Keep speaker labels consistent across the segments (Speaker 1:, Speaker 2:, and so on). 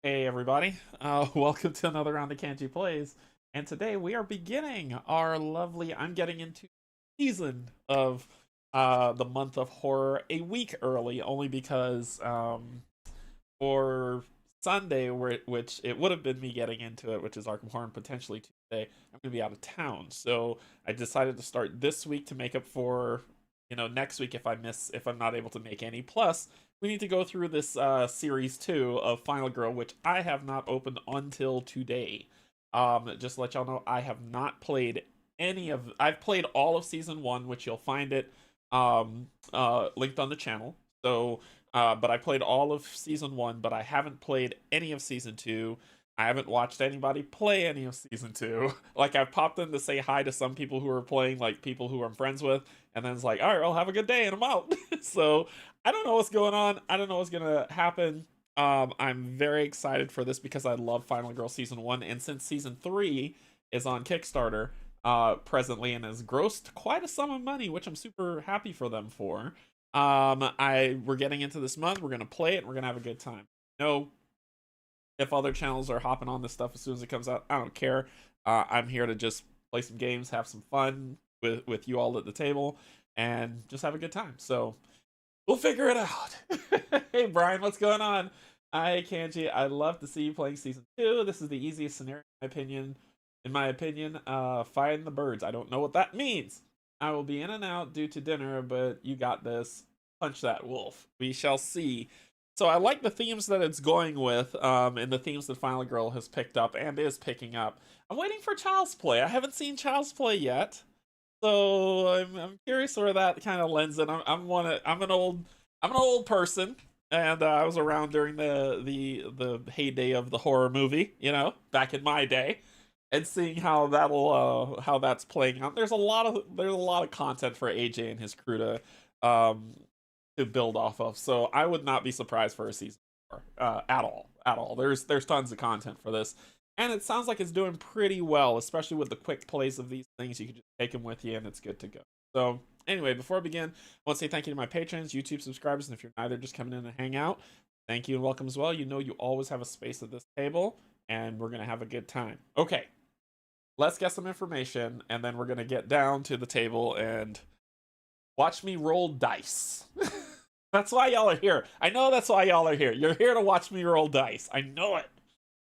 Speaker 1: Hey everybody, welcome to another round of Canje Plays, and today we are beginning our lovely I'm getting into season of the month of horror a week early, only because for Sunday, which it would have been me getting into it, which is Arkham Horror, and potentially Tuesday, I'm gonna be out of town. So I decided to start this week to make up for, next week if I'm not able to make any. Plus, we need to go through this series 2 of Final Girl, which I have not opened until today. Just to let y'all know, I have not played I've played all of season 1, which you'll find it linked on the channel. So but I played all of season 1, but I haven't played any of season 2. I haven't watched anybody play any of season 2. Like, I've popped in to say hi to some people who are playing, like people who I'm friends with, and then it's like, all right, I'll have a good day, and I'm out. So I don't know what's going on. I don't know what's gonna happen. I'm very excited for this because I love Final Girl season 1, and since season 3 is on Kickstarter presently and has grossed quite a sum of money, which I'm super happy for them for. We're getting into this month. We're gonna play it. And we're gonna have a good time. No, if other channels are hopping on this stuff as soon as it comes out, I don't care. I'm here to just play some games, have some fun with you all at the table, and just have a good time. So we'll figure it out. Hey Brian, what's going on? Hi Canje, I'd love to see you playing season 2. This is the easiest scenario in my opinion. Fighting the birds. I don't know what that means. I will be in and out due to dinner, but you got this. Punch that wolf. We shall see. So I like the themes that it's going with, and the themes that Final Girl has picked up and is picking up. I'm waiting for Child's Play. I haven't seen Child's Play yet, so I'm curious where that kind of lends in. I'm an old person, and I was around during the heyday of the horror movie, back in my day, and seeing how how that's playing out. There's a lot of content for AJ and his crew to build off of. So I would not be surprised for a season 4 at all. There's tons of content for this, and it sounds like it's doing pretty well, especially with the quick plays of these things. You can just take them with you, and it's good to go. So anyway, before I begin, I want to say thank you to my patrons, YouTube subscribers, and if you're neither, just coming in to hang out, thank you and welcome as well. You know you always have a space at this table, and we're gonna have a good time. Okay, let's get some information, and then we're gonna get down to the table and watch me roll dice. That's why y'all are here. I know that's why y'all are here. You're here to watch me roll dice. I know it.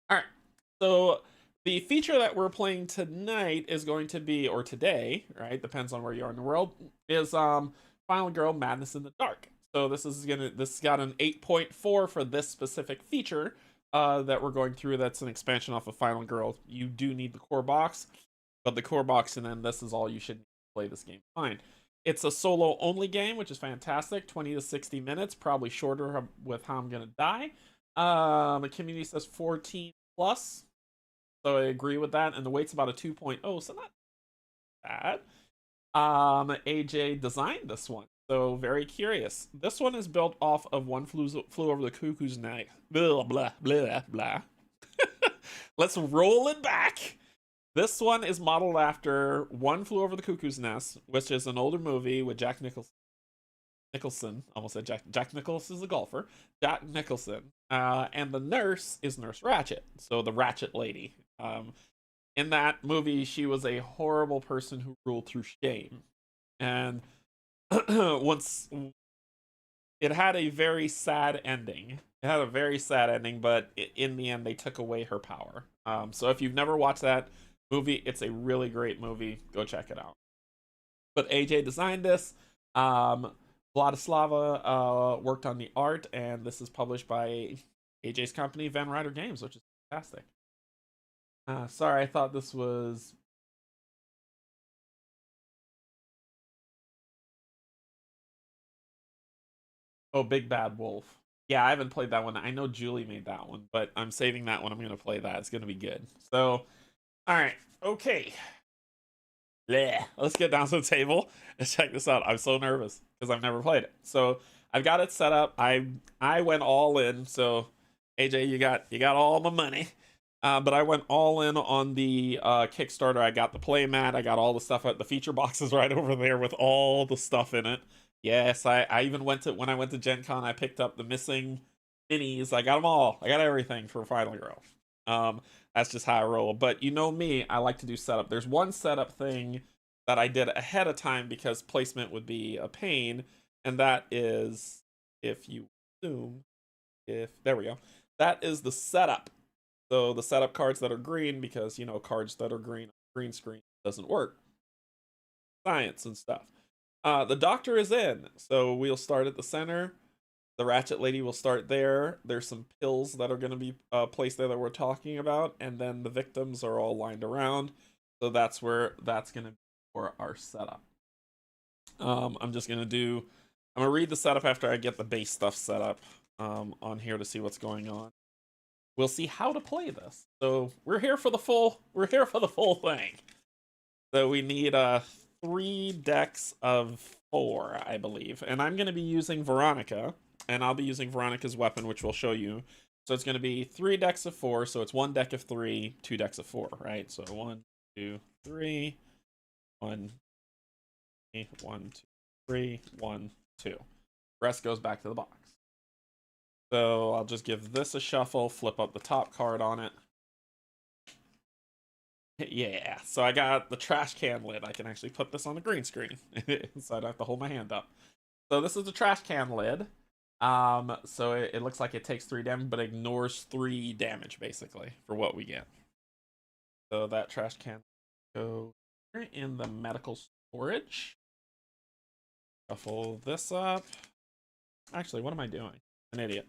Speaker 1: All right. So the feature that we're playing tonight is going to be, or today, right? Depends on where you are in the world, is Final Girl Madness in the Dark. So this got an 8.4 for this specific feature that we're going through. That's an expansion off of Final Girl. You do need the core box, but the core box, and then this is all you should need to play this game fine. It's a solo only game, which is fantastic. 20 to 60 minutes, probably shorter with how I'm gonna die. The community says 14 plus, so I agree with that. And the weight's about a 2.0, so not bad. AJ designed this one, so very curious. This one is built off of One Flew Over the Cuckoo's Nest. Blah blah blah blah. Let's roll it back. This one is modeled after One Flew Over the Cuckoo's Nest, which is an older movie with Jack Nicholson. Almost said Jack Nicholson is a golfer. Jack Nicholson. And the nurse is Nurse Ratchet, so the Ratchet Lady. In that movie, she was a horrible person who ruled through shame. And once it had a very sad ending. It had a very sad ending, but in the end, they took away her power. So if you've never watched that movie, it's a really great movie. Go check it out. But AJ designed this. Vladislava worked on the art, and this is published by AJ's company, Van Ryder Games, which is fantastic. Sorry, I thought this was... Oh, Big Bad Wolf. Yeah, I haven't played that one. I know Julie made that one, but I'm saving that one. I'm going to play that. It's going to be good. So, all right. Okay. Blech. Let's get down to the table and check this out. I'm so nervous because I've never played it. So I've got it set up. I went all in. So AJ, you got all the money. But I went all in on the Kickstarter. I got the playmat. I got all the stuff. The feature boxes right over there with all the stuff in it. Yes, I even when I went to Gen Con, I picked up the missing minis. I got them all. I got everything for Final Girl. That's just how I roll. But you know me, I like to do setup. There's one setup thing that I did ahead of time because placement would be a pain, and that is if you zoom, there we go. That is the setup. So the setup cards that are green, because, cards that are green screen doesn't work. Science and stuff. The doctor is in, so we'll start at the center. The Ratchet Lady will start there. There's some pills that are going to be placed there that we're talking about, and then the victims are all lined around. So that's where that's going to be for our setup. I'm just going to read the setup after I get the base stuff set up on here to see what's going on. We'll see how to play this. So we're here for the full thing. So we need 3 decks of 4, I believe. And I'm going to be using Veronica. And I'll be using Veronica's weapon, which we'll show you. So it's going to be 3 decks of 4. So it's 1 deck of 3, 2 decks of 4, right? So 1, 2, 3, 1, 1, 2, 3, 1, 2. Rest goes back to the box. So I'll just give this a shuffle, flip up the top card on it. Yeah, so I got the trash can lid. I can actually put this on the green screen, so I don't have to hold my hand up. So this is the trash can lid. So it looks like it takes 3 damage, but ignores 3 damage, basically, for what we get. So that trash can go in the medical storage. Shuffle this up. Actually, what am I doing? An idiot.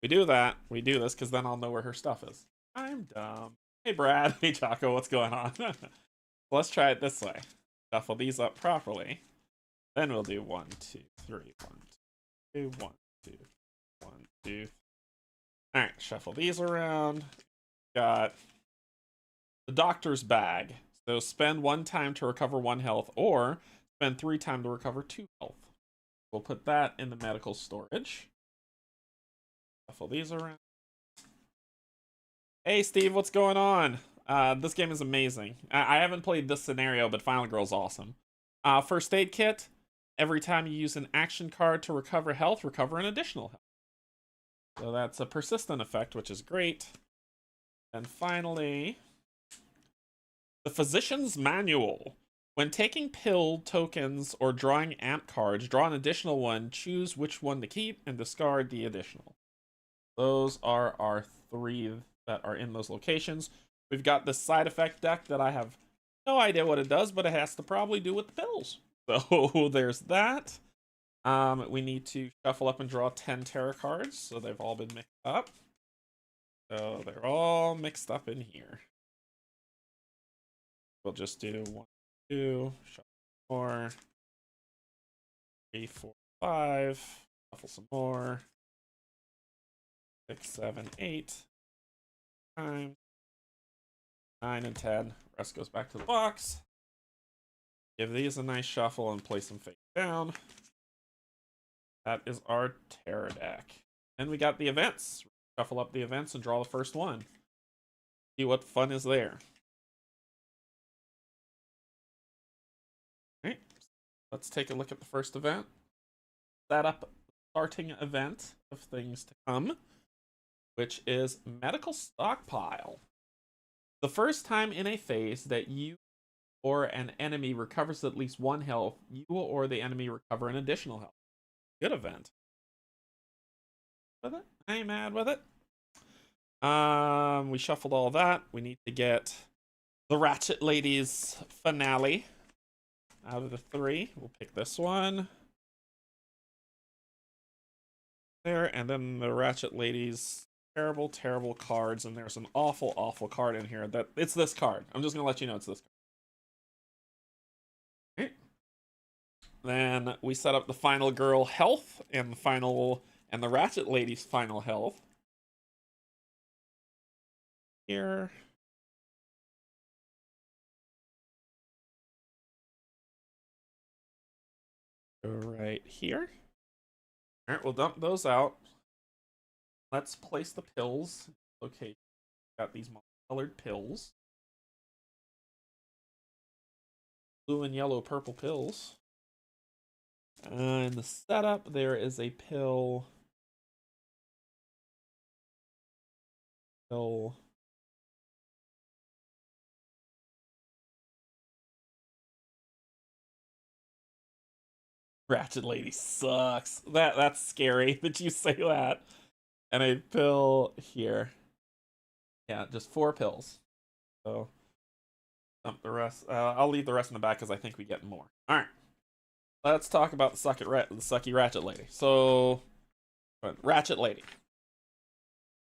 Speaker 1: We do that. We do this, because then I'll know where her stuff is. I'm dumb. Hey, Brad. Hey, Chaco. What's going on? Let's try it this way. Shuffle these up properly. Then we'll do 1, 2, 3, 1, 2, 1, 2, 1, 2. Alright, shuffle these around. Got the doctor's bag. So spend 1 time to recover 1 health, or spend 3 time to recover 2 health. We'll put that in the medical storage. Shuffle these around. Hey, Steve, what's going on? This game is amazing. I haven't played this scenario, but Final Girl's awesome. First aid kit. Every time you use an action card to recover health, recover an additional health. So that's a persistent effect, which is great. And finally, the Physician's Manual. When taking pill tokens or drawing amp cards, draw an additional one, choose which one to keep, and discard the additional. Those are our 3 that are in those locations. We've got this side effect deck that I have no idea what it does, but it has to probably do with the pills. So there's that. We need to shuffle up and draw 10 tarot cards, so they've all been mixed up. So they're all mixed up in here. We'll just do 1, 2, shuffle 4, 3, 4, 5, shuffle some more, 6, 7, 8, 9, 9, and 10. Rest goes back to the box. Give these a nice shuffle and place them face down. That is our tarot deck. And we got the events. Shuffle up the events and draw the first one. See what fun is there. Alright, let's take a look at the first event. Set up the starting event of things to come, which is medical stockpile. The first time in a phase that you or an enemy recovers at least 1 health, you or the enemy recover an additional health. Good event. With it? I ain't mad with it. We shuffled all that. We need to get the Ratchet Lady's finale. Out of the 3, we'll pick this one. There, and then the Ratchet Lady's terrible, terrible cards, and there's an awful, awful card in here. It's this card. I'm just gonna let you know it's this card. Okay. Then we set up the final girl health and the Ratchet Lady's final health. Here. Go right here. Alright, we'll dump those out. Let's place the pills. Okay, got these colored pills. Blue and yellow, purple pills. In the setup, there is a pill. Ratchet Lady sucks. That's scary that you say that. and a pill here. Yeah, just 4 pills. So dump the rest. I'll leave the rest in the back because I think we get more. All right, let's talk about the sucky Ratchet Lady. So, Ratchet Lady.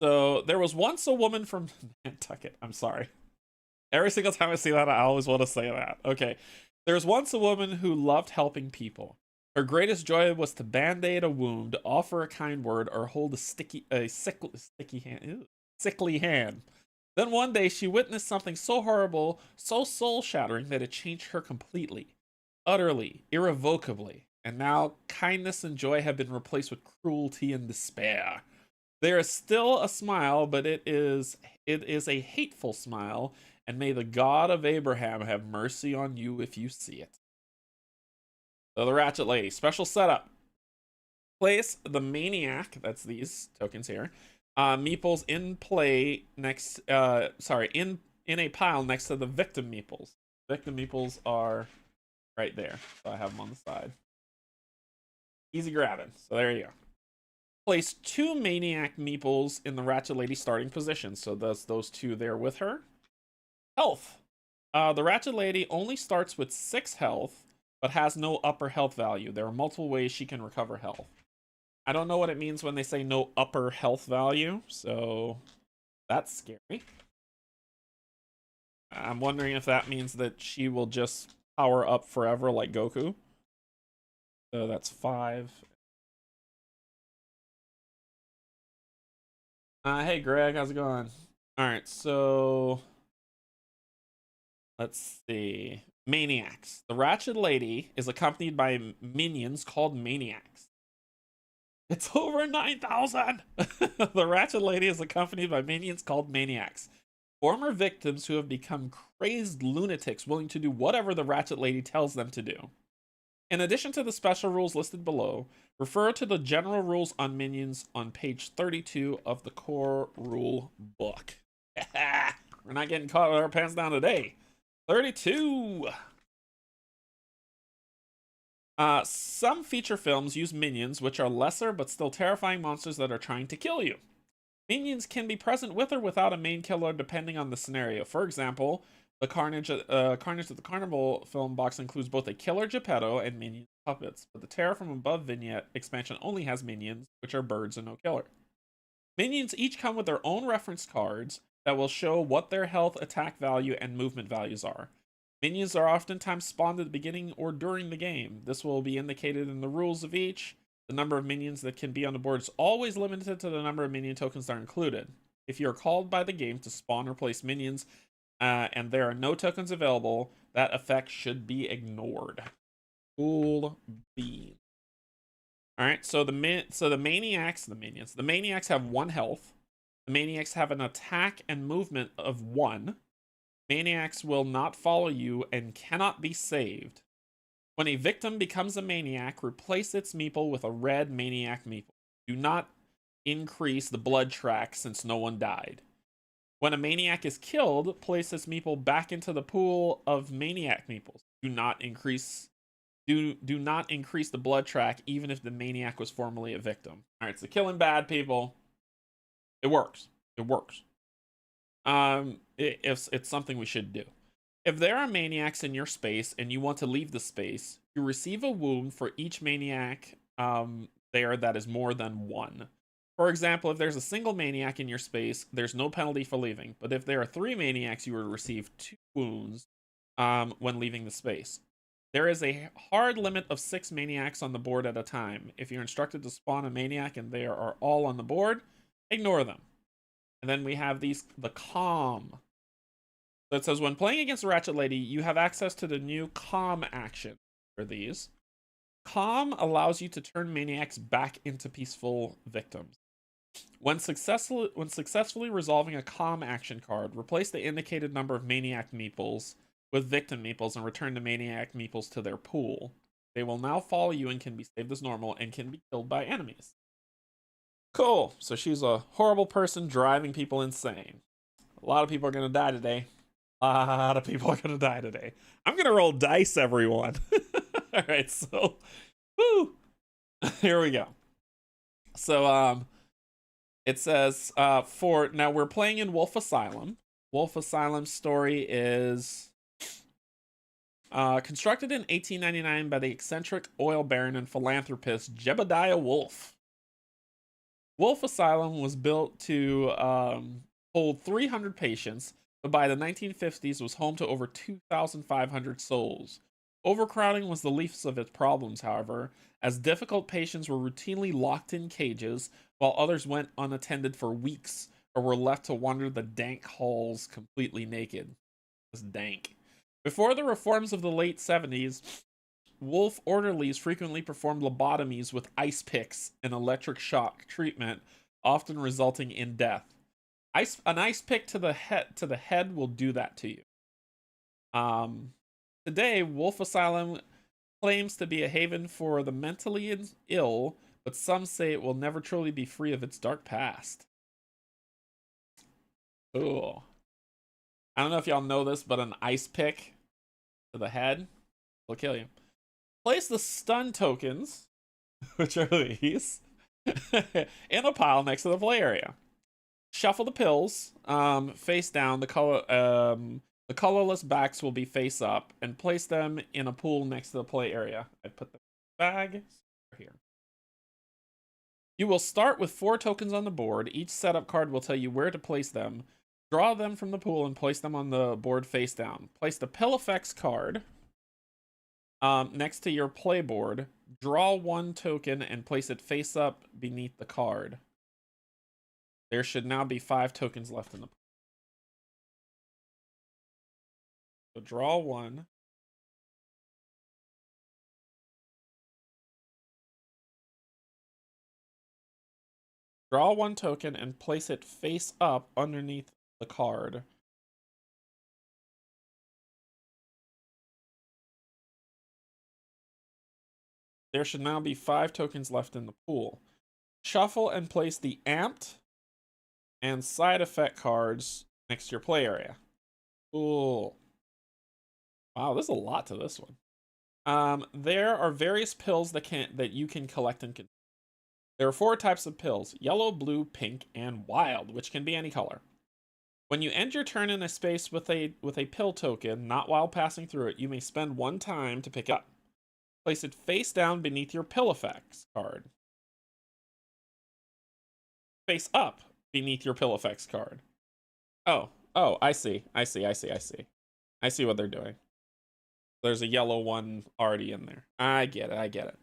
Speaker 1: So there was once a woman from Nantucket. I'm sorry. Every single time I see that, I always want to say that. Okay. There was once a woman who loved helping people. Her greatest joy was to band-aid a wound, offer a kind word, or hold a sickly hand. Then one day she witnessed something so horrible, so soul-shattering that it changed her completely, utterly, irrevocably. And now kindness and joy have been replaced with cruelty and despair. There is still a smile, but it is a hateful smile, and may the God of Abraham have mercy on you if you see it. So the Ratchet Lady, special setup. Place the maniac, that's these tokens here, meeples in play next, in a pile next to the victim meeples. Victim meeples are right there, so I have them on the side. Easy grabbing, so there you go. Place 2 maniac meeples in the Ratchet Lady starting position, so those 2 there with her. Health. The Ratchet Lady only starts with 6 health, but has no upper health value. There are multiple ways she can recover health. I don't know what it means when they say no upper health value, so that's scary. I'm wondering if that means that she will just power up forever like Goku. So that's 5. Hey Greg, how's it going? Alright, so let's see. Maniacs. The Ratchet Lady is accompanied by minions called maniacs. It's over 9,000! The Ratchet Lady is accompanied by minions called maniacs. Former victims who have become crazed lunatics willing to do whatever the Ratchet Lady tells them to do. In addition to the special rules listed below, refer to the general rules on minions on page 32 of the core rule book. We're not getting caught with our pants down today. 32! Some feature films use minions, which are lesser but still terrifying monsters that are trying to kill you. Minions can be present with or without a main killer depending on the scenario. For example, the Carnage at the Carnival film box includes both a killer Geppetto and minion puppets, but the Terror from Above vignette expansion only has minions, which are birds and no killer. Minions each come with their own reference cards that will show what their health, attack value, and movement values are. Minions are oftentimes spawned at the beginning or during the game. This will be indicated in the rules of each. The number of minions that can be on the board is always limited to the number of minion tokens that are included. If you are called by the game to spawn or place minions, and there are no tokens available, that effect should be ignored. Cool bean. Alright, so the maniacs have 1 health. The maniacs have an attack and movement of 1. Maniacs will not follow you and cannot be saved. When a victim becomes a maniac, replace its meeple with a red maniac meeple. Do not increase the blood track since no one died. When a maniac is killed, place this meeple back into the pool of maniac meeples. Do not increase the blood track even if the maniac was formerly a victim. Alright, so killing bad people. It works. It works. It's something we should do. If there are maniacs in your space and you want to leave the space, you receive a wound for each maniac there that is more than 1. For example, if there's a single maniac in your space, there's no penalty for leaving. But if there are 3 maniacs, you will receive 2 wounds when leaving the space. There is a hard limit of 6 maniacs on the board at a time. If you're instructed to spawn a maniac and they are all on the board, ignore them. And then we have the calm. So it says, when playing against the Ratchet Lady, you have access to the new calm action for these. Calm allows you to turn maniacs back into peaceful victims. When successfully resolving a calm action card, replace the indicated number of maniac meeples with victim meeples and return the maniac meeples to their pool. They will now follow you and can be saved as normal and can be killed by enemies. Cool. So she's a horrible person driving people insane. A lot of people are going to die today. A lot of people are going to die today. I'm going to roll dice, everyone. All right, so, woo. Here we go. So, It says, for now we're playing in Wolfe Asylum. Wolfe Asylum's story is constructed in 1899 by the eccentric oil baron and philanthropist Jebediah Wolfe. Wolfe Asylum was built to hold 300 patients, but by the 1950s was home to over 2,500 souls. Overcrowding was the least of its problems, however, as difficult patients were routinely locked in cages, while others went unattended for weeks or were left to wander the dank halls completely naked. It's dank. Before the reforms of the late 70s, Wolfe orderlies frequently performed lobotomies with ice picks and electric shock treatment, often resulting in death. An ice pick to the head will do that to you. Today, Wolfe Asylum claims to be a haven for the mentally ill, but some say it will never truly be free of its dark past. Cool. I don't know if y'all know this, but an ice pick to the head will kill you. Place the stun tokens, which are these, in a pile next to the play area. Shuffle the pills, face down. The colorless backs will be face up, and place them in a pool next to the play area. I put the bag here. You will start with 4 tokens on the board. Each setup card will tell you where to place them. Draw them from the pool and place them on the board face down. Place the pill effects card next to your play board. Draw 1 token and place it face up beneath the card. There should now be 5 tokens left in the pool. So draw 1. Draw 1 token and place it face up underneath the card. There should now be 5 tokens left in the pool. Shuffle and place the amped and side effect cards next to your play area. Cool. Wow, there's a lot to this one. There are various pills that you can collect and control. There are 4 types of pills: yellow, blue, pink, and wild, which can be any color. When you end your turn in a space with a pill token, not while passing through it, you may spend 1 time to pick it up. Place it face down beneath your pill effects card. Face up beneath your pill effects card. Oh, I see. I see what they're doing. There's a yellow one already in there. I get it.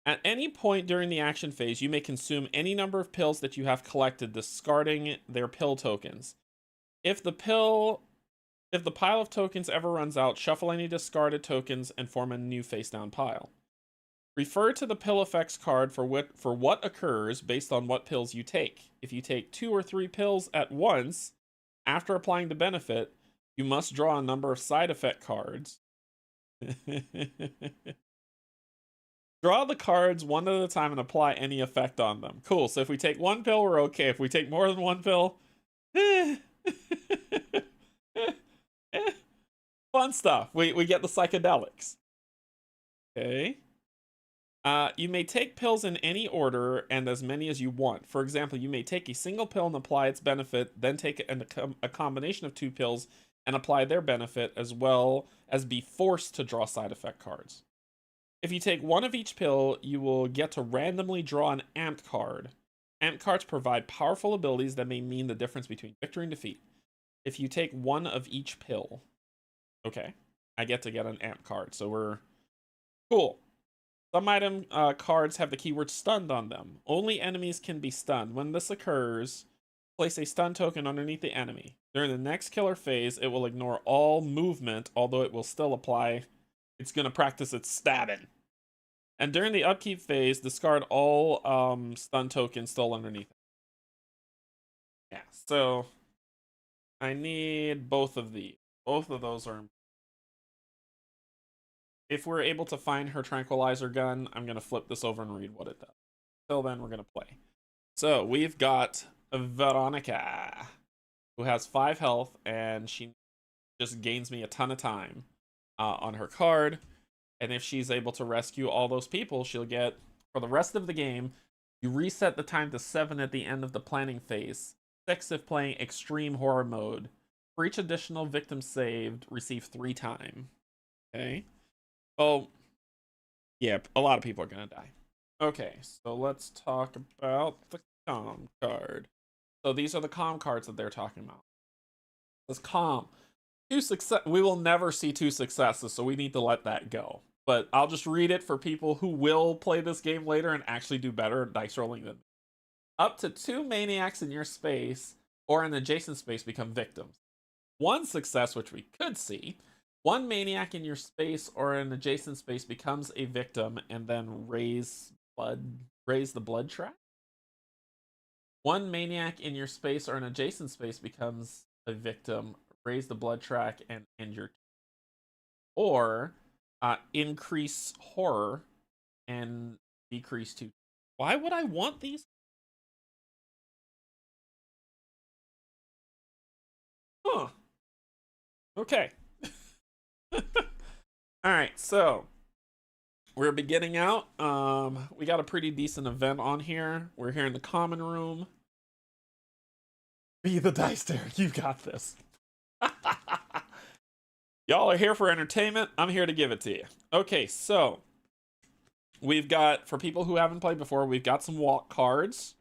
Speaker 1: At any point during the action phase, you may consume any number of pills that you have collected, discarding their pill tokens. If the pile of tokens ever runs out, shuffle any discarded tokens and form a new face-down pile. Refer to the pill effects card for what occurs based on what pills you take. If you take 2 or 3 pills at once, after applying the benefit, you must draw a number of side effect cards. Draw the cards one at a time and apply any effect on them. Cool, so if we take 1 pill, we're okay. If we take more than 1 pill, fun stuff. We get the psychedelics. Okay. You may take pills in any order and as many as you want. For example, you may take a single pill and apply its benefit, then take a combination of 2 pills and apply their benefit, as well as be forced to draw side effect cards. If you take 1 of each pill, you will get to randomly draw an amped card. Amped cards provide powerful abilities that may mean the difference between victory and defeat. If you take 1 of each pill, okay, I get an amped card, so we're cool. Some item cards have the keyword stunned on them. Only enemies can be stunned. When this occurs, place a stun token underneath the enemy. During the next killer phase, it will ignore all movement, although it will still apply. It's going to practice its stabbing. And during the upkeep phase, discard all stun tokens still underneath it. Yeah, so I need both of these. Both of those are. If we're able to find her tranquilizer gun, I'm going to flip this over and read what it does. Till then, we're going to play. So we've got Veronica, who has 5 health, and she just gains me a ton of time on her card. And if she's able to rescue all those people, she'll get, for the rest of the game, You reset the time to 7 at the end of the planning phase. 6 if playing extreme horror mode. For each additional victim saved, receive 3 time. Okay. Oh, yeah, a lot of people are gonna die. Okay, so let's talk about the calm card. So these are the calm cards that they're talking about. This calm. 2 success. We will never see 2 successes, so we need to let that go. But I'll just read it for people who will play this game later and actually do better at dice rolling than me. Up to 2 maniacs in your space or an adjacent space become victims. 1 success, which we could see. 1 maniac in your space or an adjacent space becomes a victim and then raise the blood track. 1 maniac in your space or an adjacent space becomes a victim, raise the blood track and end your. Or increase horror and decrease 2. Why would I want these? Huh. Okay. Alright, so we're beginning out. We got a pretty decent event on here. We're here in the common room. Be the dice Derek, you got this. Y'all are here for entertainment. I'm here to give it to you. Okay, so we've got, for people who haven't played before, we've got some walk cards.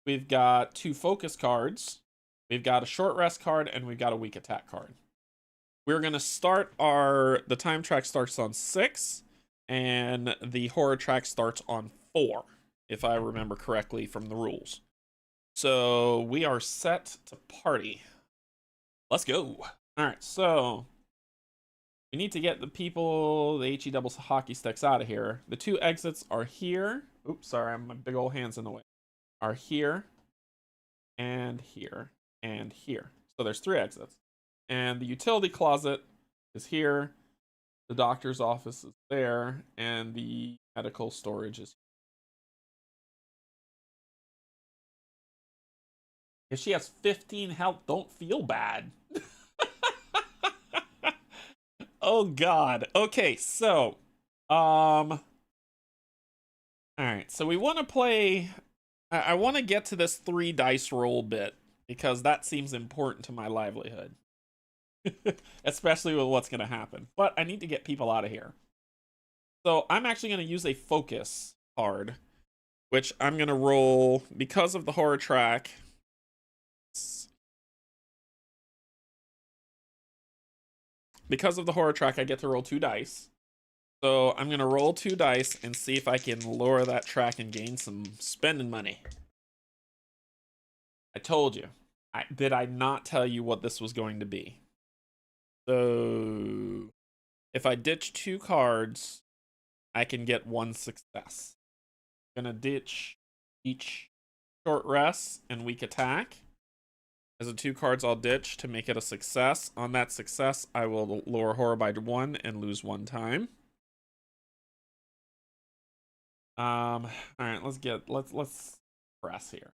Speaker 1: We've got 2 focus cards. We've got a short rest card, and we've got a weak attack card. We're going to start the time track starts on 6, and the horror track starts on 4, if I remember correctly from the rules. So we are set to party. Let's go. All right, so we need to get the people, the HE doubles hockey sticks out of here. The 2 exits are here. Oops, sorry, my big old hand's in the way. Are here, and here, and here. So there's 3 exits. And the utility closet is here. The doctor's office is there. And the medical storage is here. If she has 15 health, don't feel bad. Oh god. Okay, so all right, so we want to play. I want to get to this 3 dice roll bit because that seems important to my livelihood. Especially with what's going to happen. But I need to get people out of here. So I'm actually going to use a focus card, which I'm going to roll because of the horror track. Because of the horror track, I get to roll 2 dice. So I'm going to roll 2 dice and see if I can lower that track and gain some spending money. I told you. Did I not tell you what this was going to be? So if I ditch 2 cards, I can get 1 success. I'm going to ditch each short rest and weak attack. As the 2 cards I'll ditch to make it a success. On that success, I will lower horror by 1 and lose 1 time. All right, let's press here.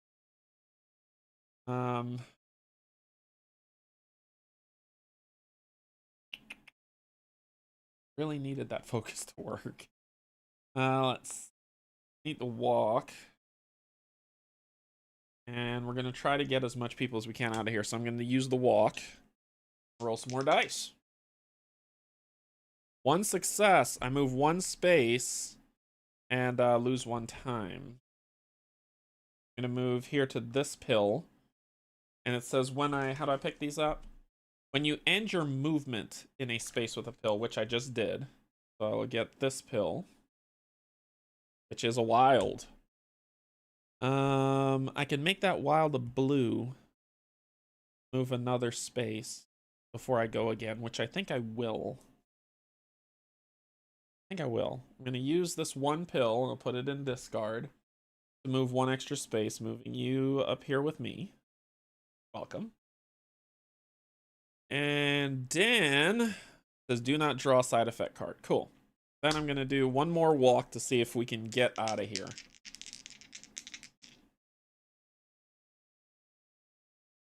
Speaker 1: Really needed that focus to work. Let's need the walk. And we're going to try to get as much people as we can out of here. So I'm going to use the walk. Roll some more dice. 1 success. I move 1 space and lose 1 time. I'm going to move here to this pill. And it says how do I pick these up? When you end your movement in a space with a pill, which I just did. So I'll get this pill, which is a wild. I can make that wild a blue. Move another space before I go again, which I think I will. I'm going to use this 1 pill and I'll put it in discard to move 1 extra space, moving you up here with me. Welcome. And then says do not draw a side effect card. Cool. Then I'm going to do 1 more walk to see if we can get out of here.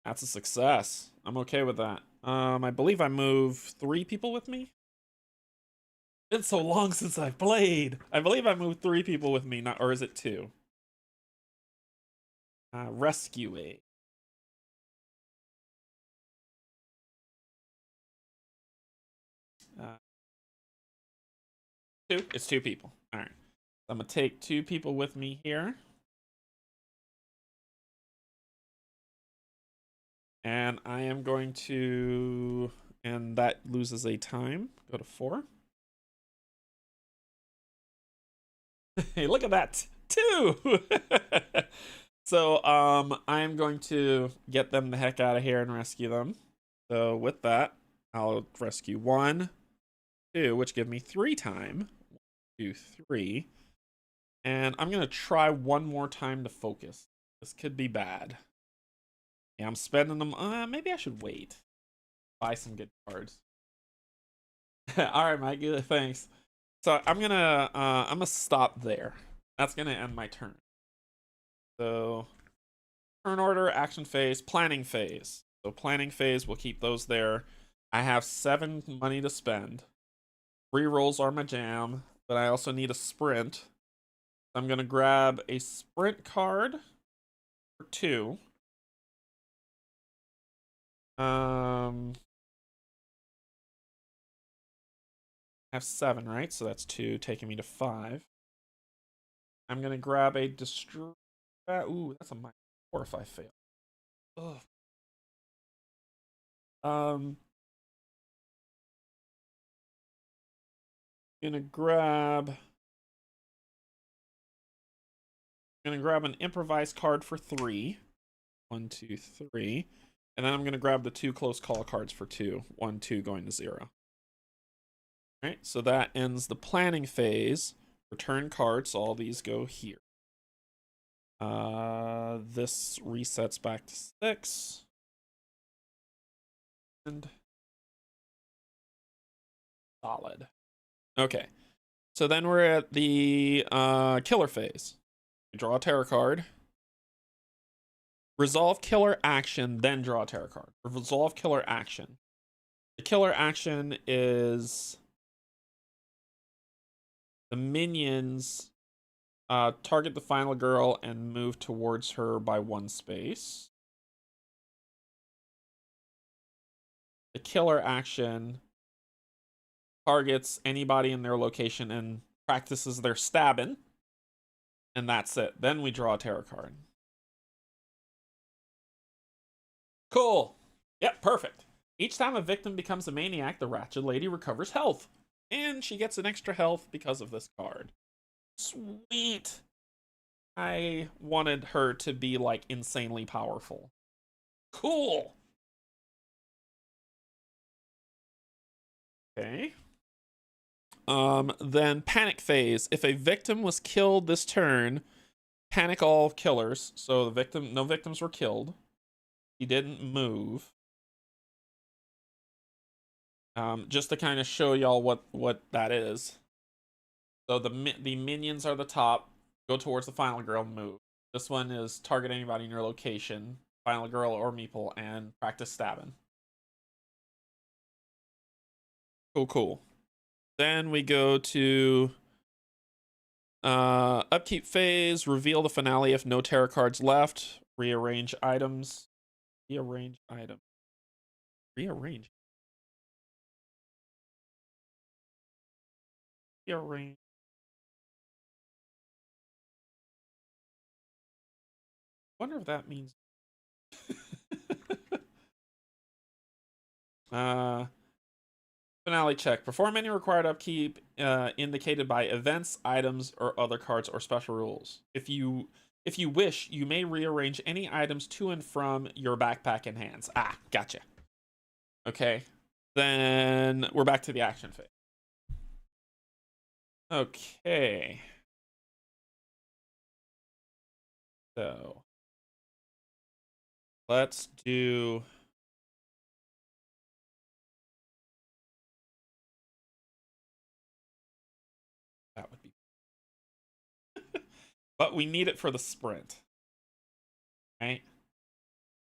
Speaker 1: That's a success. I'm okay with that. I believe I move 3 people with me. It's been so long since I've played. I believe I moved 3 people with me, or is it 2? Rescue aid. Two? It's two people. All right. I'm going to take two people with me here. And I am going to, and that loses a time. Go to 4. Hey, look at that. 2. So, I'm going to get them the heck out of here and rescue them. So with that, I'll rescue 1, 2, which give me 3 time. 1, 2, 3. And I'm going to try one more time to focus. This could be bad. Yeah, I'm spending them. Maybe I should wait. Buy some good cards. All right, Mike. Thanks. So I'm gonna stop there. That's gonna end my turn. So turn order, action phase, planning phase. So planning phase, we'll keep those there. I have 7 money to spend. Rerolls are my jam, but I also need a sprint. I'm gonna grab a sprint card for 2. I have 7, right? So that's 2, taking me to 5. I'm gonna grab a destroy. Ooh, that's a -4 if I fail. Ugh. Gonna grab. Gonna grab an improvised card for 3. 1, 2, 3. And then I'm gonna grab the 2 close call cards for 2. 1, 2 going to 0. Alright, so that ends the planning phase. Return cards, so all these go here. This resets back to 6. And solid. Okay. So then we're at the killer phase. We draw a terror card. Resolve killer action, then draw a terror card. Resolve killer action. The killer action is the minions target the final girl and move towards her by 1 space. The killer action targets anybody in their location and practices their stabbing. And that's it. Then we draw a terror card. Cool. Yep, perfect. Each time a victim becomes a maniac, the Ratchet Lady recovers health. And she gets an extra health because of this card. Sweet. I wanted her to be, like, insanely powerful. Cool. Okay. Then panic phase. If a victim was killed this turn, panic all killers. So no victims were killed. He didn't move. Just to kind of show y'all what that is. So the minions are the top. Go towards the final girl, move. This one is target anybody in your location, final girl or meeple, and practice stabbing. Cool. Then we go to upkeep phase. Reveal the finale if no terror cards left. Rearrange items. Rearrange. Rearrange. Wonder if that means. Finale check. Perform any required upkeep indicated by events, items, or other cards or special rules. If you wish, you may rearrange any items to and from your backpack and hands. Ah, gotcha. Okay. Then we're back to the action phase. Okay. So let's do. That would be. But we need it for the sprint. Right?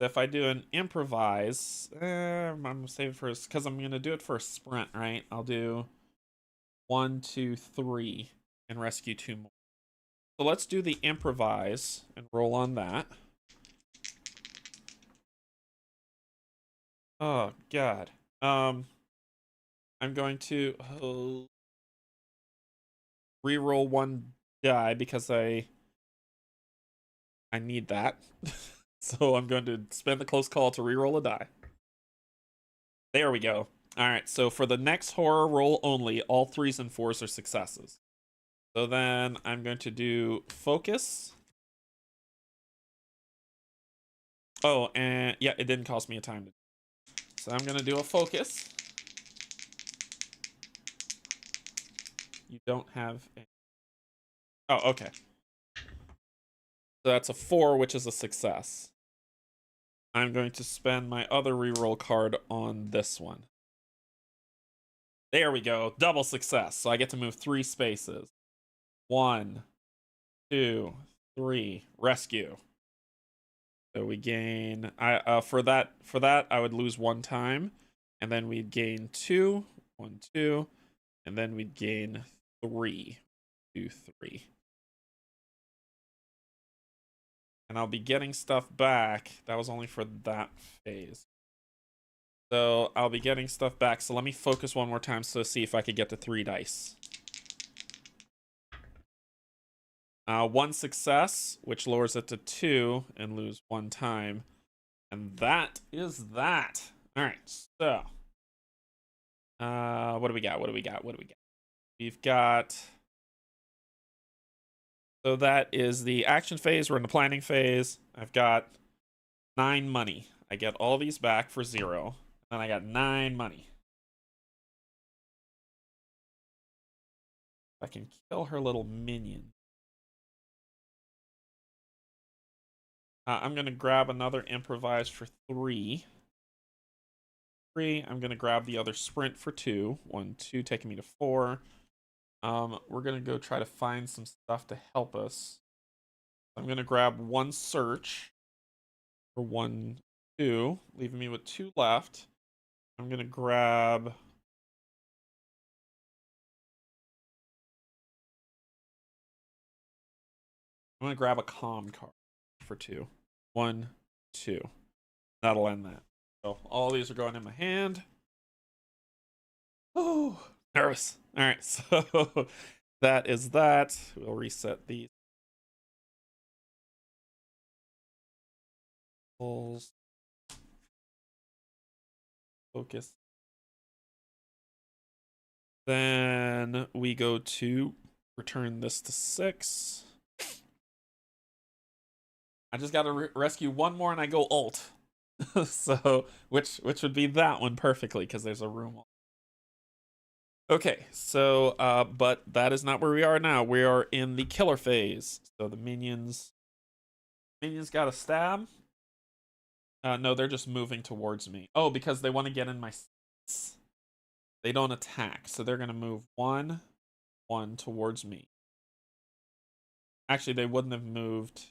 Speaker 1: So if I do an improvise, I'm gonna save it for because I'm gonna do it for a sprint, right? I'll do 1, 2, 3 and rescue 2 more. So let's do the improvise and roll on that. Oh God. I'm going to re-roll one die because I need that. So I'm going to spend the close call to re-roll a die. There we go. All right. So for the next horror roll only, all threes and fours are successes. So then I'm going to do focus. Oh, and yeah, it didn't cost me a time. So I'm going to do a focus. You don't have a... Oh, okay. So that's a 4, which is a success. I'm going to spend my other reroll card on this one. There we go. Double success. So I get to move 3 spaces. 1, 2, 3. Rescue. So we gain for that I would lose 1 time, and then we'd gain 2, 1, 2, and then we'd gain 3, 2, 3. And I'll be getting stuff back. That was only for that phase. So I'll be getting stuff back. So let me focus one more time so see if I could get to 3 dice. 1 success, which lowers it to 2 and lose 1 time. And that is that. All right, so what do we got? We've got, so that is the action phase. We're in the planning phase. I've got 9 money. I get all these back for 0. And I got 9 money. I can kill her little minion. I'm going to grab another improvise for 3. I'm going to grab the other sprint for 2. 1, 2, taking me to 4. We're going to go try to find some stuff to help us. I'm going to grab 1 search for 1, 2, leaving me with 2 left. I'm going to grab... I'm going to grab a calm card for 2. 1, 2. That'll end that. So all these are going in my hand. Oh, nervous. All right, so that is that. We'll reset these. Focus. Then we go to return this to 6. I just got to rescue one more and I go ult. So, which would be that one perfectly because there's a room. Okay, so but that is not where we are now. We are in the killer phase. So the minions got a stab. No, they're just moving towards me. Oh, because they want to get in my... They don't attack, so they're gonna move 1, 1 towards me. Actually, they wouldn't have moved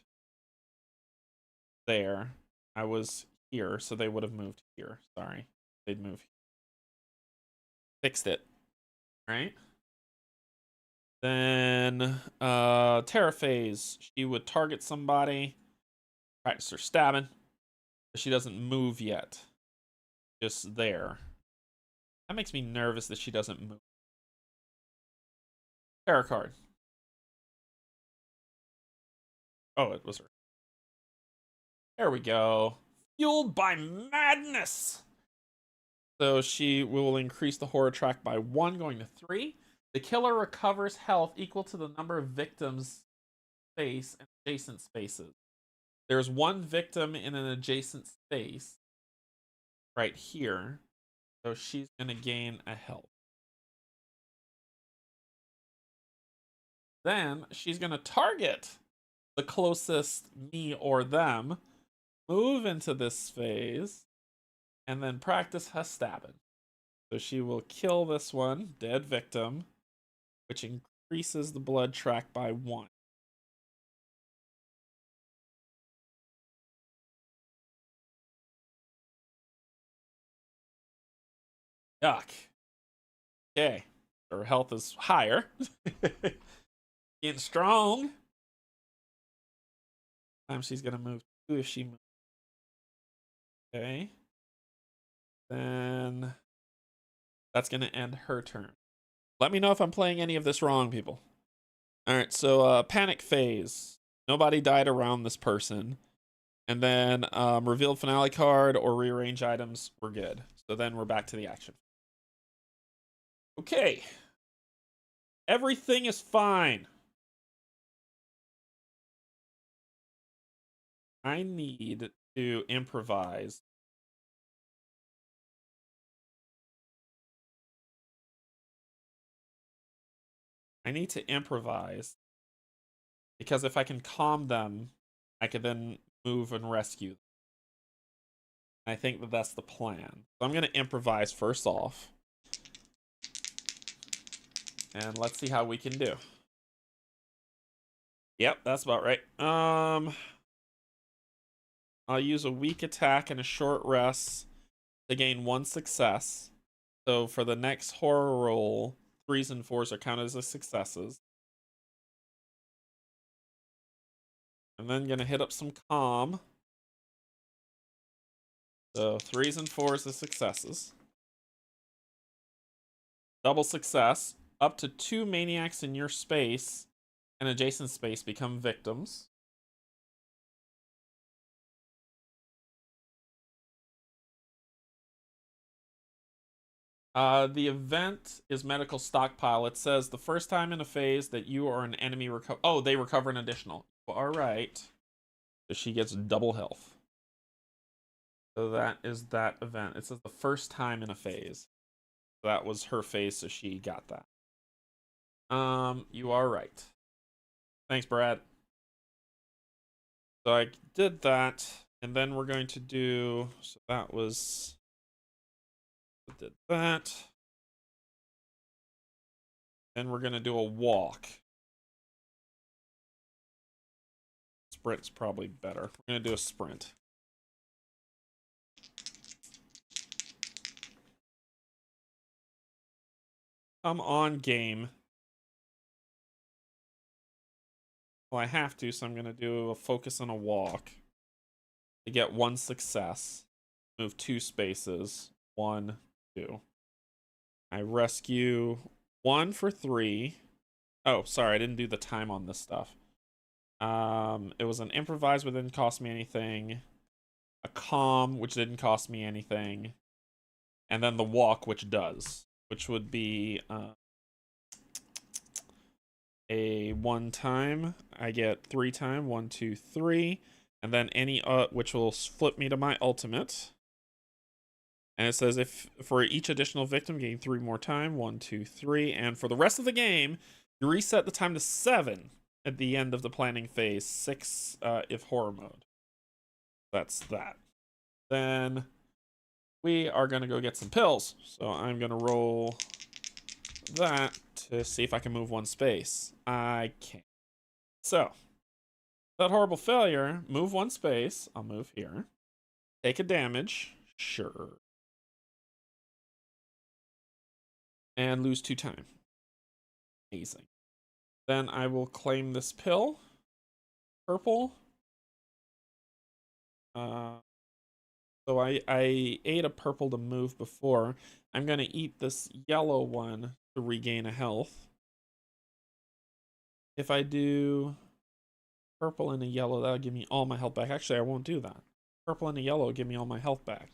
Speaker 1: there. I was here, so they would have moved here. Sorry. They'd move here. Fixed it. Right? Then Terra phase. She would target somebody. Practice her stabbing. But she doesn't move yet. Just there. That makes me nervous that she doesn't move. Terra card. Oh, it was her. There we go. Fueled by madness. So she will increase the horror track by 1, going to 3. The killer recovers health equal to the number of victims space and adjacent spaces. There's 1 victim in an adjacent space right here. So she's going to gain a health. Then she's going to target the closest me or them, move into this phase, and then practice her stabbing. So she will kill this one, dead victim, which increases the blood track by 1. Yuck. Okay. Her health is higher. Getting strong. She's gonna move 2 if she moves. Okay. Then that's going to end her turn. Let me know if I'm playing any of this wrong, people. All right, so panic phase. Nobody died around this person. And then revealed finale card or rearrange items. We're good. So then we're back to the action. Okay. Everything is fine. I need to improvise. I need to improvise. Because if I can calm them, I can then move and rescue them. I think that that's the plan. So I'm going to improvise first off. And let's see how we can do. Yep, that's about right. I'll use a weak attack and a short rest to gain 1 success. So for the next horror roll, 3s and 4s are counted as successes. I'm then gonna hit up some calm. So 3s and 4s as successes. Double success. Up to 2 maniacs in your space and adjacent space become victims. The event is medical stockpile. It says the first time in a phase that you or an enemy recover. Oh, they recover an additional. All right. So she gets double health. So that is that event. It says the first time in a phase. That was her phase, so she got that. You are right. Thanks, Brad. So I did that, and then we're going to do. So that was. I did that. Then we're gonna do a walk. Sprint's probably better. We're gonna do a sprint. Come on, game. Well, I have to, so I'm gonna do a focus and a walk to get 1 success. Move 2 spaces. 1, 2. I rescue 1 for 3. Oh, sorry, I didn't do the time on this stuff. It was an improvise, which didn't cost me anything. A calm, which didn't cost me anything. And then the walk, which does. Which would be a 1 time. I get 3 time. 1, 2, 3. And then any which will flip me to my ultimate. And it says if for each additional victim, gain 3 more time. 1, 2, 3. And for the rest of the game, you reset the time to 7 at the end of the planning phase. 6 if horror mode. That's that. Then we are going to go get some pills. So I'm going to roll that to see if I can move 1 space. I can't. So, that horrible failure, move 1 space. I'll move here. Take a damage. Sure. And lose 2 time. Amazing. Then I will claim this pill. Purple. So I ate a purple to move before. I'm going to eat this yellow one to regain a health. If I do purple and a yellow, that'll give me all my health back. Actually, I won't do that. Purple and a yellow will give me all my health back.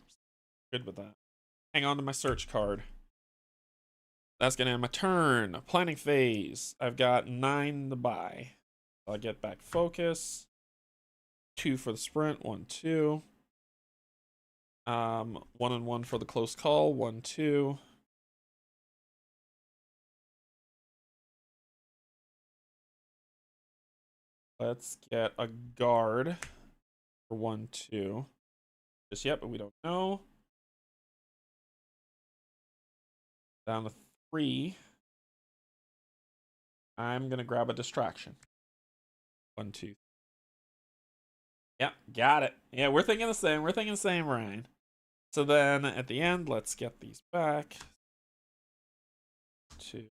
Speaker 1: Good with that. Hang on to my search card. That's going to end my turn. Planning phase. I've got 9 to buy. I'll get back focus. 2 for the sprint. 1, 2. 1 and 1 for the close call. 1, 2. Let's get a guard for 1, 2. Just yet, but we don't know. Down to 3. I'm gonna grab a distraction. 1, 2. Yep, got it. Yeah, we're thinking the same. We're thinking the same, Ryan. So then at the end, let's get these back. 2.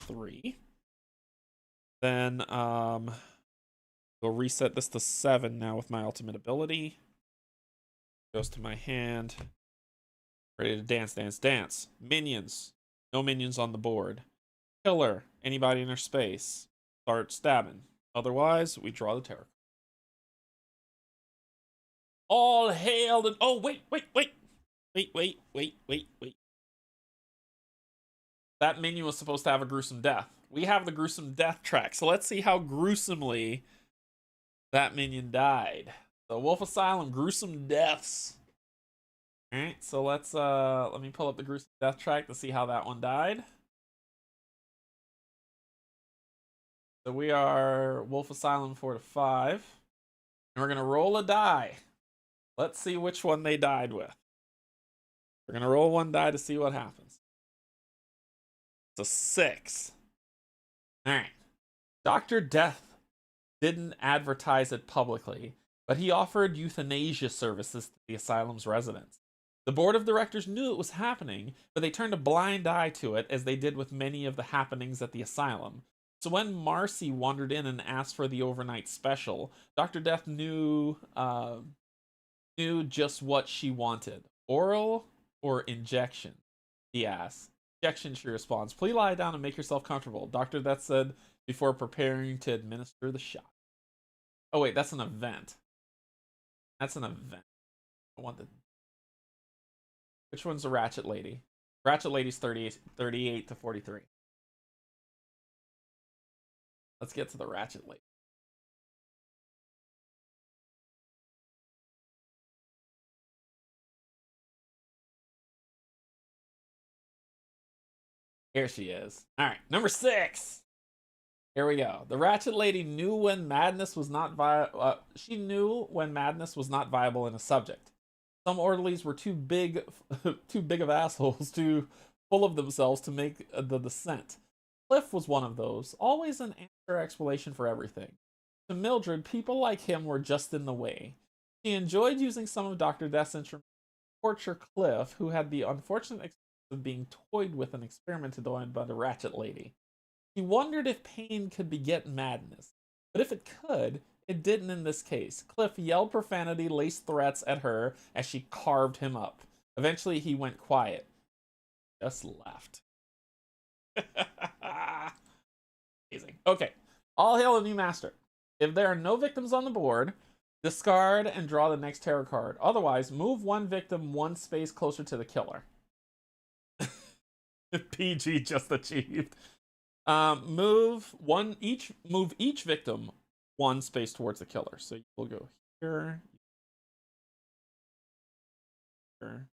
Speaker 1: Three. Then We'll reset this to 7 now with my ultimate ability. Goes to my hand. Ready to dance, dance, dance. Minions. No minions on the board. Killer. Anybody in their space. Start stabbing. Otherwise, we draw the terror. All hail and oh wait. That minion was supposed to have a gruesome death. We have the gruesome death track, so let's see how gruesomely that minion died. So Wolfe Asylum, gruesome deaths. Alright, so let me pull up the gruesome death track to see how that one died. So we are Wolfe Asylum 4 to 5. And we're gonna roll a die. Let's see which one they died with. We're gonna roll one die to see what happens. It's a 6. Alright. Dr. Death didn't advertise it publicly, but he offered euthanasia services to the asylum's residents. The board of directors knew it was happening, but they turned a blind eye to it, as they did with many of the happenings at the asylum. So when Marcy wandered in and asked for the overnight special, Dr. Death knew just what she wanted. Oral or injection? He asked. Injection, she responds. Please lie down and make yourself comfortable, Dr. Death said before preparing to administer the shot. Oh wait, that's an event. That's an event. I want the... Which one's the Ratchet Lady? Ratchet Lady's 38 to 43. Let's get to the Ratchet Lady. Here she is. All right, number 6. Here we go. The Ratchet Lady knew when madness was not she knew when madness was not viable in a subject. Some orderlies were too big of assholes, too full of themselves to make the descent. Cliff was one of those, always an answer explanation for everything. To Mildred, people like him were just in the way. She enjoyed using some of Dr. Death's instruments to torture Cliff, who had the unfortunate experience of being toyed with and experimented on by the Ratchet Lady. She wondered if pain could beget madness, but if it could, it didn't in this case. Cliff yelled profanity-laced threats at her as she carved him up. Eventually, he went quiet. Just left. Amazing. Okay. All hail the new master. If there are no victims on the board, discard and draw the next tarot card. Otherwise, move one victim one space closer to the killer. PG just achieved. Move each victim one space towards the killer. So we'll go here. Here.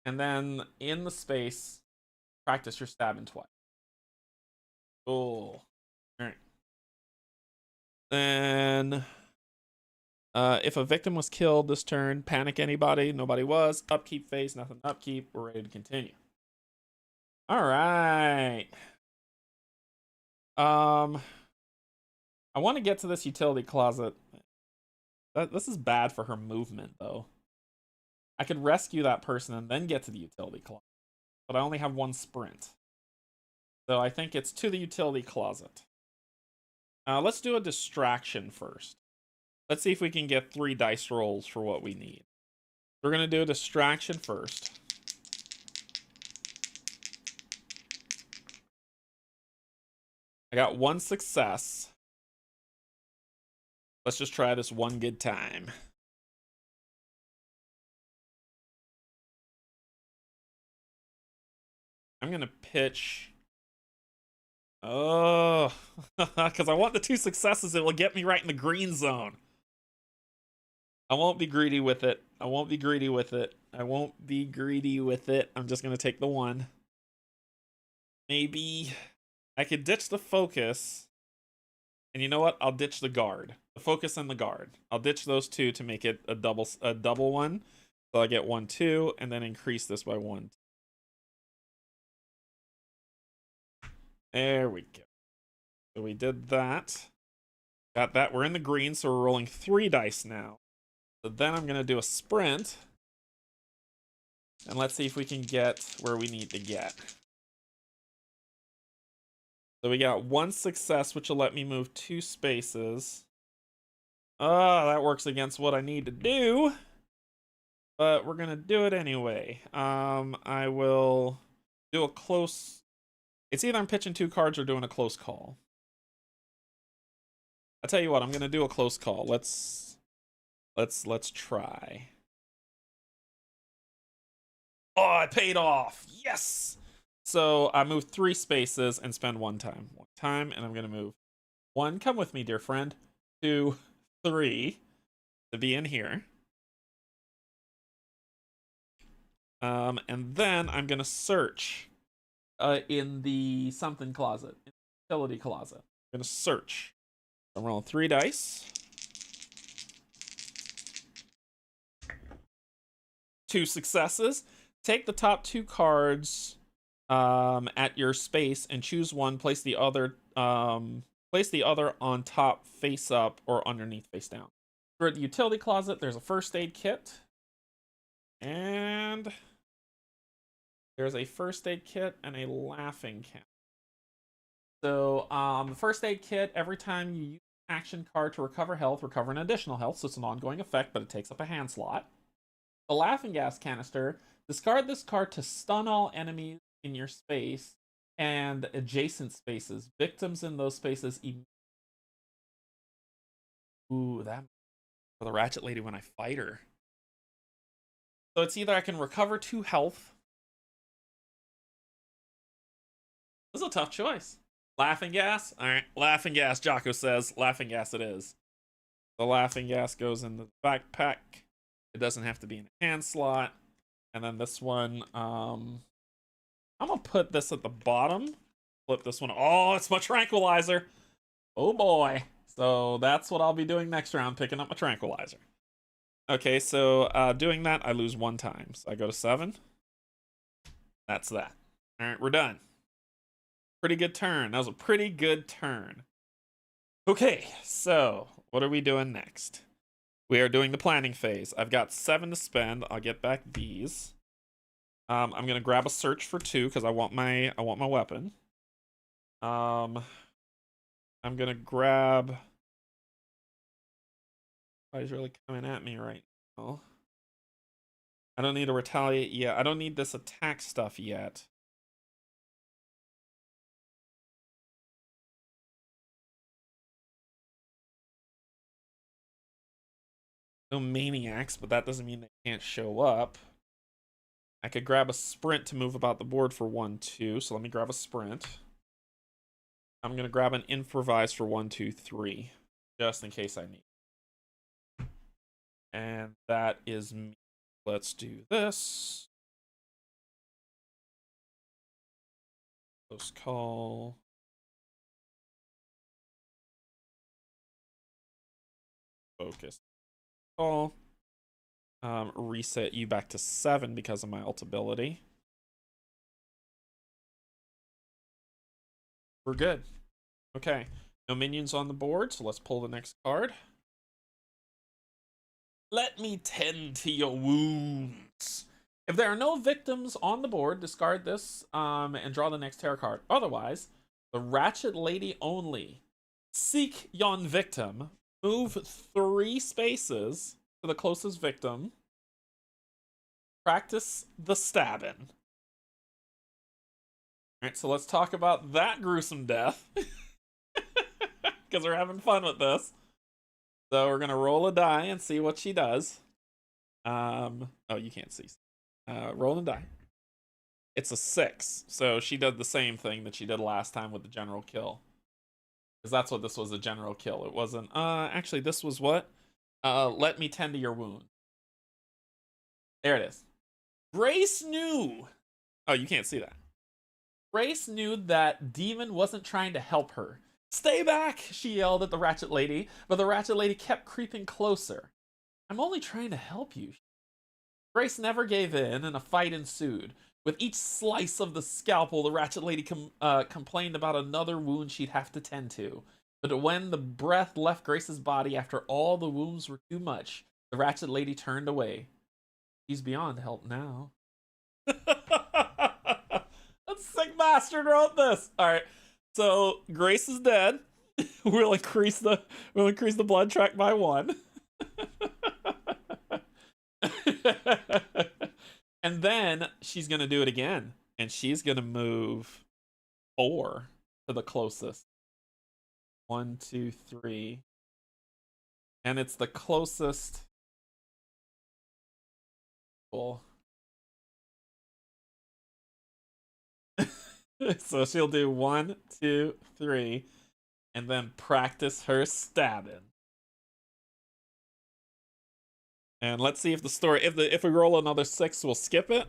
Speaker 1: And then in the space, practice your stabbing twice. Cool. Alright. Then if a victim was killed this turn, panic anybody. Nobody was. Upkeep phase, nothing upkeep. We're ready to continue. Alright. I want to get to this utility closet. This is bad for her movement, though. I could rescue that person and then get to the utility closet. But I only have one sprint. So I think it's to the utility closet. Let's do a distraction first. Let's see if we can get 3 dice rolls for what we need. We're going to do a distraction first. I got 1 success. Let's just try this one good time. I'm going to pitch... Oh, because I want the 2 successes. It will get me right in the green zone. I won't be greedy with it. I won't be greedy with it. I won't be greedy with it. I'm just going to take the 1. Maybe I could ditch the focus. And you know what? I'll ditch the guard. The focus and the guard. I'll ditch those 2 to make it a double one. So I get 1, 2, and then increase this by 1. There we go. So we did that. Got that. We're in the green, so we're rolling 3 dice now. So then I'm going to do a sprint. And let's see if we can get where we need to get. So we got 1 success, which will let me move 2 spaces. Oh, that works against what I need to do. But we're gonna do it anyway. I will do a close. It's either I'm pitching 2 cards or doing a close call. I tell you what, I'm gonna do a close call. Let's try. Oh, it paid off. Yes. So I move 3 spaces and spend 1 time. 1 time, and I'm gonna move 1. Come with me, dear friend. 2, 3 to be in here. And then I'm gonna search in the something closet, in the utility closet. I'm gonna search. I'm rolling 3 dice. 2 successes. Take the top 2 cards at your space and choose one. Place the other on top, face up, or underneath, face down. For the utility closet, there's a first aid kit, and there's a first aid kit and a laughing cat. So, the first aid kit, every time you use an action card to recover health, recover an additional health, so it's an ongoing effect, but it takes up a hand slot. The laughing gas canister, discard this card to stun all enemies in your space and adjacent spaces. Victims in those spaces. Ooh, that for the Ratchet Lady when I fight her. So it's either I can recover 2 health. This is a tough choice. Laughing gas? Alright, laughing gas, Jocko says. Laughing gas it is. The laughing gas goes in the backpack. It doesn't have to be in a hand slot. And then this one, I'm gonna put this at the bottom. Flip this one. Oh, it's my tranquilizer. Oh boy. So that's what I'll be doing next round, picking up my tranquilizer. Okay, so doing that, I lose 1 time. So I go to 7. That's that. Alright, we're done. Pretty good turn. That was a pretty good turn. Okay, so what are we doing next? We are doing the planning phase. I've got 7 to spend. I'll get back these. I'm gonna grab a search for 2 because I want my weapon. I'm gonna grab. He's really coming at me right now. I don't need to retaliate yet. I don't need this attack stuff yet. No maniacs, but that doesn't mean they can't show up. I could grab a sprint to move about the board for 1, 2. So let me grab a sprint. I'm gonna grab an improvise for 1, 2, 3, just in case I need. And that is me. Let's do this. Close call. Focus call. Reset you back to 7 because of my ult ability. We're good. Okay. No minions on the board, so let's pull the next card. Let me tend to your wounds. If there are no victims on the board, discard this and draw the next tarot card. Otherwise, the Ratchet Lady only. Seek yon victim. Move 3 spaces to the closest victim. Practice the stabbing. Alright, so let's talk about that gruesome death. Because we're having fun with this. So we're gonna roll a die and see what she does. Oh, you can't see. Roll a die. It's a 6. So she did the same thing that she did last time with the general kill. Because that's what this was, a general kill. It wasn't, actually this was what? Let me tend to your wound. There it is. Grace knew. Oh, you can't see that. Grace knew that Demon wasn't trying to help her. Stay back, she yelled at the Ratchet Lady, but the Ratchet Lady kept creeping closer. I'm only trying to help you. Grace never gave in, and a fight ensued. With each slice of the scalpel, the Ratchet Lady complained about another wound she'd have to tend to. But when the breath left Grace's body after all the wounds were too much, the Ratchet Lady turned away. She's beyond help now. That sick bastard wrote this. Alright, So Grace is dead. We'll increase the blood track by 1. And then she's gonna do it again, and she's gonna move 4 to the closest. 1, 2, 3, and it's the closest. Cool. So she'll do 1, 2, 3, and then practice her stabbing. And let's see if the story, if we roll another 6, we'll skip it.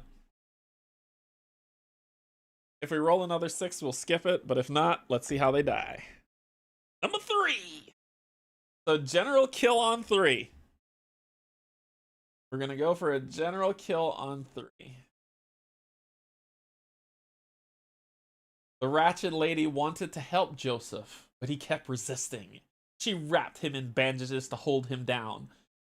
Speaker 1: If we roll another 6, we'll skip it. But if not, let's see how they die. Number 3. So general kill on 3. We're gonna go for a general kill on 3. The Ratchet Lady wanted to help Joseph, but he kept resisting. She wrapped him in bandages to hold him down.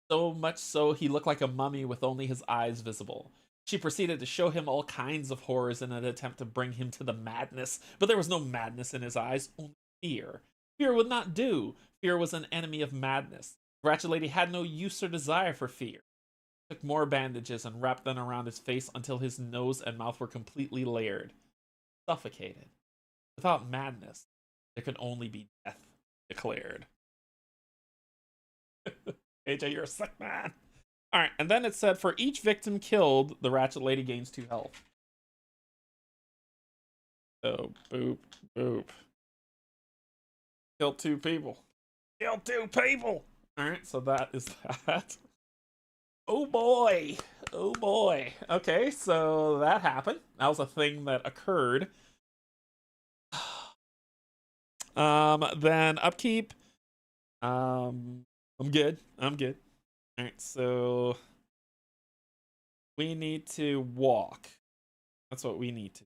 Speaker 1: So much so he looked like a mummy with only his eyes visible. She proceeded to show him all kinds of horrors in an attempt to bring him to the madness, but there was no madness in his eyes, only fear. Fear would not do. Fear was an enemy of madness. The Ratchet Lady had no use or desire for fear. She took more bandages and wrapped them around his face until his nose and mouth were completely layered. Suffocated. Without madness, there could only be death declared. AJ, you're a sick man. Alright, and then it said for each victim killed, the Ratchet Lady gains 2 health. So, boop, boop. Kill 2 people. Kill 2 people! Alright, so that is that. Oh boy! Oh boy. Okay, so that happened. That was a thing that occurred. Then upkeep. I'm good. I'm good. Alright, so we need to walk. That's what we need to.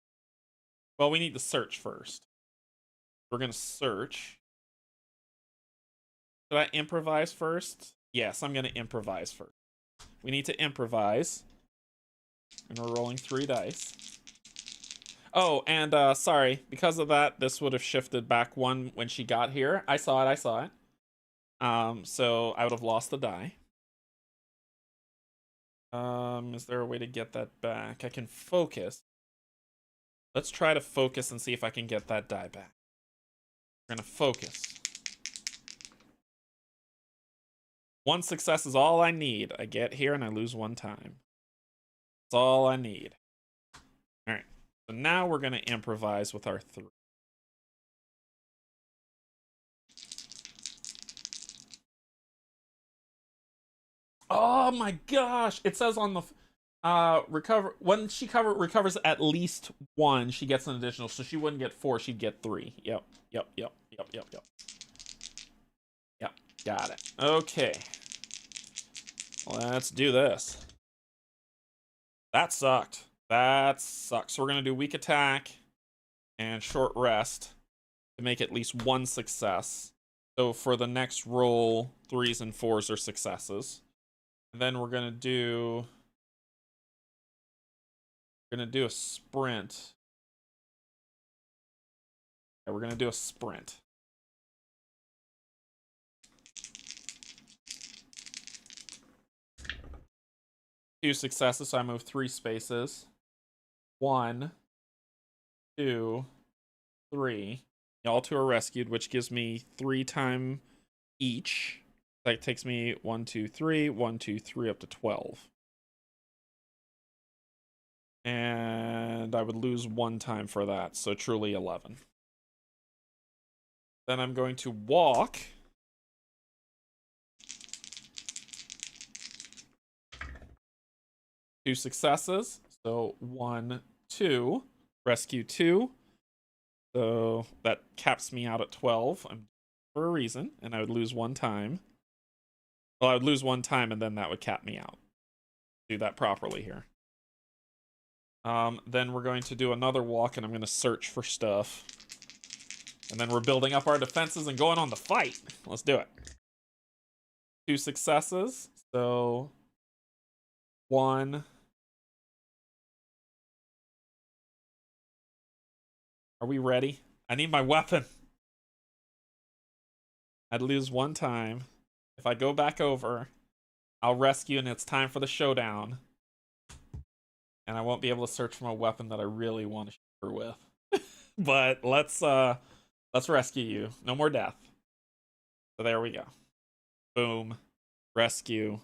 Speaker 1: Well, we need to search first. We're gonna search. Did I improvise first? Yes, I'm gonna improvise first. We need to improvise. And we're rolling 3 dice. Oh, and sorry, because of that, this would have shifted back 1 when she got here. I saw it. So I would have lost the die. Is there a way to get that back? I can focus. Let's try to focus and see if I can get that die back. We're gonna focus. 1 success is all I need. I get here and I lose 1 time. That's all I need. Alright. So now we're gonna improvise with our 3. Oh my gosh! It says on the recover when she recovers at least 1, she gets an additional. So she wouldn't get 4, she'd get 3. Yep. Got it. Okay. Let's do this. That sucked. That sucks. So we're gonna do weak attack and short rest to make at least 1 success. So for the next roll, 3s and 4s are successes. And then we're gonna do a sprint. Yeah, we're gonna do a sprint. Two successes, so I move 3 spaces. 1, 2, 3. All 2 are rescued, which gives me 3 time each. That takes me 1, 2, 3, 1, 2, 3 up to 12. And I would lose 1 time for that, so truly 11. Then I'm going to walk. Two successes, so 1, 2, rescue 2. So that caps me out at 12. I'm for a reason, and I would lose 1 time. Well, I would lose 1 time, and then that would cap me out. Do that properly here. Then we're going to do another walk, and I'm going to search for stuff. And then we're building up our defenses and going on the fight. Let's do it. 2 successes, so 1. Are we ready? I need my weapon. I'd lose one time. If I go back over, I'll rescue and it's time for the showdown. And I won't be able to search for a weapon that I really want to shoot her with. But let's rescue you. No more death. So there we go. Boom. Rescue.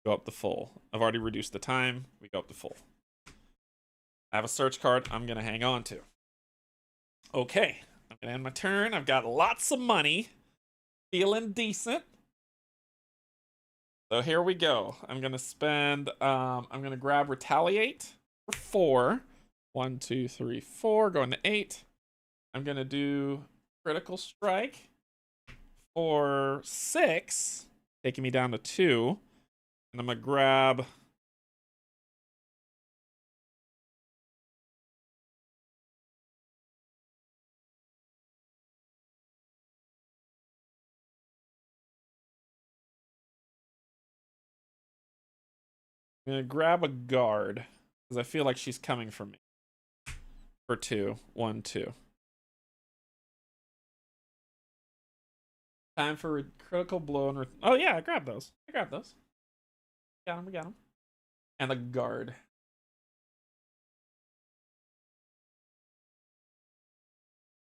Speaker 1: Go up to full. I've already reduced the time. We go up to full. I have a search card I'm going to hang on to. Okay. I'm going to end my turn. I've got lots of money. Feeling decent. So here we go. I'm going to spend, I'm going to grab Retaliate for 4. 1, 2, 3, 4. Going to 8. I'm going to do Critical Strike for 6. Taking me down to 2. And I'm going to grab... I'm going to grab a guard. Because I feel like she's coming for me. For 2. 1, 2. Time for a critical blow. And oh, yeah, I grabbed those. I grabbed those. Got them, we got them. And the guard.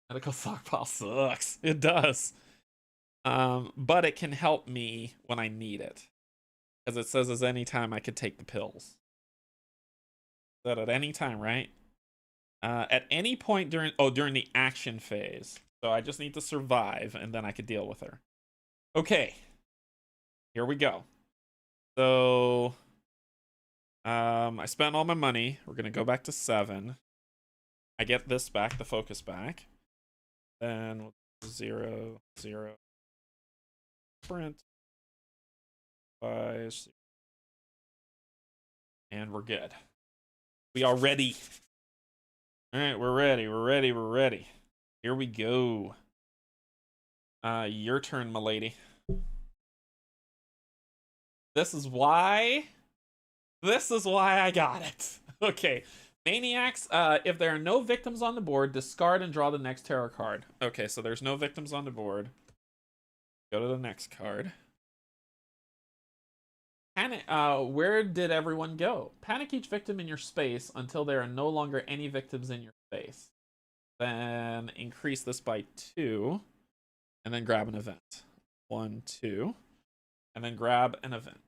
Speaker 1: Medical stockpile sucks. It does. But it can help me when I need it. As it says, as any time I could take the pills. That at any time, right? At any point during the action phase. So I just need to survive, and then I could deal with her. Okay. Here we go. So, I spent all my money. We're gonna go back to 7. I get this back, the focus back. Then 0, 0. Sprint. 5. And we're good. We are ready. All right, we're ready. We're ready. We're ready. Here we go. Your turn, milady. This is why I got it. Okay. Maniacs, if there are no victims on the board, discard and draw the next tarot card. Okay, so there's no victims on the board. Go to the next card. Panic, where did everyone go? Panic each victim in your space until there are no longer any victims in your space. Then increase this by 2. And then grab an event. 1, 2. And then grab an event.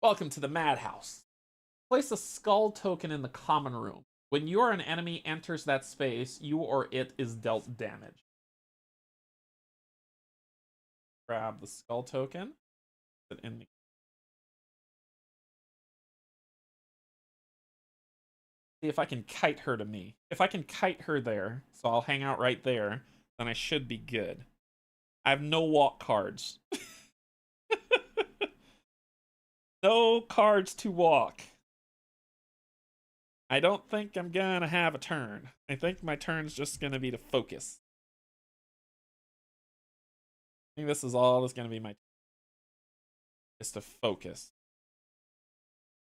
Speaker 1: Welcome to the Madhouse. Place a skull token in the common room. When you or an enemy enters that space, you or it is dealt damage. Grab the skull token. Put it in the... See if I can kite her to me. If I can kite her there, so I'll hang out right there, then I should be good. I have no walk cards. No cards to walk. I don't think I'm gonna have a turn. I think my turn's just gonna be to focus. I think this is all that's gonna be my turn. Is to focus.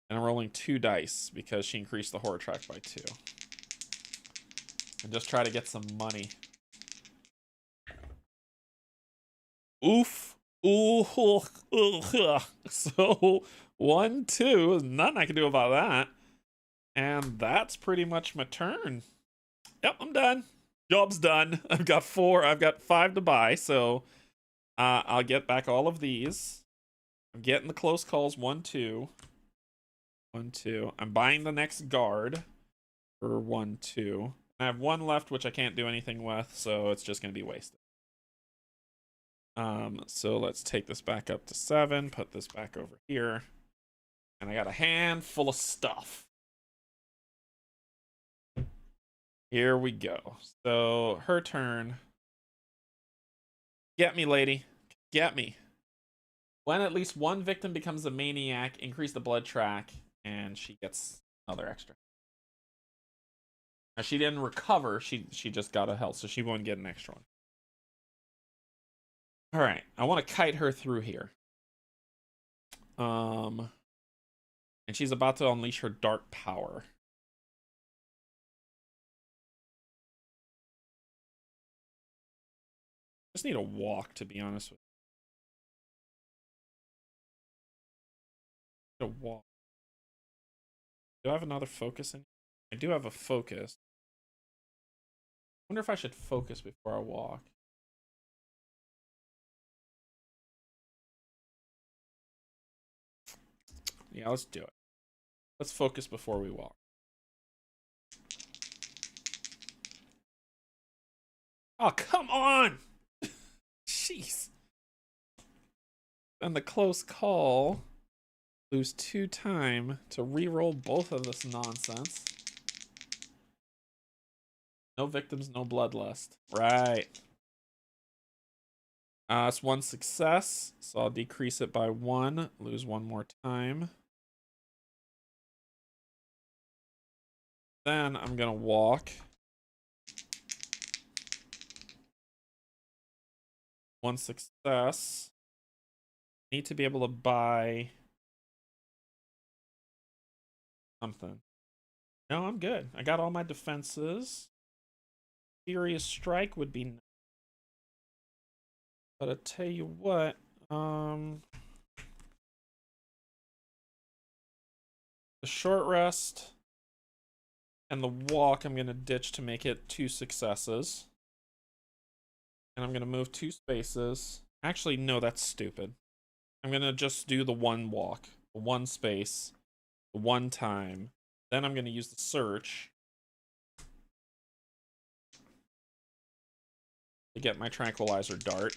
Speaker 1: And I'm rolling 2 dice because she increased the horror track by 2. And just try to get some money. Oof. Ooh. So 1, 2. There's nothing I can do about that. And that's pretty much my turn. Yep, I'm done. Job's done. I've got 4. I've got 5 to buy. So I'll get back all of these. I'm getting the close calls. 1, 2. 1, 2. I'm buying the next guard for 1, 2. I have 1 left, which I can't do anything with, so it's just going to be wasted. So let's take this back up to 7, put this back over here, and I got a hand full of stuff. Here we go. So her turn. Get me, lady. Get me. When at least 1 victim becomes a maniac, increase the blood track, and she gets another extra. Now, she didn't recover. She just got a health, so she won't get an extra one. All right, I want to kite her through here. And And she's about to unleash her dark power. Just need a walk, to be honest with you. A walk. Do I have another focus in? I do have a focus. I wonder if I should focus before I walk. Yeah, let's do it. Let's focus before we walk. Oh, come on! Jeez. And the close call. Lose 2 time to re-roll both of this nonsense. No victims, no bloodlust. Right. It's 1 success, so I'll decrease it by 1. Lose 1 more time. Then I'm gonna walk. 1 success. Need to be able to buy something. No, I'm good. I got all my defenses. Furious Strike would be nice. But I tell you what, the short rest and the walk I'm gonna ditch to make it 2 successes. And I'm gonna move 2 spaces. Actually, no, that's stupid. I'm gonna just do the 1 walk, the 1 space, the 1 time. Then I'm gonna use the search to get my tranquilizer dart,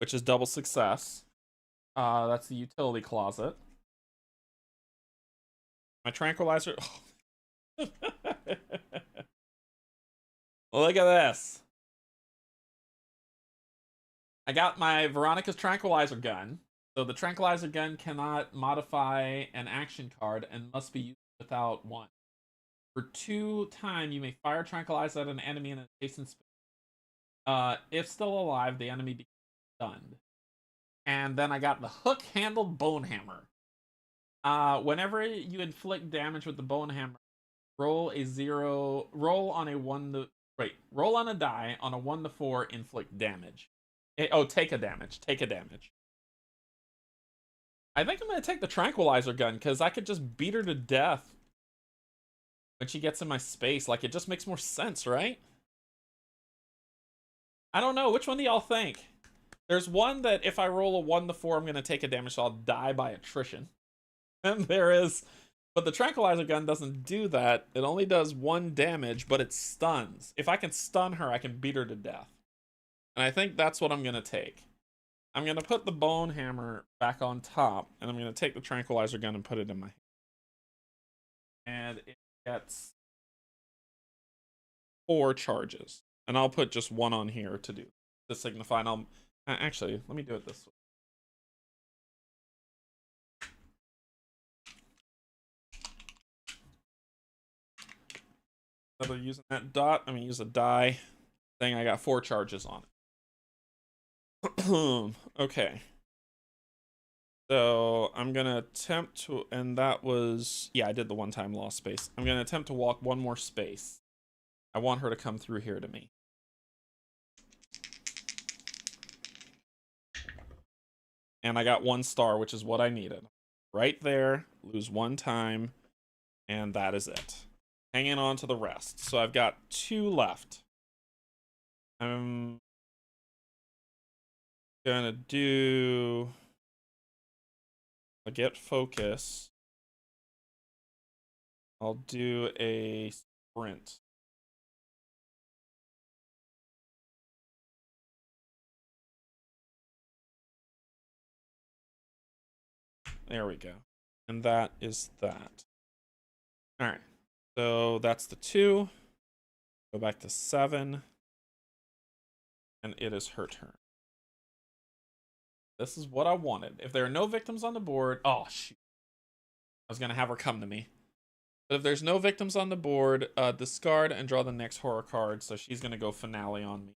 Speaker 1: which is double success. That's the utility closet. My tranquilizer. Look at this. I got my Veronica's tranquilizer gun. So the tranquilizer gun cannot modify an action card and must be used without 1. For 2 time, you may fire tranquilizer at an enemy in adjacent space. If still alive, the enemy becomes stunned. And then I got the hook-handled bone hammer. Whenever you inflict damage with the bone hammer, roll on a 1 to roll on a die on a 1 to 4, inflict damage. Take a damage. I think I'm gonna take the tranquilizer gun because I could just beat her to death when she gets in my space. Like, it just makes more sense, right? I don't know. Which one do y'all think? There's one that if I roll a 1 to 4, I'm gonna take a damage, so I'll die by attrition. And there is, but the tranquilizer gun doesn't do that. It only does 1 damage, but it stuns. If I can stun her, I can beat her to death. And I think that's what I'm gonna take. I'm gonna put the bone hammer back on top, and I'm gonna take the tranquilizer gun and put it in my hand. And it gets 4 charges. And I'll put just 1 on here to signify. And I'll actually, let me do it this way. Instead of using that dot, I'm gonna use a die. Thing, I got 4 charges on it. Okay. So I'm gonna attempt to, and that was, yeah, I did the 1 time lost space. I'm gonna attempt to walk 1 more space. I want her to come through here to me. And I got 1 star, which is what I needed. Right there, lose 1 time, and that is it. Hanging on to the rest. So I've got 2 left. I'm gonna do a get focus. I'll do a sprint. There we go. And that is that. All right. So that's the 2. Go back to 7. And it is her turn. This is what I wanted. If there are no victims on the board... Oh, shoot. I was going to have her come to me. But if there's no victims on the board, discard and draw the next horror card. So she's going to go finale on me.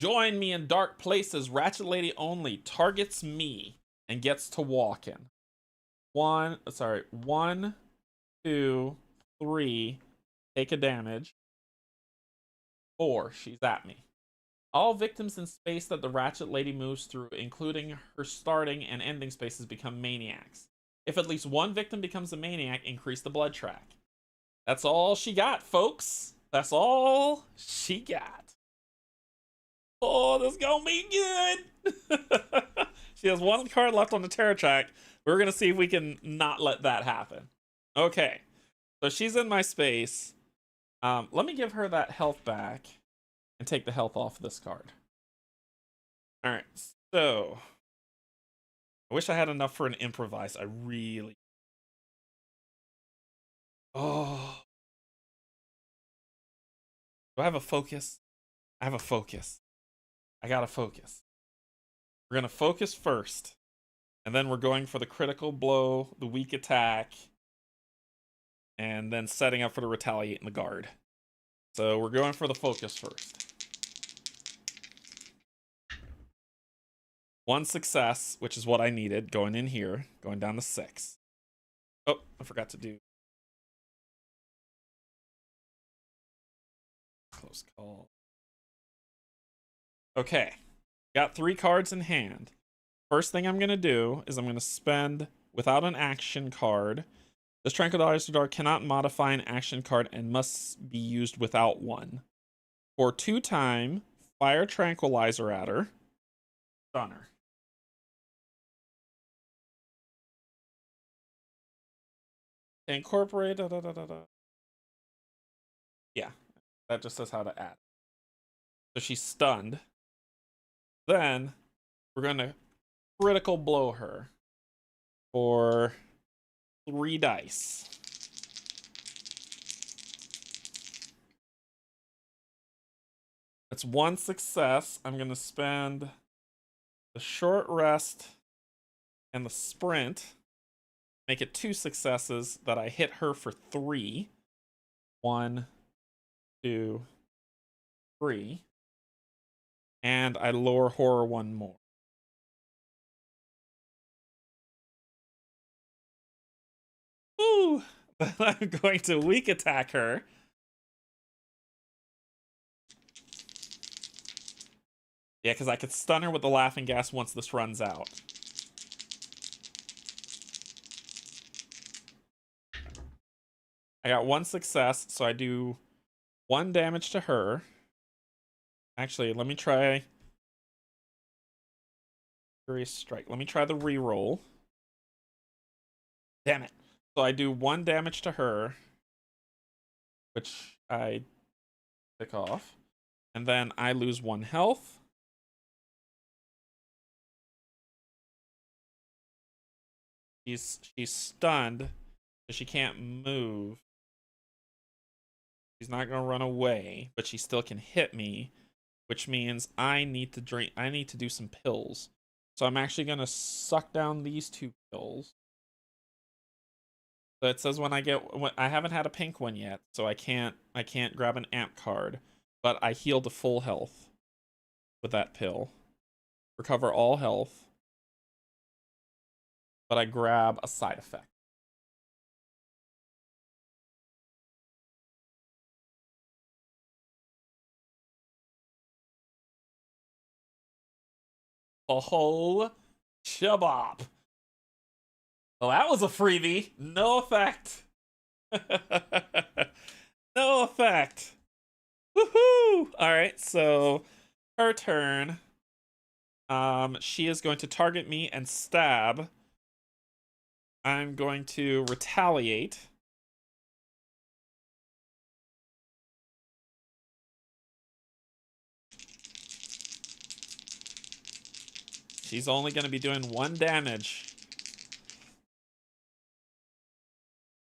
Speaker 1: Join me in dark places. Ratchet Lady only. Targets me. and gets to walking. One, 2, 3, take a damage. 4, she's at me. All victims in space that the Ratchet Lady moves through, including her starting and ending spaces, become maniacs. If at least one victim becomes a maniac, increase the blood track. That's all she got, folks. That's all she got. Oh, this is gonna be good. She has one card left on the terror track. We're gonna see if we can not let that happen. Okay, so she's in my space. Let me give her that health back and take the health off this card. All right, so I wish I had enough for an improvise. I really. Oh, do I have a focus? I have a focus. I gotta focus. We're gonna focus first, and then we're going for the critical blow, the weak attack, and then setting up for the retaliate and the guard. So we're going for the focus first. 1 success, which is what I needed, going in here, going down to 6. Oh, I forgot to do. Close call. Okay, got 3 cards in hand. First thing I'm going to do is I'm going to spend without an action card. This Tranquilizer Dart cannot modify an action card and must be used without one. For 2-time, fire Tranquilizer at her. Stunner. Incorporate. Yeah, that just says how to add. So she's stunned. Then we're going to critical blow her for 3 dice. That's 1 success. I'm going to spend the short rest and the sprint. Make it 2 successes that I hit her for 3. 1, 2, 3. And I lower horror 1 more. Ooh! Then I'm going to weak attack her. Yeah, because I could stun her with the laughing gas once this runs out. I got 1 success, so I do 1 damage to her. Actually, let me try Furious Strike. Let me try the reroll. Damn it. So I do 1 damage to her, which I pick off. And then I lose 1 health. She's stunned, so she can't move. She's not gonna run away, but she still can hit me, which means I need to drink. I need to do some pills. So I'm actually gonna suck down these 2 pills. So it says when I haven't had a pink one yet, so I can't grab an amp card, but I heal to full health with that pill. Recover all health, but I grab a side effect. Oh, shabop. Well, that was a freebie. No effect. No effect. Woohoo! Alright, so her turn. She is going to target me and stab. I'm going to retaliate. She's only going to be doing 1 damage.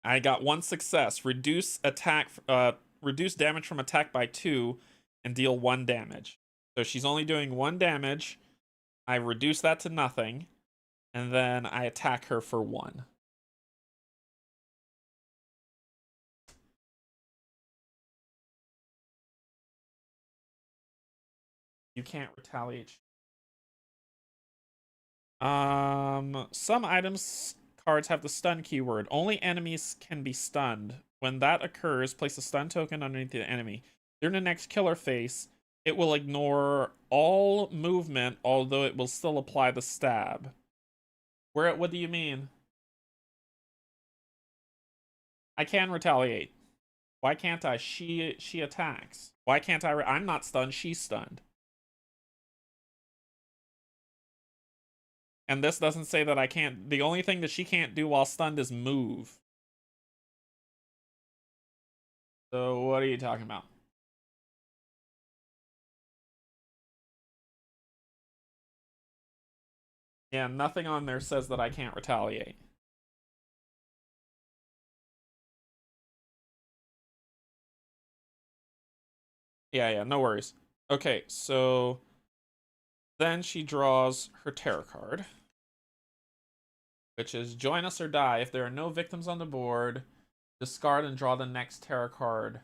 Speaker 1: I got 1 success. Reduce damage from attack by 2 and deal 1 damage. So she's only doing 1 damage. I reduce that to nothing, and then I attack her for 1. You can't retaliate. Some items cards have the stun keyword. Only enemies can be stunned. When that occurs, place a stun token underneath the enemy. During the next killer phase, it will ignore all movement, although it will still apply the stab. What do you mean? I can retaliate. Why can't I? She attacks. Why can't I? I'm not stunned. She's stunned. And this doesn't say that I can't. The only thing that she can't do while stunned is move. So what are you talking about? Yeah, nothing on there says that I can't retaliate. Yeah, no worries. Okay, so then she draws her tarot card, which is join us or die. If there are no victims on the board, discard and draw the next tarot card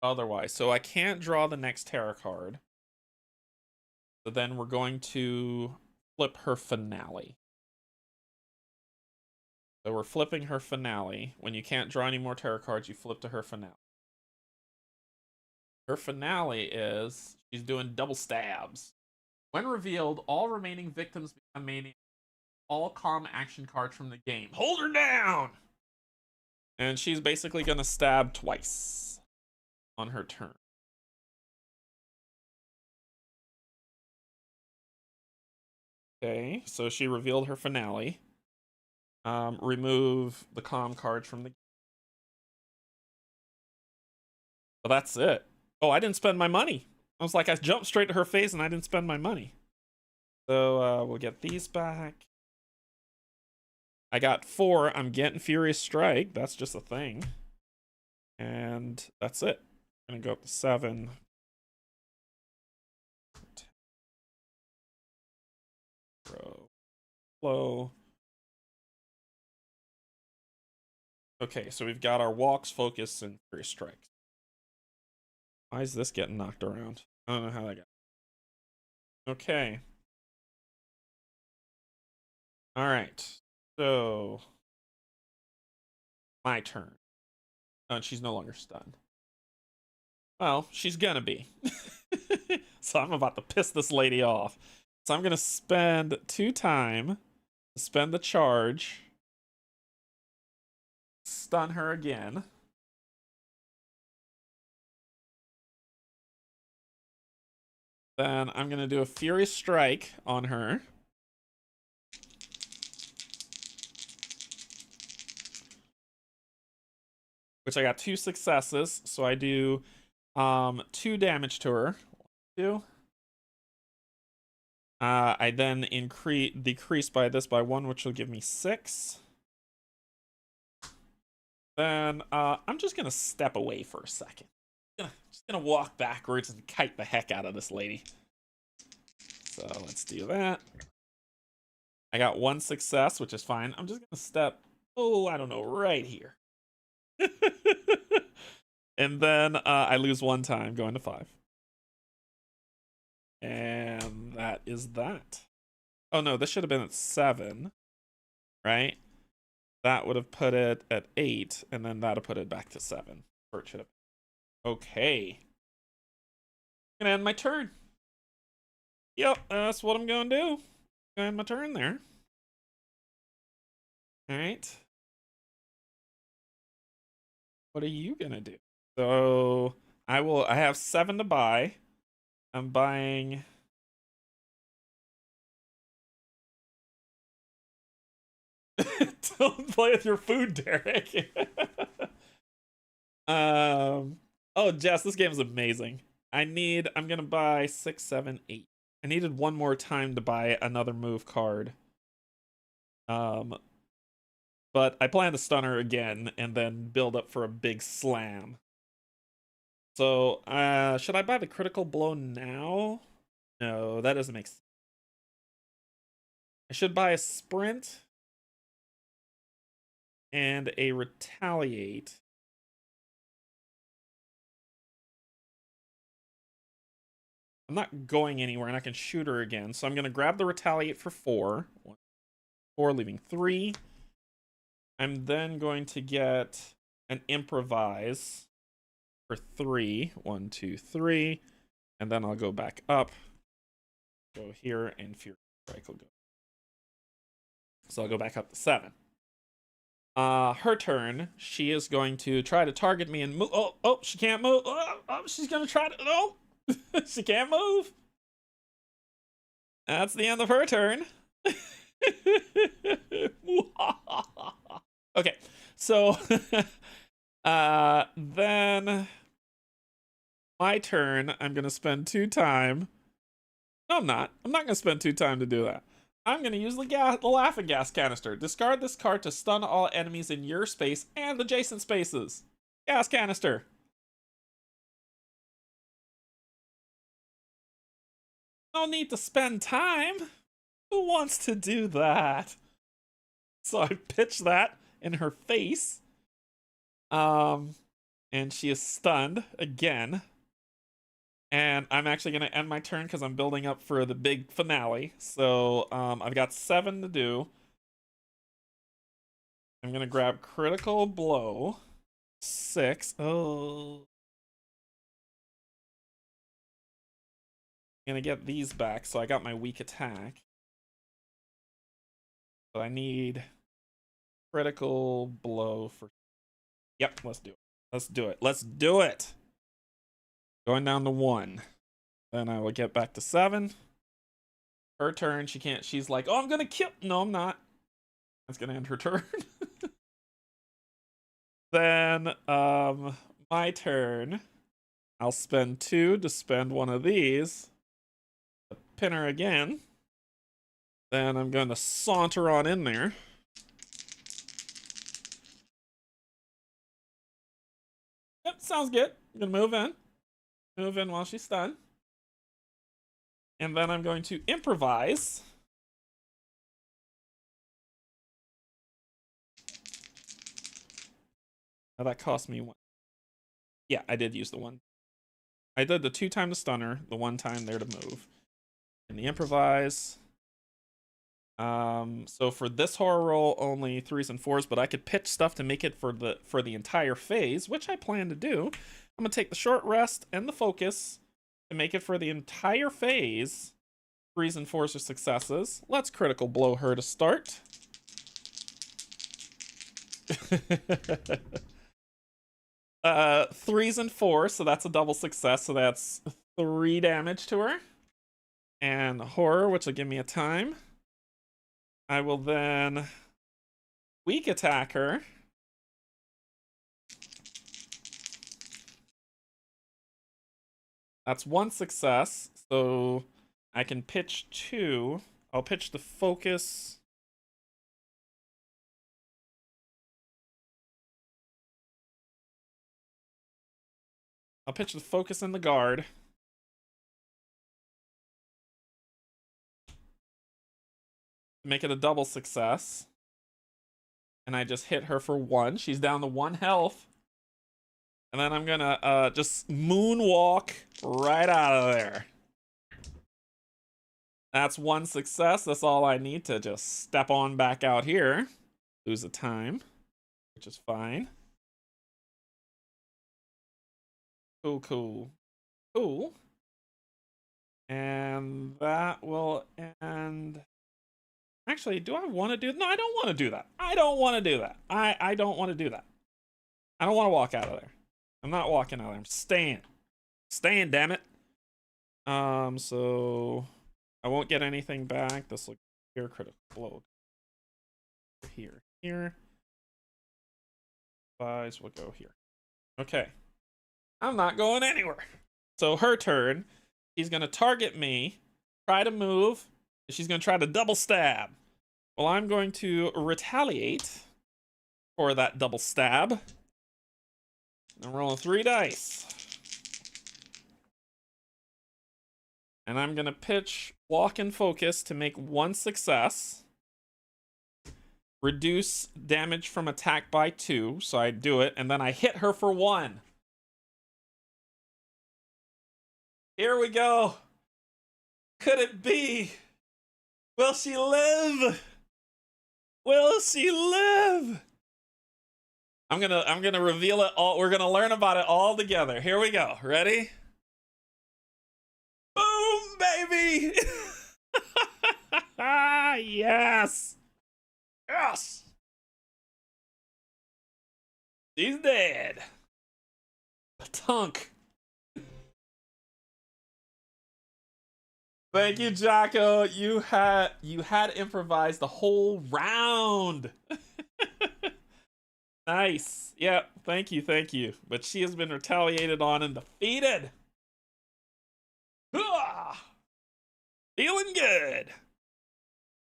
Speaker 1: otherwise. So I can't draw the next tarot card. So then we're going to flip her finale. So we're flipping her finale. When you can't draw any more tarot cards, you flip to her finale. Her finale is she's doing double stabs. When revealed, all remaining victims become maniacs. All calm action cards from the game. Hold her down! And she's basically gonna stab twice on her turn. Okay, so she revealed her finale. Remove the calm cards from the game. Well, that's it. Oh, I didn't spend my money. I was like, I jumped straight to her face and I didn't spend my money. So we'll get these back. I got 4. I'm getting Furious Strike. That's just a thing. And that's it. I'm gonna go up to 7. Flow. Okay, so we've got our walks, focus, and Furious Strikes. Why is this getting knocked around? I don't know how that got. Okay. Alright. So my turn. And she's no longer stunned. Well, she's gonna be. So I'm about to piss this lady off. So I'm gonna spend 2 time to spend the charge. Stun her again. Then I'm gonna do a Furious Strike on her. Which I got 2 successes, so I do 2 damage to her. 2. I then decrease by this by 1, which will give me 6. Then I'm just gonna step away for a second. Just gonna walk backwards and kite the heck out of this lady. So let's do that. I got 1 success, which is fine. I'm just gonna step, I don't know, right here. And then I lose 1 time, going to 5. And that is that. Oh no, this should have been at 7, right? That would have put it at 8, and then that'll put it back to 7. Or it should have. Okay. I'm gonna end my turn. Yep, that's what I'm gonna do. Gonna end my turn there. Alright. What are you gonna do? So I have 7 to buy. I'm buying. Don't play with your food, Derek. Oh, Jess, this game is amazing. I'm gonna buy 6, 7, 8. I needed 1 more time to buy another move card. But I plan to stun her again and then build up for a big slam. So, should I buy the critical blow now? No, that doesn't make sense. I should buy a sprint and a retaliate. I'm not going anywhere and I can shoot her again. So I'm going to grab the retaliate for 4. 1, 4, leaving 3. I'm then going to get an improvise for 3. 1, 2, 3. And then I'll go back up. Go here, and Fury Strike will go. So I'll go back up to 7. Her turn. She is going to try to target me and move. Oh, she can't move. Oh, she's going to try to. No, she can't move. That's the end of her turn. Okay, so then my turn. I'm going to spend 2 time. No, I'm not. I'm not going to spend 2 time to do that. I'm going to use the laughing gas canister. Discard this card to stun all enemies in your space and adjacent spaces. Gas canister. No need to spend time. Who wants to do that? So I pitch that in her face. And she is stunned again. And I'm actually going to end my turn because I'm building up for the big finale. So I've got 7 to do. I'm going to grab critical blow. 6. Oh. I'm going to get these back. So I got my weak attack. But I need critical blow for... Yep, let's do it. Let's do it. Let's do it. Going down to 1. Then I will get back to 7. Her turn. She can't. She's like, oh, I'm going to kill. No, I'm not. That's going to end her turn. Then, my turn. I'll spend 2 to spend one of these. Pin her again. Then I'm going to saunter on in there. Yep, sounds good. I'm going to move in. Move in while she's stunned. And then I'm going to improvise. Now that cost me 1. Yeah, I did use the 1. I did the 2 time to stunner, the 1 time there to move. And the improvise. So for this horror roll, only 3s and 4s, but I could pitch stuff to make it for the entire phase, which I plan to do. I'm gonna take the short rest and the focus to make it for the entire phase. 3s and 4s are successes. Let's critical blow her to start. 3s and 4s, so that's a double success, so that's 3 damage to her. And horror, which will give me a time. I will then weak attack her. That's 1 success, so I can pitch 2. I'll pitch the focus. I'll pitch the focus and the guard. Make it a double success. And I just hit her for 1. She's down to 1 health. And then I'm gonna just moonwalk right out of there. That's 1 success. That's all I need to just step on back out here. Lose a time, which is fine. Cool. And that will end... Actually, do I want to do... No, I don't want to do that. I don't want to do that. I don't want to do that. I don't want to walk out of there. I'm not walking out of there. I'm staying. Staying, damn it. So I won't get anything back. This will here critical blow. Here. Size will go here. Okay. I'm not going anywhere. So her turn. She's gonna target me, try to move. She's gonna try to double stab. Well, I'm going to retaliate for that double stab. I'm rolling 3 dice. And I'm gonna pitch walk and focus to make 1 success. Reduce damage from attack by 2. So I do it, and then I hit her for 1. Here we go. Could it be? Will she live? Will she live? I'm gonna reveal it all. We're gonna learn about it all together. Here we go. Ready? Boom, baby! Yes! Yes! She's dead. Tunk. Thank you, Jocko. You had improvised the whole round. Nice. Yep. Thank you. Thank you. But she has been retaliated on and defeated. Feeling good.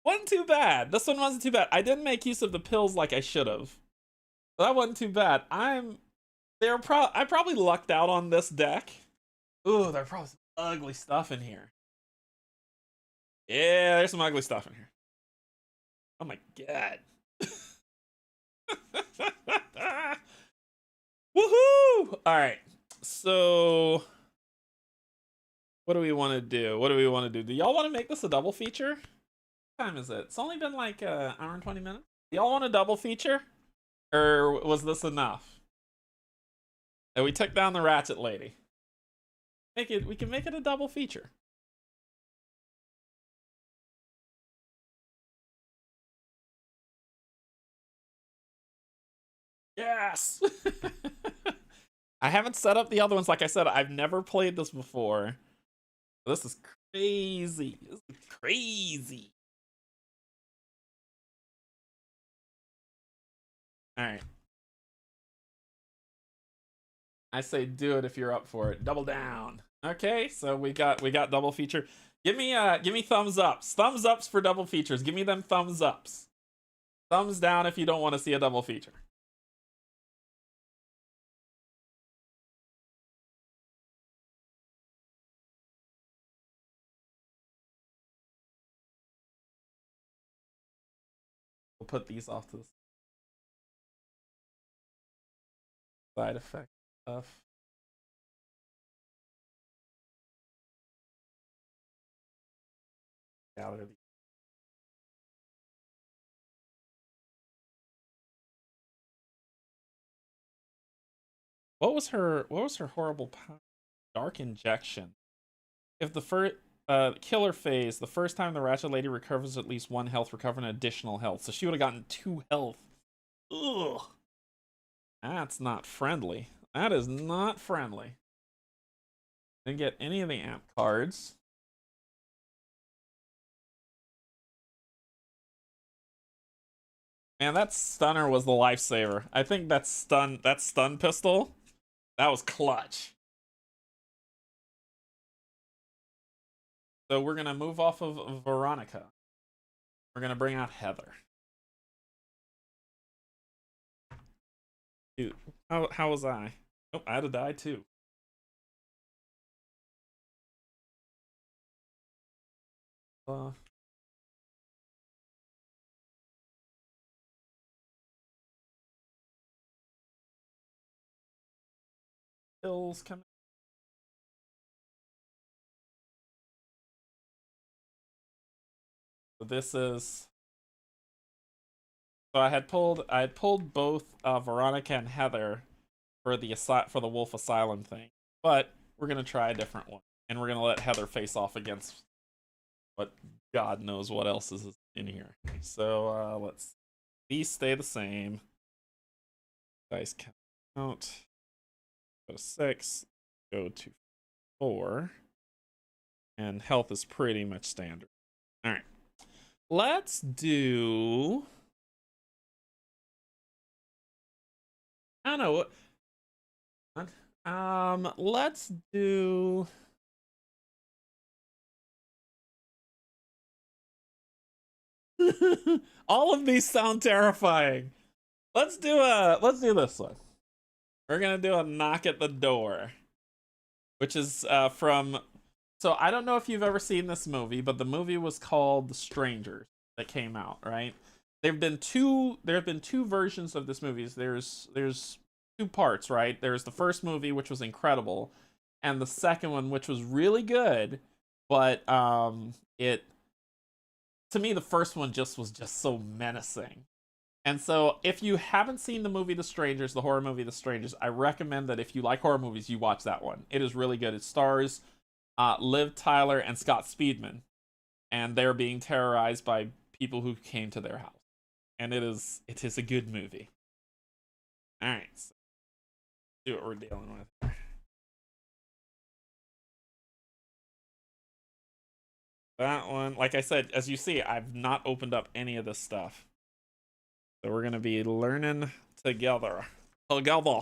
Speaker 1: Wasn't too bad. This one wasn't too bad. I didn't make use of the pills like I should have. That wasn't too bad. I probably lucked out on this deck. Ooh, there's probably some ugly stuff in here. Yeah, there's some ugly stuff in here. Oh my god. Woohoo! Alright. So what do we want to do? What do we want to do? Do y'all want to make this a double feature? What time is it? It's only been like an hour and 20 minutes. Do y'all want a double feature? Or was this enough? And we took down the Ratchet Lady. We can make it a double feature. Yes! I haven't set up the other ones. Like I said, I've never played this before. This is crazy. This is crazy. Alright. I say do it if you're up for it. Double down. Okay, so we got double feature. Give me thumbs ups. Thumbs ups for double features. Give me them thumbs ups. Thumbs down if you don't want to see a double feature. We'll put these off to the side effect stuff. Gather these. What was her horrible power? Dark injection. If the first killer phase, the first time the Ratchet Lady recovers at least 1 health, recover an additional health. So she would have gotten 2 health. Ugh. That's not friendly. That is not friendly. Didn't get any of the amp cards. Man, that stunner was the lifesaver. I think that stun pistol, that was clutch. So we're gonna move off of Veronica. We're gonna bring out Heather. Dude, how was I? Oh, I had to die too. Pills coming. So this is. So I had pulled both Veronica and Heather for the Wolfe Asylum thing, but we're gonna try a different one, and we're gonna let Heather face off against what God knows what else is in here. So let's. These stay the same. Dice count. Go to 6. Go to 4. And health is pretty much standard. All right. Let's do. I don't know what. Let's do. All of these sound terrifying. Let's do this one. We're gonna do a knock at the door, which is from. So I don't know if you've ever seen this movie, but the movie was called The Strangers that came out, right? There have been two versions of this movie. There's 2 parts, right? There's the first movie, which was incredible, and the second one, which was really good, but to to me, the first one was just so menacing. And so, if you haven't seen the movie The Strangers, the horror movie The Strangers, I recommend that if you like horror movies, you watch that one. It is really good. It stars Liv Tyler and Scott Speedman, and they're being terrorized by people who came to their house. And it is a good movie. All right, so see what we're dealing with. That one, like I said, as you see, I've not opened up any of this stuff. So we're gonna be learning together. Together.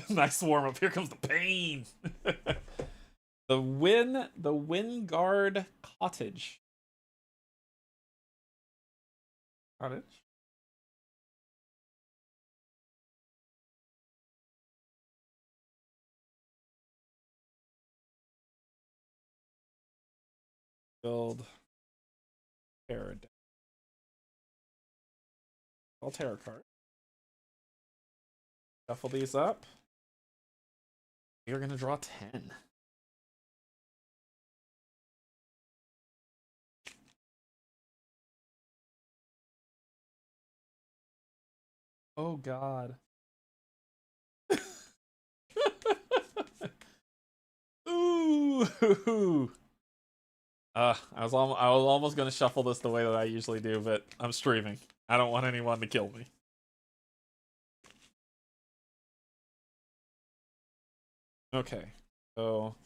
Speaker 1: Nice warm up. Here comes the pain. the Wingard Cottage. Cottage. Build paradise. All tarot cards. Shuffle these up. You're gonna draw 10. Oh God. Ooh. I was almost gonna shuffle this the way that I usually do, but I'm streaming. I don't want anyone to kill me. Okay, so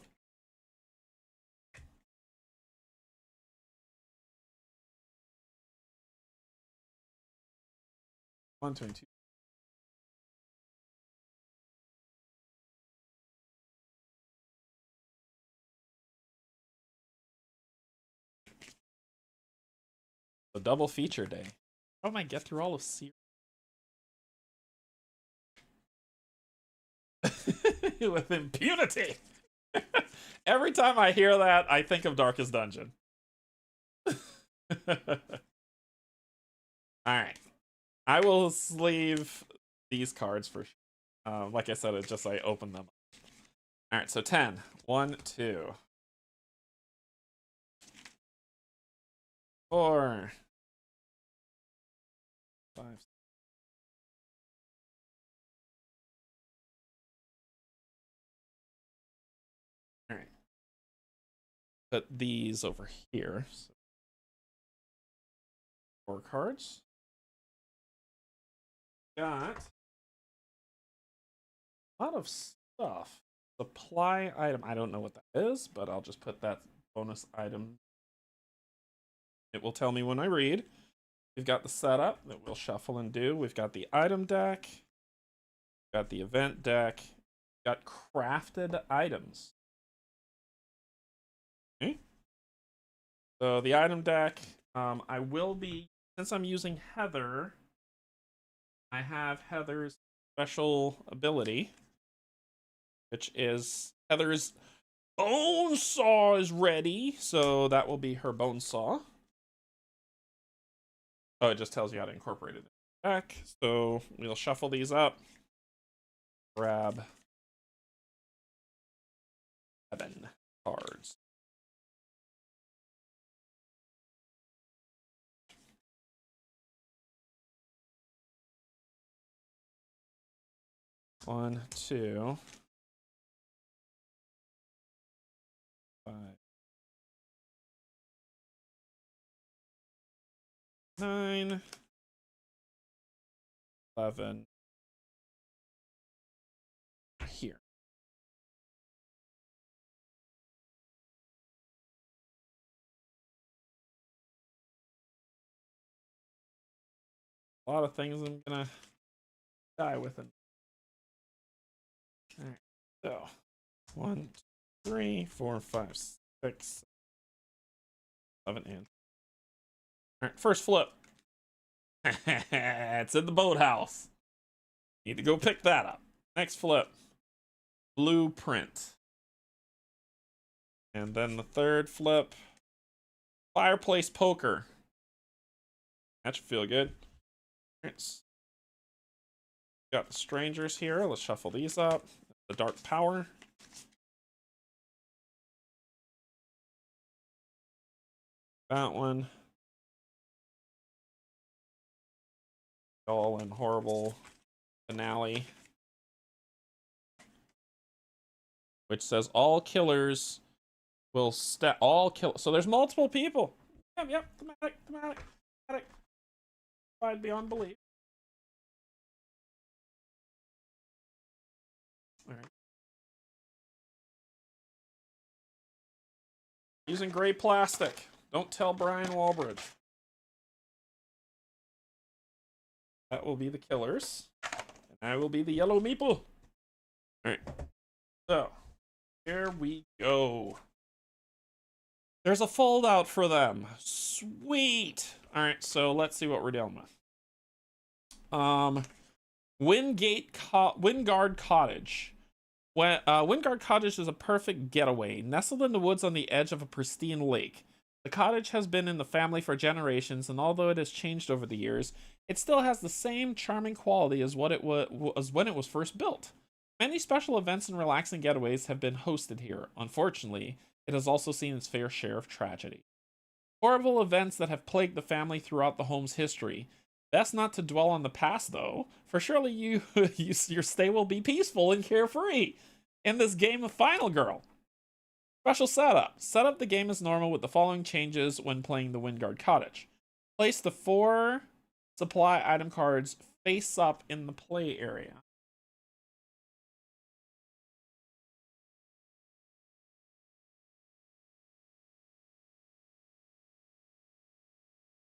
Speaker 1: one, two, two. The double feature day. How am I get through all of series? With impunity. Every time I hear that, I think of Darkest Dungeon. Alright. I will sleeve these cards for sure. Like I said, it's just I open them. Alright, so 10. 1, 2. 4. 5. Alright. Put these over here. So 4 cards. Got a lot of stuff. Supply item. I don't know what that is, but I'll just put that bonus item. It will tell me when I read. We've got the setup that we'll shuffle and do. We've got the item deck. We've got the event deck. We've got crafted items. Okay. So the item deck, I will be, since I'm using Heather, I have Heather's special ability, which is Heather's bone saw is ready. So that will be her bone saw. Oh, it just tells you how to incorporate it in the deck. So we'll shuffle these up. Grab 7 cards. One, 2, 5, 9, 11. Here. A lot of things I'm gonna die with it. All right. So 1, 2, 3, 4, 5, 6, 7, and all right. First flip. It's in the boathouse. Need to go pick that up. Next flip. Blueprint. And then the third flip. Fireplace poker. That should feel good. Got the strangers here. Let's shuffle these up. The dark power. That one. All in horrible finale. Which says all killers will all kill. So there's multiple people. Yep, thematic. Beyond belief. All right. Using gray plastic. Don't tell Brian Walbridge. That will be the killers. And I will be the yellow meeple. Alright. So, here we go. There's a fold out for them. Sweet. Alright, so let's see what we're dealing with. Wingard Cottage. Wingard Cottage is a perfect getaway, nestled in the woods on the edge of a pristine lake. The cottage has been in the family for generations, and although it has changed over the years, it still has the same charming quality as what it was when it was first built. Many special events and relaxing getaways have been hosted here. Unfortunately, it has also seen its fair share of tragedy. Horrible events that have plagued the family throughout the home's history. Best not to dwell on the past, though, for surely your stay will be peaceful and carefree in this game of Final Girl. Special setup. Set up the game as normal with the following changes when playing the Wingard Cottage. Place the 4 supply item cards face up in the play area.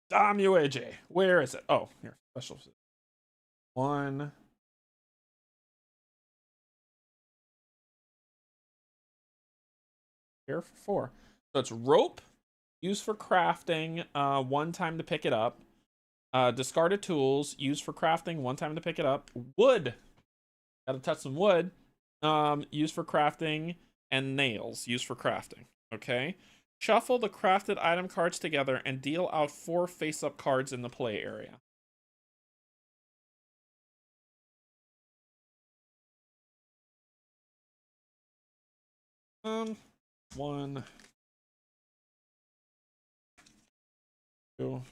Speaker 1: Damn you, AJ. Where is it? Oh, here. Special. 1. Here for 4. So it's rope, used for crafting, 1 time to pick it up. Discarded tools, used for crafting, 1 time to pick it up. Wood. Gotta touch some wood. Used for crafting. And nails, used for crafting. Okay. Shuffle the crafted item cards together and deal out 4 face-up cards in the play area. One, 2,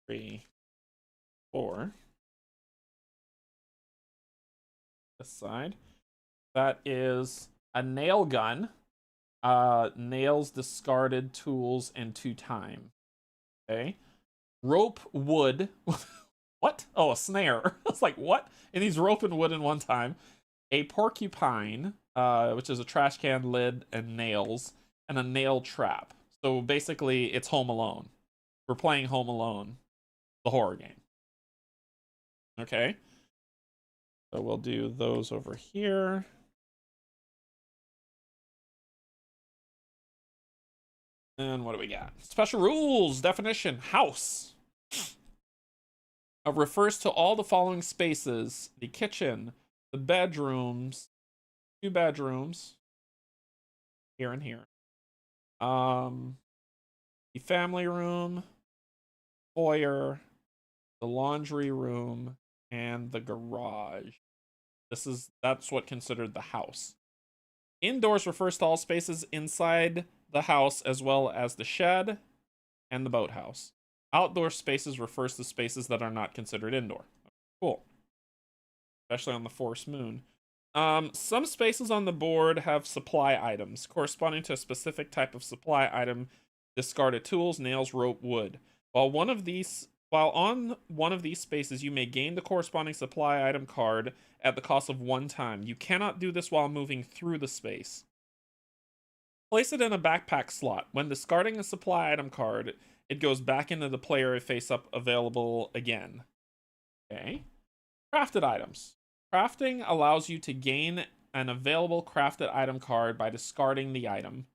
Speaker 1: 3, 4. This side. That is a nail gun. Nails, discarded tools, and 2 time. Okay. Rope, wood. What? Oh, a snare. I was like, what? It needs rope and wood in 1 time. A porcupine, which is a trash can lid and nails, and a nail trap. So basically, it's Home Alone. We're playing Home Alone, the horror game. Okay. So we'll do those over here. And what do we got? Special rules, definition, house. Refers to all the following spaces: the kitchen, the bedrooms, 2 bedrooms, here and here. The family room, foyer, the laundry room, and the garage. That's what considered the house. Indoors refers to all spaces inside the house as well as the shed and the boathouse. Outdoor spaces refers to spaces that are not considered indoor. Cool. Especially on the forest moon. Some spaces on the board have supply items corresponding to a specific type of supply item: discarded tools, nails, rope, wood. While on one of these spaces, you may gain the corresponding supply item card at the cost of 1 time. You cannot do this while moving through the space. Place it in a backpack slot. When discarding a supply item card, it goes back into the player face up, available again. Okay. Crafted items. Crafting allows you to gain an available crafted item card by discarding the item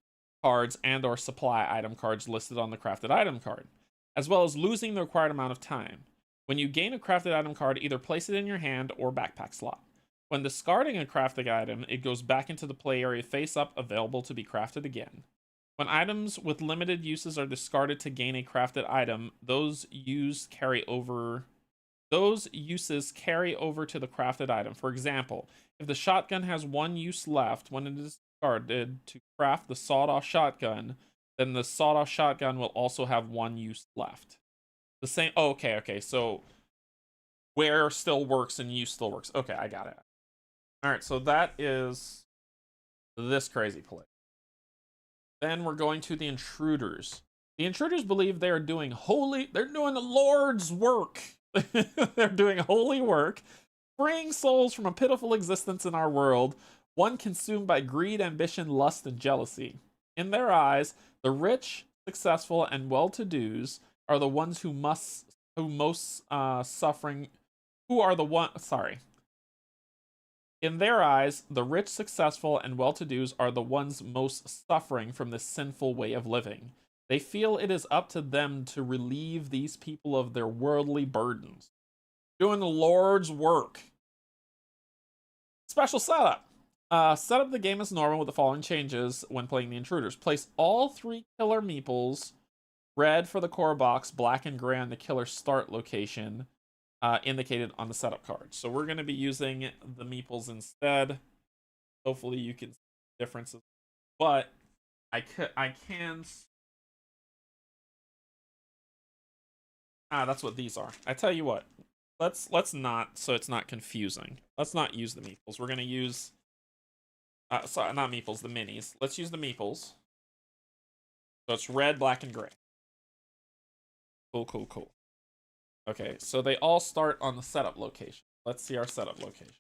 Speaker 1: cards and/or supply item cards listed on the crafted item card, as well as losing the required amount of time. When you gain a crafted item card, either place it in your hand or backpack slot. When discarding a crafted item, it goes back into the play area face up, available to be crafted again. When items with limited uses are discarded to gain a crafted item, those uses carry over to the crafted item. For example, if the shotgun has one use left when it is discarded to craft the sawed-off shotgun, then the sawed-off shotgun will also have one use left. The same. Oh, okay. So where still works and use still works. Okay, I got it. All right, so that is this crazy play. Then we're going to the Intruders. The Intruders believe they're doing the Lord's work. They're doing holy work, freeing souls from a pitiful existence in our world, one consumed by greed, ambition, lust, and jealousy. In their eyes, the rich, successful, and well-to-dos are the ones who most suffering. Who are the one? Sorry. In their eyes, the rich, successful, and well-to-dos are the ones most suffering from this sinful way of living. They feel it is up to them to relieve these people of their worldly burdens. Doing the Lord's work. Special setup. Set up the game as normal with the following changes when playing the Intruders. Place all 3 killer meeples, red for the core box, black and gray on the killer start location, indicated on the setup card. So we're going to be using the meeples instead. Hopefully you can see differences. But I can... that's what these are. I tell you what. Let's not, so it's not confusing. Let's not use the meeples. We're going to use... sorry, not meeples, the minis. Let's use the meeples. So it's red, black, and gray. Cool. Okay, so they all start on the setup location. Let's see our setup location.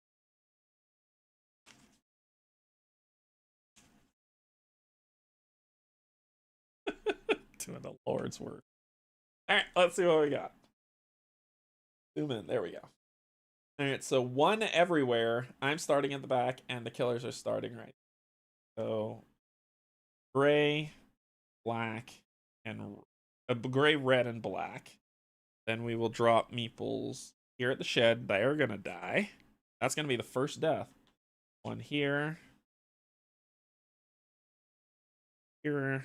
Speaker 1: Doing the Lord's work. Alright, let's see what we got. Zoom in. There we go. Alright, so 1 everywhere. I'm starting at the back, and the killers are starting right. So, gray, black, and... gray, red, and black. Then we will drop meeples here at the shed. They're gonna die. That's gonna be the first death. 1 here. Here.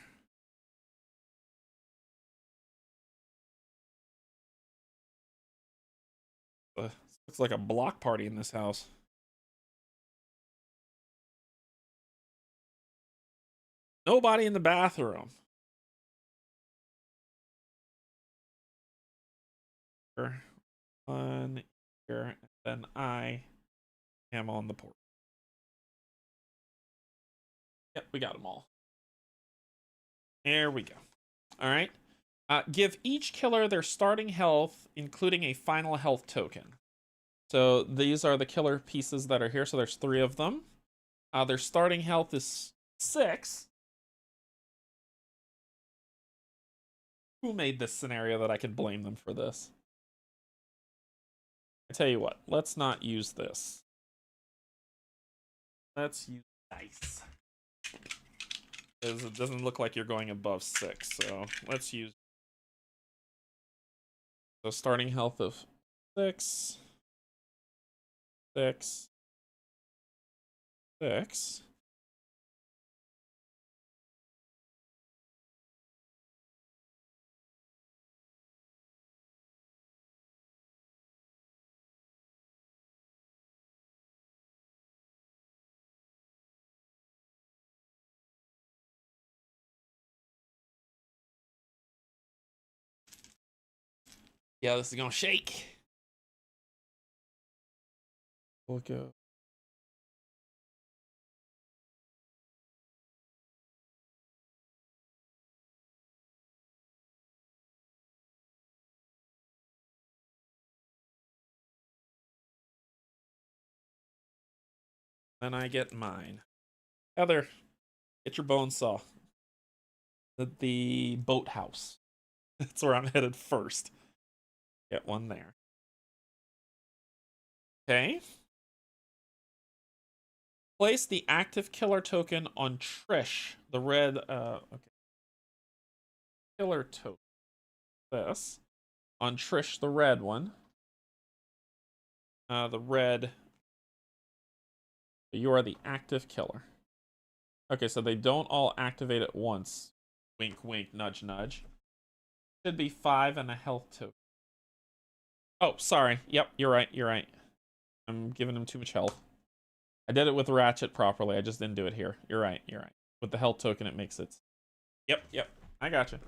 Speaker 1: Looks like a block party in this house. Nobody in the bathroom. Here. 1 here, and then I am on the porch. Yep, we got them all. There we go. All right. Give each killer their starting health, including a final health token. So these are the killer pieces that are here. So there's 3 of them. Their starting health is 6. Who made this scenario that I could blame them for this? I tell you what, let's not use this. Let's use dice. Because it doesn't look like you're going above 6, so let's use... So starting health of 6. 6. 6. Yeah, this is gonna shake. We'll go. Then I get mine. Heather, get your bone saw. The boathouse. That's where I'm headed first. Get one there. Okay. Place the active killer token on Trish, the red, okay. Killer token. This. On Trish, the red one. The red. You are the active killer. Okay, so they don't all activate at once. Wink, wink, nudge, nudge. Should be 5 and a health token. Oh, sorry. Yep, you're right. You're right. I'm giving him too much health. I did it with Ratchet properly. I just didn't do it here. You're right. You're right. With the health token, it makes it. Yep, yep. I gotcha.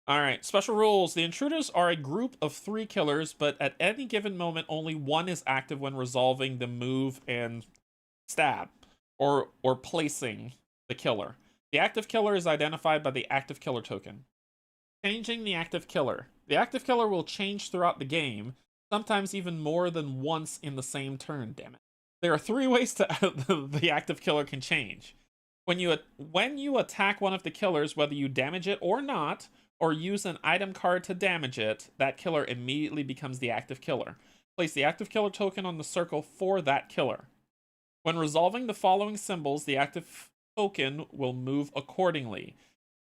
Speaker 1: All right. Special rules. The Intruders are a group of 3 killers, but at any given moment, only one is active when resolving the move and stab, or placing the killer. The active killer is identified by the active killer token. Changing the active killer. The active killer will change throughout the game, sometimes even more than once in the same turn, damn it. There are 3 ways to the active killer can change. When you attack one of the killers, whether you damage it or not, or use an item card to damage it, that killer immediately becomes the active killer. Place the active killer token on the circle for that killer. When resolving the following symbols, the active token will move accordingly.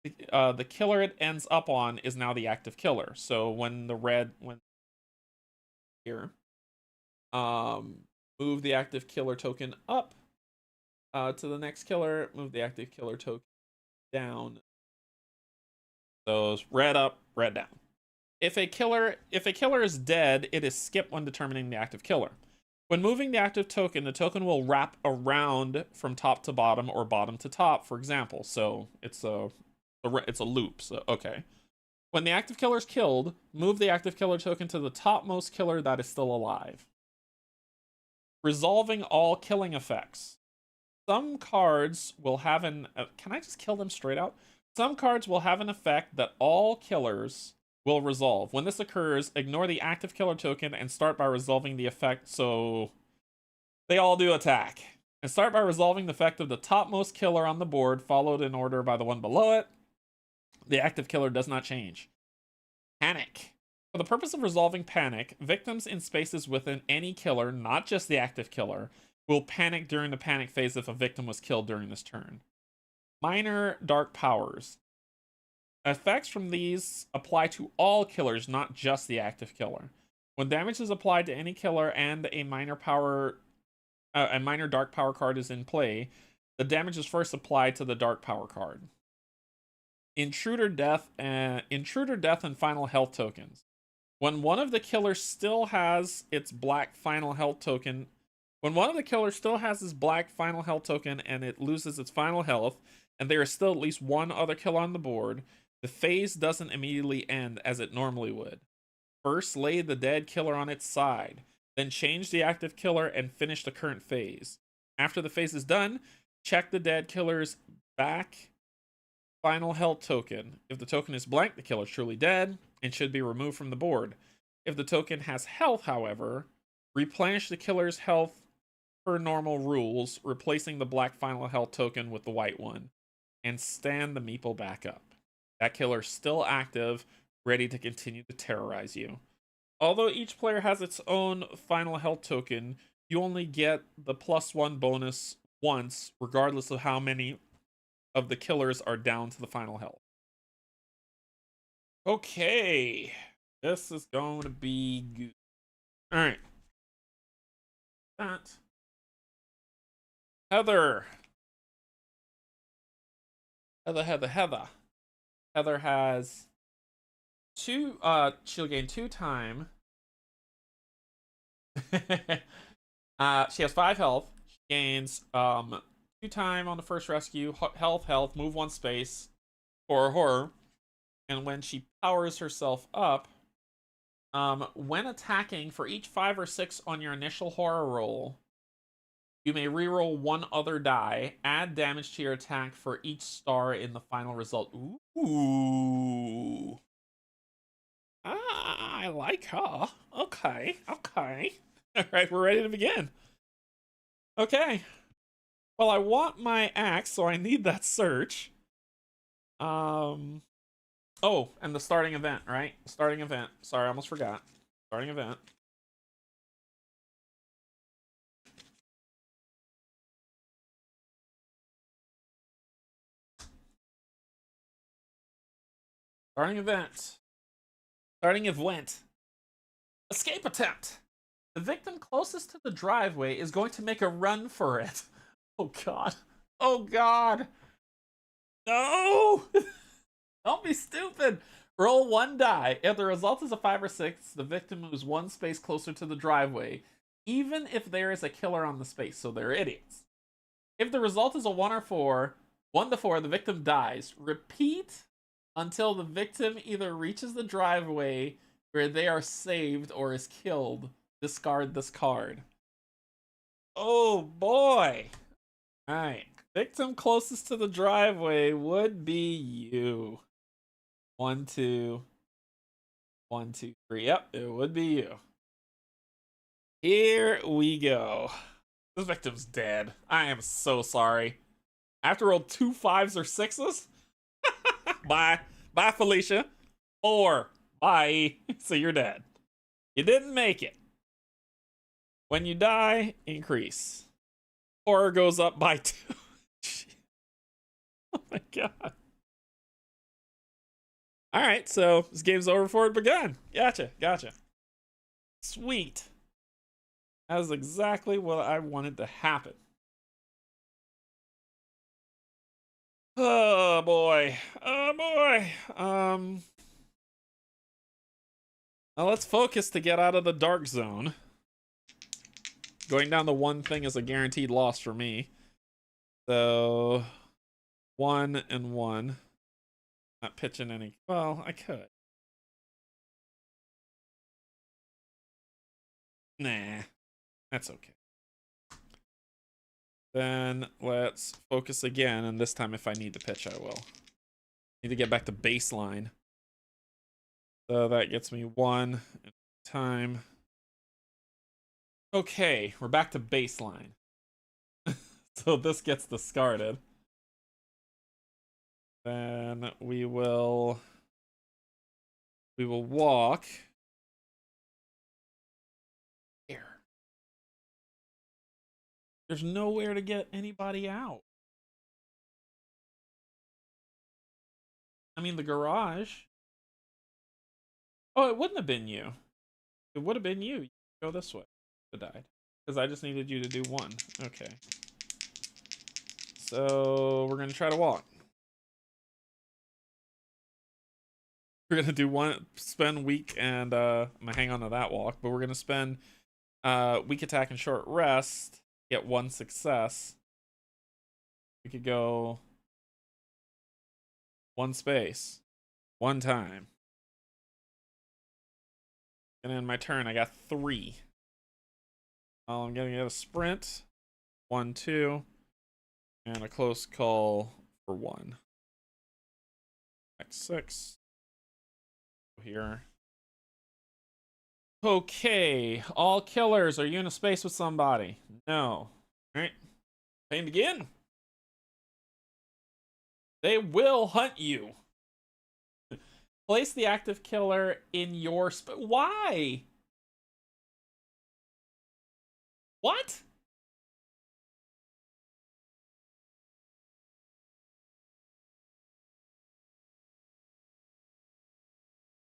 Speaker 1: The killer it ends up on is now the active killer. So when here, move the active killer token up to the next killer, move the active killer token down. Those red up, red down. If a killer is dead, it is skipped when determining the active killer. When moving the active token, the token will wrap around from top to bottom or bottom to top, for example. So it's a loop. So okay. When the active killer is killed, move the active killer token to the topmost killer that is still alive. Resolving all killing effects. Some cards will have an... can I just kill them straight out? Some cards will have an effect that all killers will resolve. When this occurs, ignore the active killer token and start by resolving the effect so they all do attack. And start by resolving the effect of the topmost killer on the board, followed in order by the one below it. The active killer does not change. Panic. For the purpose of resolving panic, victims in spaces within any killer, not just the active killer, will panic during the panic phase if a victim was killed during this turn. Minor dark powers. Effects from these apply to all killers, not just the active killer. When damage is applied to any killer and a minor dark power card is in play, the damage is first applied to the dark power card. Intruder death and final health tokens. When one of the killers still has its black final health token, and it loses its final health, and there is still at least one other kill on the board, the phase doesn't immediately end as it normally would. First, lay the dead killer on its side, then change the active killer and finish the current phase. After the phase is done, check the dead killer's back final health token. If the token is blank, the killer is truly dead and should be removed from the board. If the token has health, however, replenish the killer's health per normal rules, replacing the black final health token with the white one, and stand the meeple back up. That killer is still active, ready to continue to terrorize you. Although each player has its own final health token, you only get the +1 bonus once, regardless of how many of the killers are down to the final health. Okay, this is going to be good. All right. That. Heather. Heather has 2, she'll gain 2 time. She has 5 health. She gains 2 time on the first rescue, health, move 1 space, horror. And when she powers herself up, when attacking, for each 5 or 6 on your initial horror roll, you may reroll 1 other die, add damage to your attack for each star in the final result. Ooh. I like her. Okay. All right, we're ready to begin. Okay. Well, I want my axe, so I need that search. Oh, and the starting event, right? Starting event. Sorry, I almost forgot. Starting event. Starting event. Starting event. Escape attempt. The victim closest to the driveway is going to make a run for it. Oh god. Oh god. No! Don't be stupid. Roll 1 die. If the result is a 5 or 6, the victim moves 1 space closer to the driveway, even if there is a killer on the space, so they're idiots. If the result is a 1 or 4, 1 to 4, the victim dies. Repeat until the victim either reaches the driveway where they are saved or is killed. Discard this card. Oh boy. Alright. Victim closest to the driveway would be you. 1, 2. 1, 2, 3. Yep, it would be you. Here we go. This victim's dead. I am so sorry. I have to roll 2 5s or 6s? Bye. Bye, Felicia. 4. Bye. So you're dead. You didn't make it. When you die, increase. Horror goes up by 2. Oh my god. Alright, so this game's over before it begun. Gotcha. Sweet. That is exactly what I wanted to happen. Oh boy. Now let's focus to get out of the dark zone. Going down to 1 thing is a guaranteed loss for me. So 1 and 1. Not pitching any. Well, I could. Nah, that's okay. Then let's focus again, and this time if I need to pitch, I will. Need to get back to baseline. So that gets me 1 time. Okay, we're back to baseline. So this gets discarded. Then we will walk here. There's nowhere to get anybody out. I mean, the garage. Oh, it wouldn't have been you. It would have been you. You go this way. It died. Because I just needed you to do 1. Okay. So we're going to try to walk. We're going to do 1, spend weak, and I'm going to hang on to that walk. But we're going to spend weak attack and short rest. Get 1 success. We could go 1 space. 1 time. And in my turn, I got 3. Well, I'm going to get a sprint. 1, 2. And a close call for 1. Next 6. Here. Okay. All killers. Are you in a space with somebody? No. Alright. Pain begin. They will hunt you. Place the active killer in your Why? What?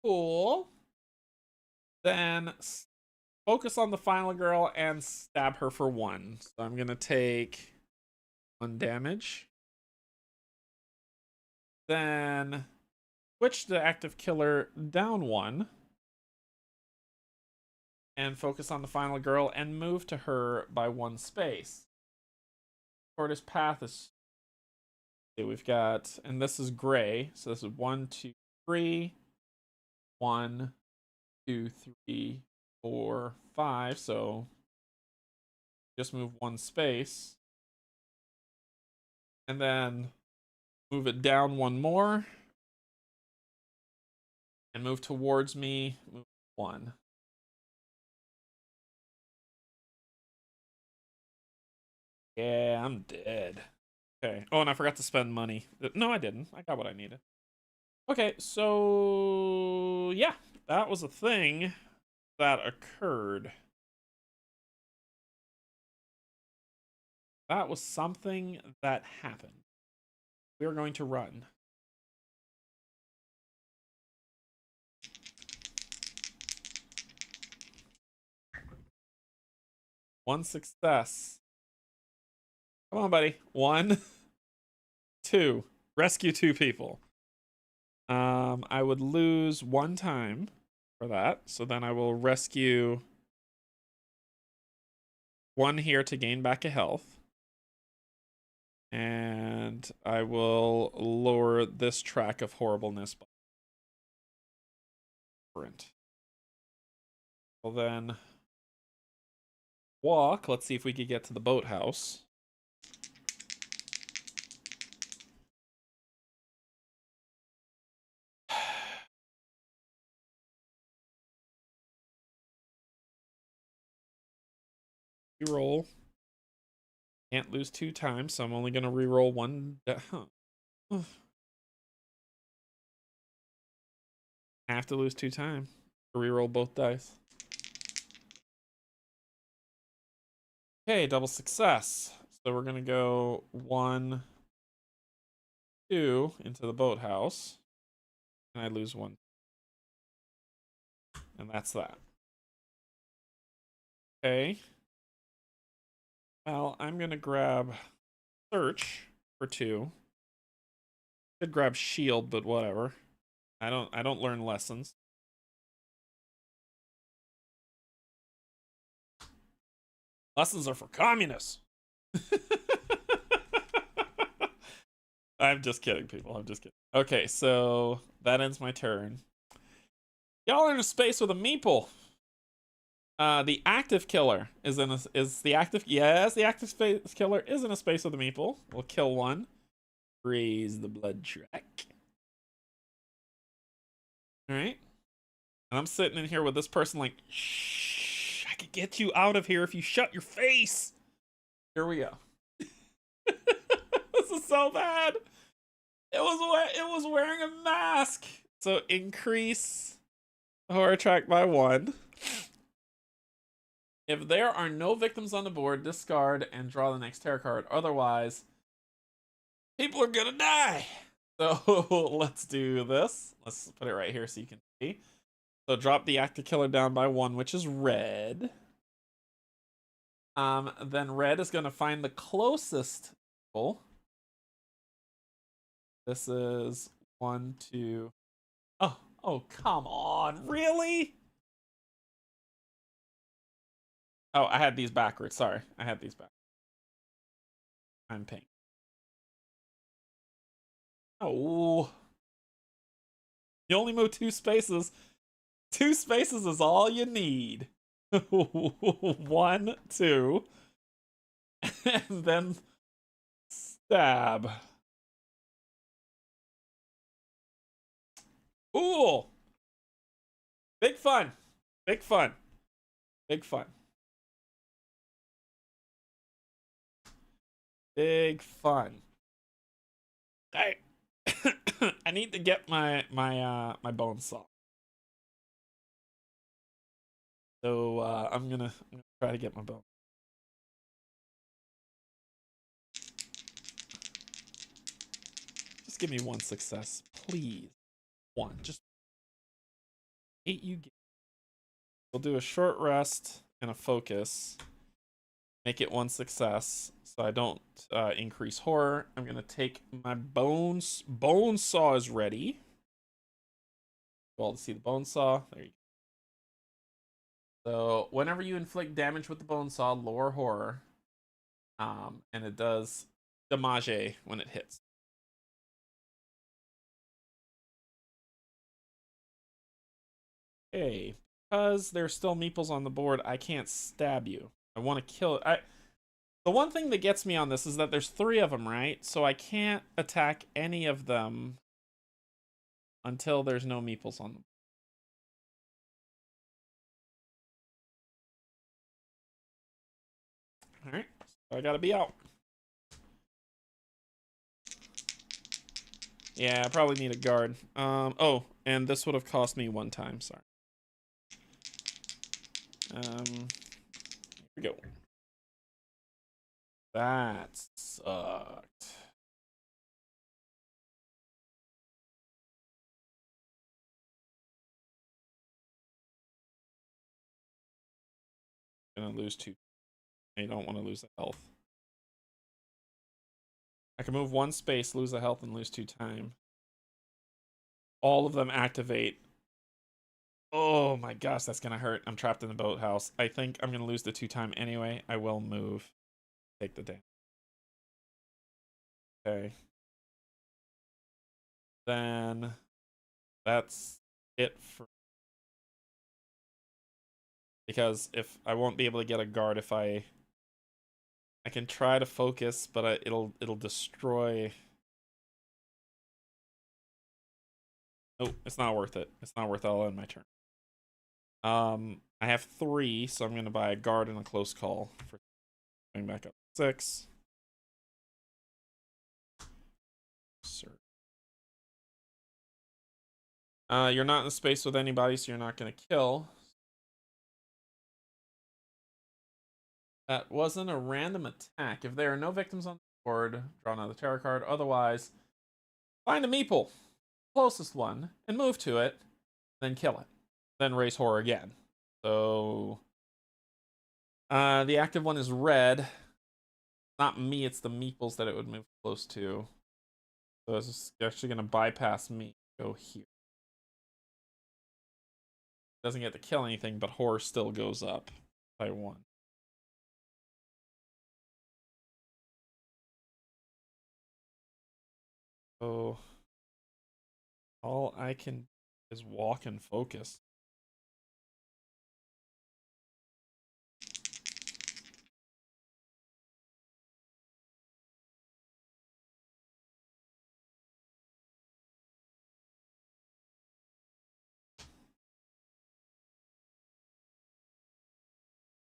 Speaker 1: Cool. Then focus on the final girl and stab her for 1. So I'm gonna take 1 damage. Then switch the active killer down 1. And focus on the final girl and move to her by 1 space. Shortest path is. We've got, and this is gray, so this is 1, 2, 3. 1, 2, 3, 4, 5. So just move 1 space. And then move it down 1 more. And move towards me. Move 1. Yeah, I'm dead. Okay. Oh, and I forgot to spend money. No, I didn't. I got what I needed. Okay, so yeah, that was a thing that occurred. That was something that happened. We are going to run. 1 success. Come on, buddy. 1, 2. Rescue 2 people. I would lose 1 time for that. So then I will rescue 1 here to gain back a health. And I will lower this track of horribleness by sprint. Well then, walk. Let's see if we could get to the boathouse. Reroll. Can't lose 2 times, so I'm only going to reroll 1. I have to lose 2 times to reroll both dice. Okay, double success. So we're going to go 1, 2 into the boathouse. And I lose 1. And that's that. Okay. Well, I'm going to grab search for 2. Could grab shield, but whatever. I don't learn lessons. Lessons are for communists. I'm just kidding, people. I'm just kidding. Okay, so that ends my turn. Y'all are in a space with a meeple. The active killer is the active space killer is in a space with a meeple. We'll kill 1. Raise the blood track. All right. And I'm sitting in here with this person like, shh, I could get you out of here if you shut your face. Here we go. This is so bad. It was wearing a mask. So increase horror track by 1. If there are no victims on the board, discard and draw the next tarot card. Otherwise, people are gonna die. So let's do this. Let's put it right here so you can see. So drop the active killer down by 1, which is red. Then red is gonna find the closest people. This is 1, 2. Oh, come on, really? Oh, I had these backwards. Sorry, I had these back. I'm pink. Oh, you only move 2 spaces. 2 spaces is all you need. 1, 2, and then stab. Ooh, big fun, big fun, big fun, big fun. I I need to get my bone saw. So I'm gonna try to get my bone. Just give me 1 success, please. 1, just 8 you get. We'll do a short rest and a focus. Make it 1 success, so I don't increase horror. I'm gonna take my bones. Bone saw is ready. Well, to see the bone saw. There you go. So whenever you inflict damage with the bone saw, lower horror. And it does damage when it hits. Okay, because there's still meeples on the board, I can't stab you. I want to kill it. The one thing that gets me on this is that there's 3 of them, right? So I can't attack any of them until there's no meeples on them. All right, so I gotta be out. Yeah, I probably need a guard. Oh, and this would have cost me 1 time. Sorry. Here we go. That sucked. Gonna lose 2. You don't want to lose the health. I can move 1 space, lose a health, and lose 2 time. All of them activate. Oh my gosh, that's gonna hurt. I'm trapped in the boathouse. I think I'm gonna lose the 2 time anyway. I will move. Take the damage. Okay. Then that's it for, because if I won't be able to get a guard if I can try to focus, but it'll destroy. Oh, it's not worth it. It's not worth it. I'll end my turn. I have 3, so I'm gonna buy a guard and a close call for going back up 6. Sir. You're not in a space with anybody, so you're not gonna kill. That wasn't a random attack. If there are no victims on the board, draw another tarot card. Otherwise, find a meeple, closest one, and move to it, then kill it. Then raise horror again. So, the active one is red. Not me, it's the meeples that it would move close to. So it's actually going to bypass me. Go here. Doesn't get to kill anything, but horror still goes up by 1. So all I can do is walk and focus.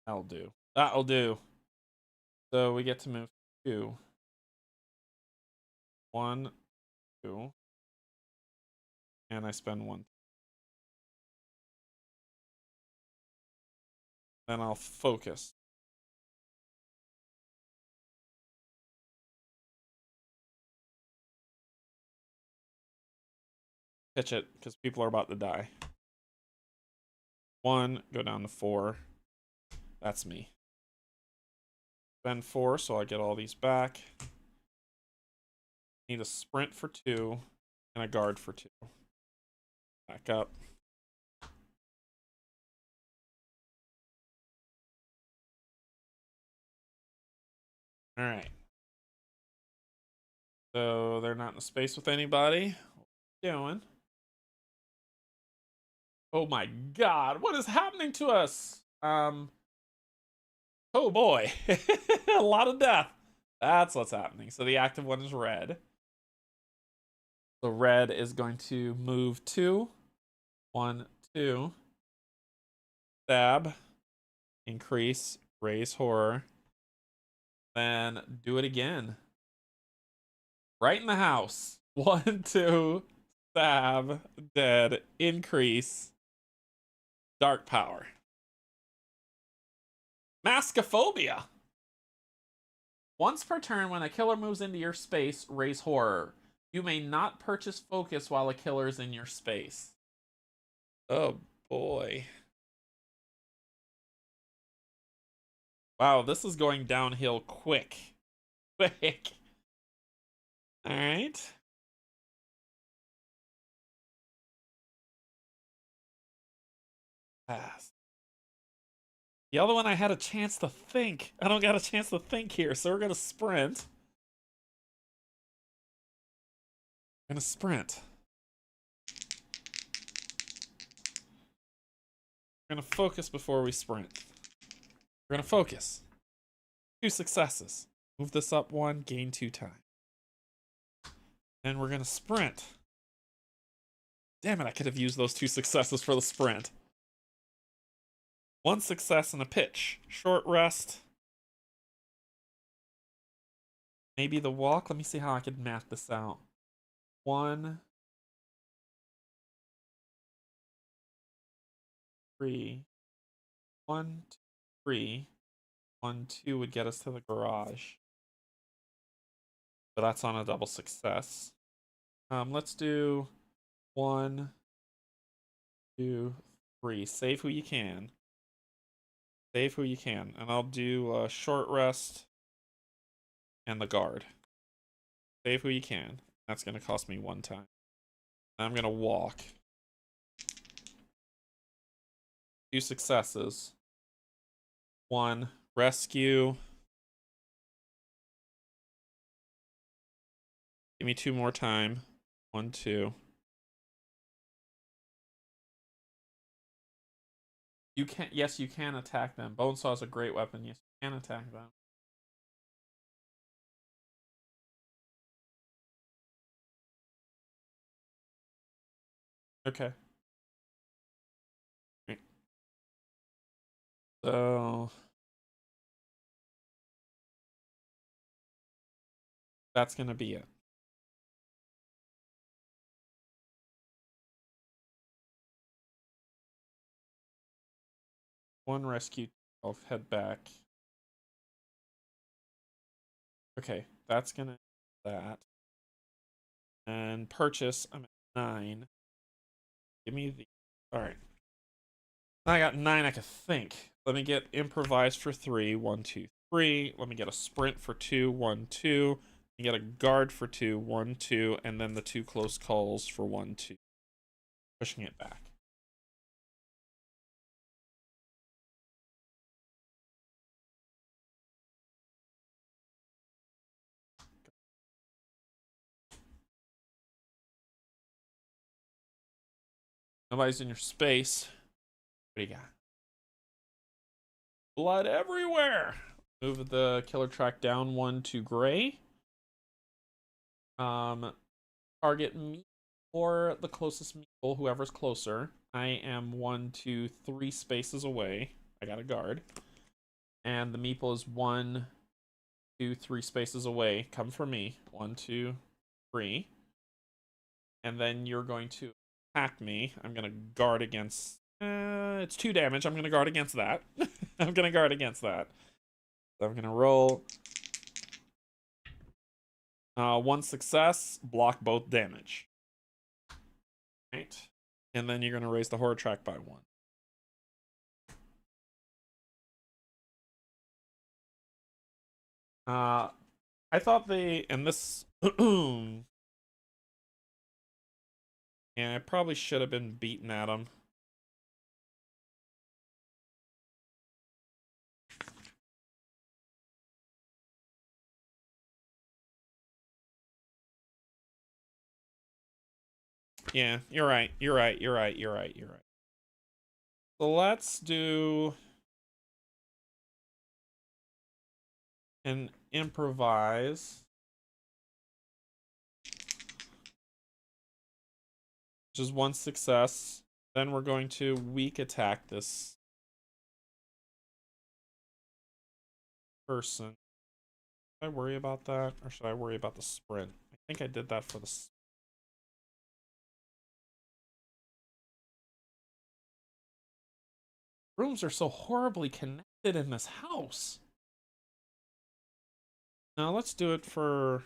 Speaker 1: That'll do. That'll do. So we get to move 2. 1, 2. And I spend 1. Then I'll focus. Pitch it, because people are about to die. 1, go down to 4. That's me. Spend 4, so I get all these back. Need a sprint for 2 and a guard for 2. Back up. All right. So they're not in a space with anybody. What are we doing? Oh my god, what is happening to us? Oh boy. A lot of death. That's what's happening. So the active one is red. So red is going to move 2. 1, 2. Stab. Increase. Raise horror. Then do it again. Right in the house. 1, 2. Stab. Dead. Increase. Dark power. Maskophobia. Once per turn, when a killer moves into your space, raise horror. You may not purchase focus while a killer is in your space. Oh boy. Wow, this is going downhill quick. Quick. Alright. Pass. The other one I had a chance to think. I don't got a chance to think here, so we're gonna sprint. We're gonna sprint. We're gonna focus before we sprint. We're gonna focus. 2 successes. Move this up 1, gain 2 time. Then we're gonna sprint. Damn it, I could have used those 2 successes for the sprint. 1 success and a pitch. Short rest. Maybe the walk. Let me see how I could math this out. 1, 3. 1, 2, 3. 1, 2 would get us to the garage. But that's on a double success. Let's do 1, 2, 3. Save who you can. Save who you can. And I'll do a short rest and the guard. Save who you can. That's going to cost me 1 time. I'm going to walk. 2 successes. 1 rescue. Give me 2 more time. 1, 2. You can, yes, you can attack them. Bonesaw is a great weapon. Yes, you can attack them. Okay. Right. So that's gonna be it. One rescue. I'll head back. Okay, that's gonna that. And purchase. I'm at 9. Give me the. All right. I got 9. I can think. Let me get improvised for 3. 1, 2, 3. Let me get a sprint for 2. 1, 2. You get a guard for 2. 1, 2, and then the 2 close calls for 1, 2. Pushing it back. Nobody's in your space. What do you got? Blood everywhere. Move the killer track down 1 to gray. Target me or the closest meeple, whoever's closer. I am 1, 2, 3 spaces away. I got a guard. And the meeple is 1, 2, 3 spaces away. Come for me. 1, 2, 3. And then you're going to attack me. I'm going to guard against. It's 2 damage. I'm going to guard against that. I'm going to guard against that. So I'm going to roll. 1 success. Block both damage. Right. And then you're going to raise the horror track by 1. I thought and this, and I probably should have been beaten at him. Yeah, you're right. You're right. You're right. You're right. You're right. So let's do an improvise, which is 1 success. Then we're going to weak attack this person. Should I worry about that, or should I worry about the sprint? I think I did that for the. Rooms are so horribly connected in this house. Now let's do it for.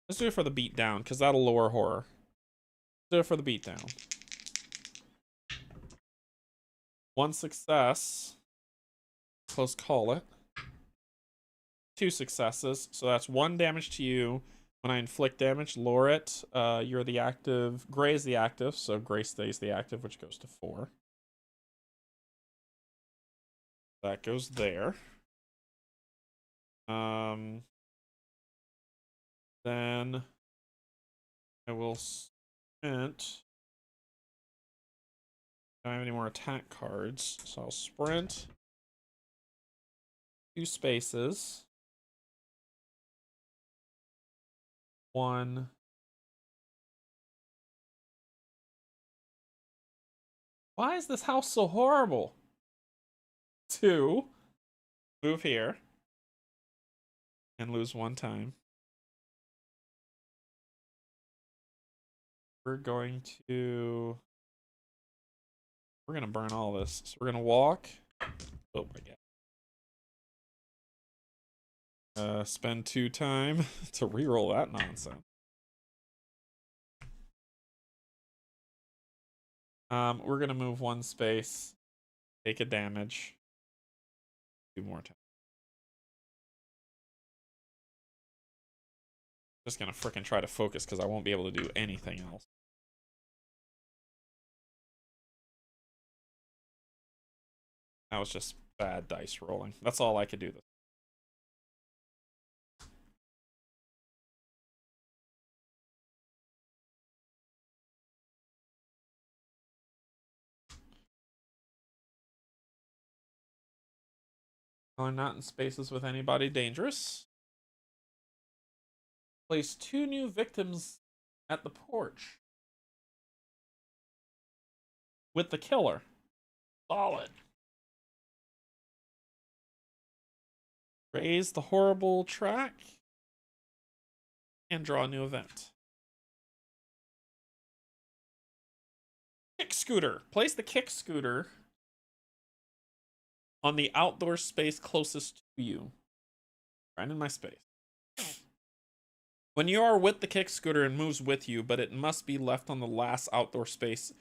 Speaker 1: Let's do it for the beatdown, because that'll lower horror. Let's do it for the beatdown. 1 success. Close call it. 2 successes. So that's 1 damage to you. When I inflict damage, lower it. You're the active. Gray is the active, so gray stays the active, which goes to 4. That goes there. Then I will sprint. I don't have any more attack cards, so I'll sprint 2 spaces. 1. Why is this house so horrible? 2. Move here. And lose 1 time. We're going to burn all this. So we're gonna walk. Oh my god. Spend 2 time to reroll that nonsense. We're gonna move 1 space, take a damage. 2 more times. Just gonna frickin' try to focus because I won't be able to do anything else. That was just bad dice rolling. That's all I could do. I'm not in spaces with anybody dangerous. Place 2 new victims at the porch. With the killer. Solid. Raise the horrible track. And draw a new event. Kick scooter. Place the kick scooter on the outdoor space closest to you. Right in my space. When you are with the kick scooter, it moves with you, but it must be left on the last outdoor space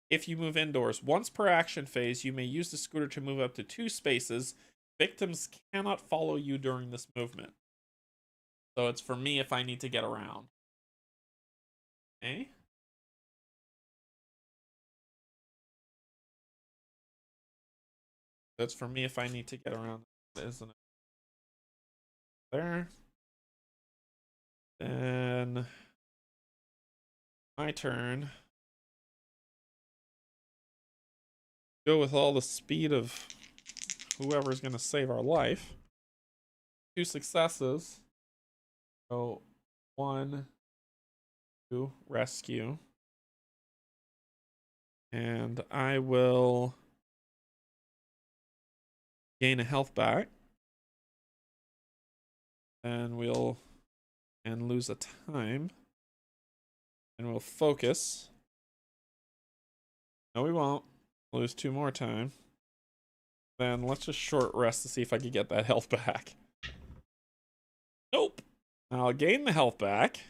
Speaker 1: if you move indoors. Once per action phase, you may use the scooter to move up to 2 spaces. Victims cannot follow you during this movement. So it's for me if I need to get around. Okay. That's for me if I need to get around, isn't it? There. Then my turn. Go with all the speed of whoever's going to save our life. 2 successes. So 1, 2, rescue. And I will gain a health back. And we'll lose a time. And we'll focus. No, we won't. Lose 2 more time. Then let's just short rest to see if I can get that health back. Nope. I'll gain the health back.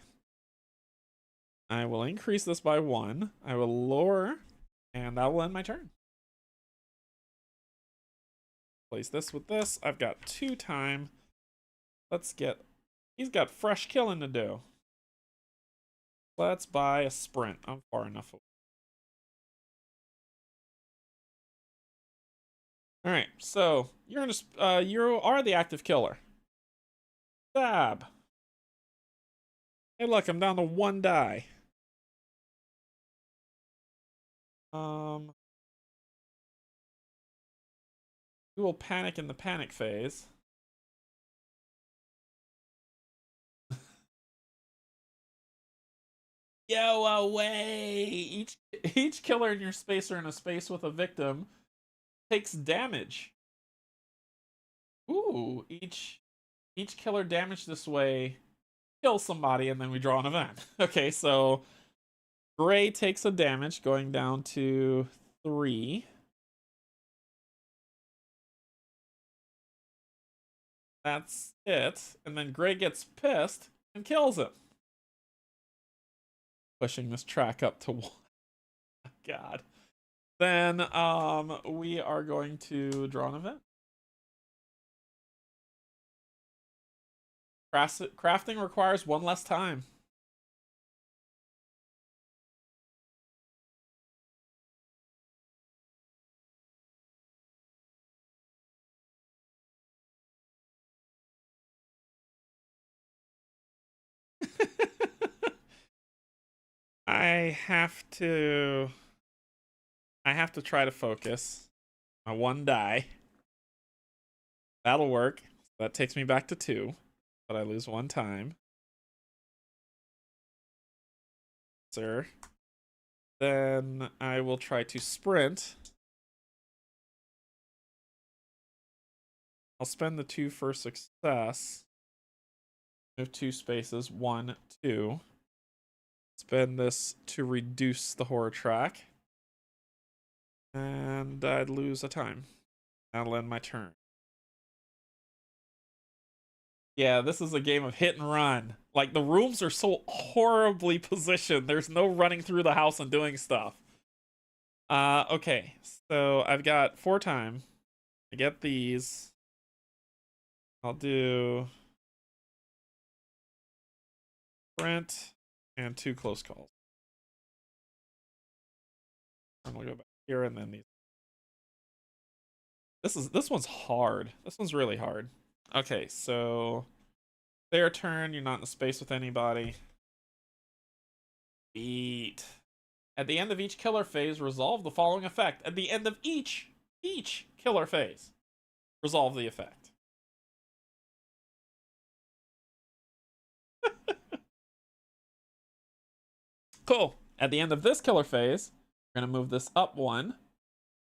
Speaker 1: I will increase this by 1. I will lower, and that will end my turn. Place this with this. I've got 2 time. Let's get... He's got fresh killing to do. Let's buy a sprint. I'm far enough away. All right, so you're in a, you are the active killer. Stab. Hey, look, I'm down to 1 die. We will panic in the panic phase. Yo, away! Each killer in your space or in a space with a victim takes damage. Ooh, each killer damaged this way kills somebody, and then we draw an event. Okay, so Gray takes a damage, going down to 3. That's it. And then Gray gets pissed and kills him. Pushing this track up to 1. God. Then we are going to draw an event. Crafting requires 1 less time. I have to try to focus. My 1 die. That'll work. That takes me back to 2, but I lose 1 time. Sir. Then I will try to sprint. I'll spend the 2 for success. Move 2 spaces. 1, 2. Spend this to reduce the horror track. And I'd lose a time. That'll end my turn. Yeah, this is a game of hit and run. Like, the rooms are so horribly positioned. There's no running through the house and doing stuff. Okay, so I've got 4 time. I get these. I'll do Brent and 2 close calls. I'm gonna go back here and then these. This one's hard. This one's really hard. Okay, so their turn. You're not in space with anybody. Beat. At the end of each killer phase, resolve the following effect. At the end of each killer phase, resolve the effect. Cool. At the end of this killer phase, we're going to move this up 1.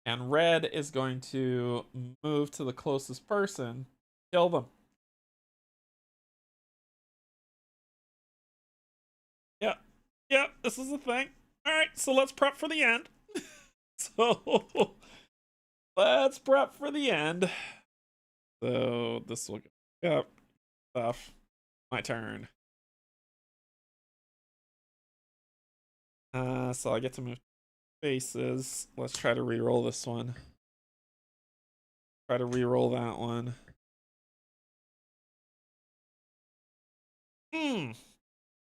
Speaker 1: And red is going to move to the closest person, kill them. Yep. Yep, this is the thing. Alright, so let's prep for the end. So let's prep for the end. So this will go. Yep. Stuff. My turn. So I get to move faces. Let's try to reroll this one. Try to reroll that one.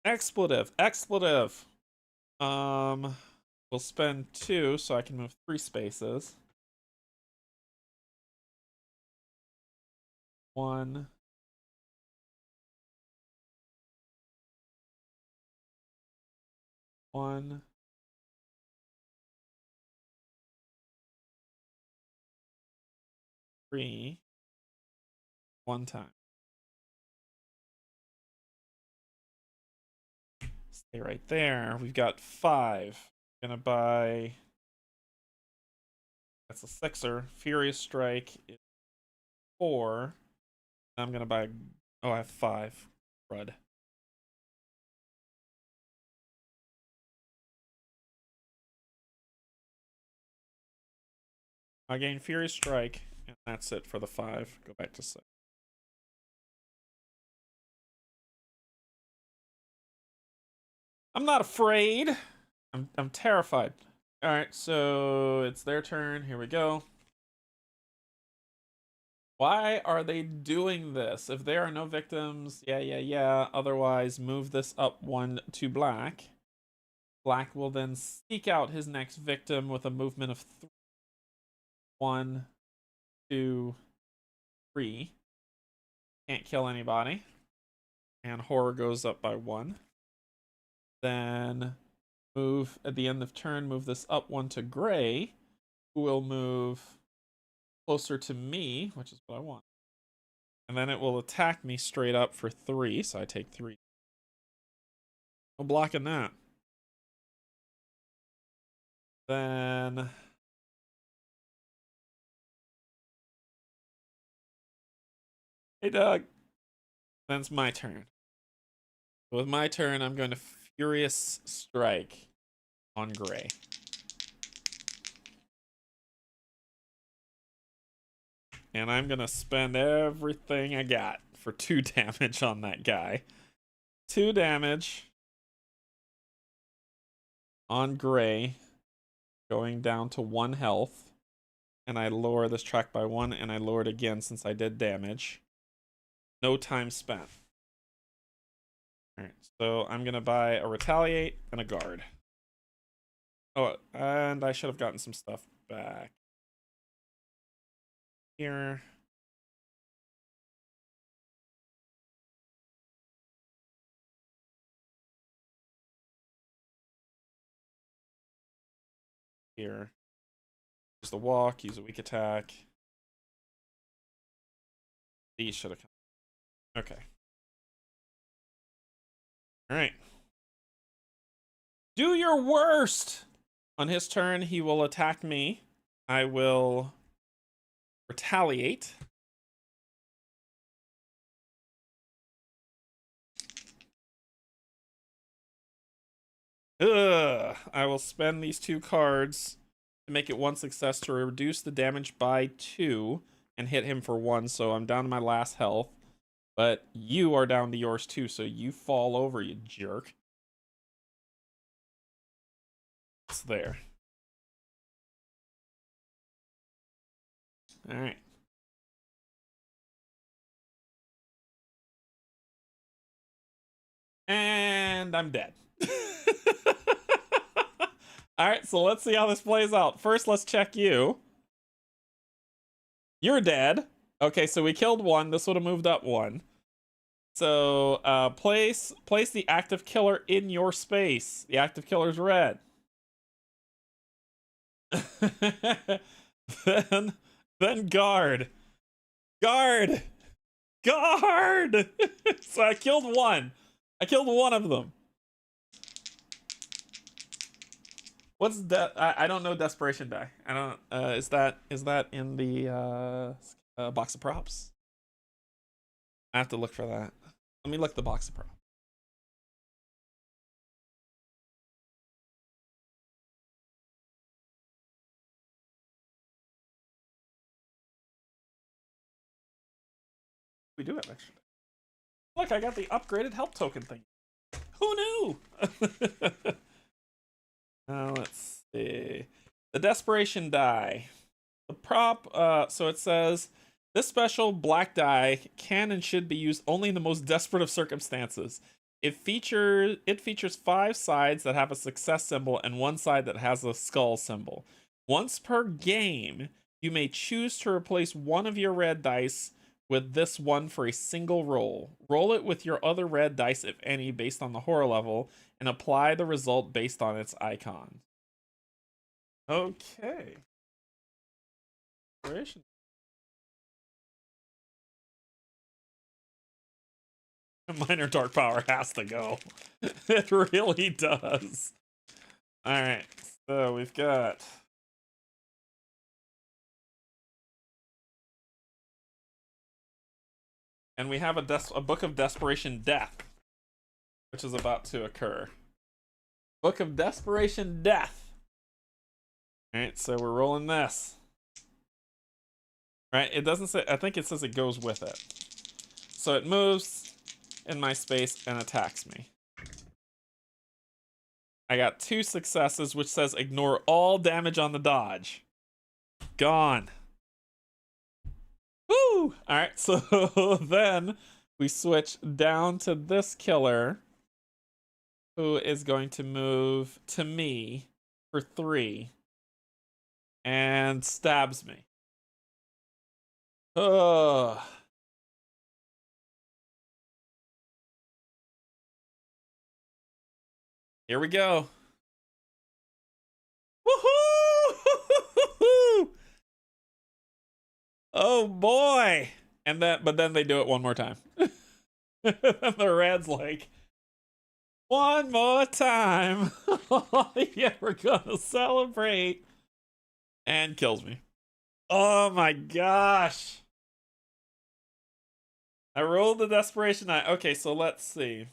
Speaker 1: Expletive. Expletive. We'll spend 2 so I can move 3 spaces. 1. 1. 3. 1 time. Stay right there. We've got 5. Gonna buy. That's a 6er. Furious Strike is 4. I'm gonna buy. Oh, I have 5. Crud. I gain Furious Strike, and that's it for the 5. Go back to 6. I'm not afraid. I'm terrified. All right, so it's their turn. Here we go. Why are they doing this? If there are no victims, yeah. Otherwise, move this up 1 to black. Black will then seek out his next victim with a movement of 3. 1, 2, 3. Can't kill anybody. And horror goes up by 1. Then move at the end of turn, move this up 1 to gray, who will move closer to me, which is what I want. And then it will attack me straight up for 3, so I take 3. No blocking that. Then hey Doug. Then it's my turn. With my turn, I'm going to Furious Strike on gray. And I'm going to spend everything I got for 2 damage on that guy. 2 damage on gray, going down to 1 health. And I lower this track by 1, and I lower it again since I did damage. No time spent. Alright, so I'm going to buy a Retaliate and a Guard. Oh, and I should have gotten some stuff back. Here. Here. Use the walk, use a weak attack. These should have come. Okay. Alright. Do your worst! On his turn, he will attack me. I will retaliate. I will spend these 2 cards to make it 1 success to reduce the damage by 2 and hit him for 1, so I'm down to my last health. But you are down to yours too, so you fall over, you jerk. It's there. Alright. And I'm dead. Alright, so let's see how this plays out. First, let's check you. You're dead. Okay, so we killed one. This would have moved up one. So place the active killer in your space. The active killer's red. then guard. Guard! Guard! So I killed one. I killed one of them. What's that? I don't know desperation die. I don't is that in the box of props? I have to look for that. Let me look the box of props. We do have extra. Look, I got the upgraded help token thing. Who knew? Let's see. The desperation die. The prop, so it says, this special black die can and should be used only in the most desperate of circumstances. It features 5 sides that have a success symbol and 1 side that has a skull symbol. Once per game, you may choose to replace one of your red dice with this one for a single roll. Roll it with your other red dice, if any, based on the horror level, and apply the result based on its icon. Okay. Minor dark power has to go. It really does. Alright, so we've got... And we have a Book of Desperation Death, which is about to occur. Book of Desperation Death. Alright, so we're rolling this. Right, it doesn't say, I think it says it goes with it. So it moves in my space and attacks me. I got 2 successes, which says ignore all damage on the dodge. Gone. Woo! Alright, so then we switch down to this killer, who is going to move to me for 3 and stabs me. Ugh. Here we go. Woohoo! Oh boy! And but then they do it one more time. The red's like, one more time. Yeah, we're gonna celebrate. And kills me. Oh my gosh. I rolled the desperation die. Okay, so let's see.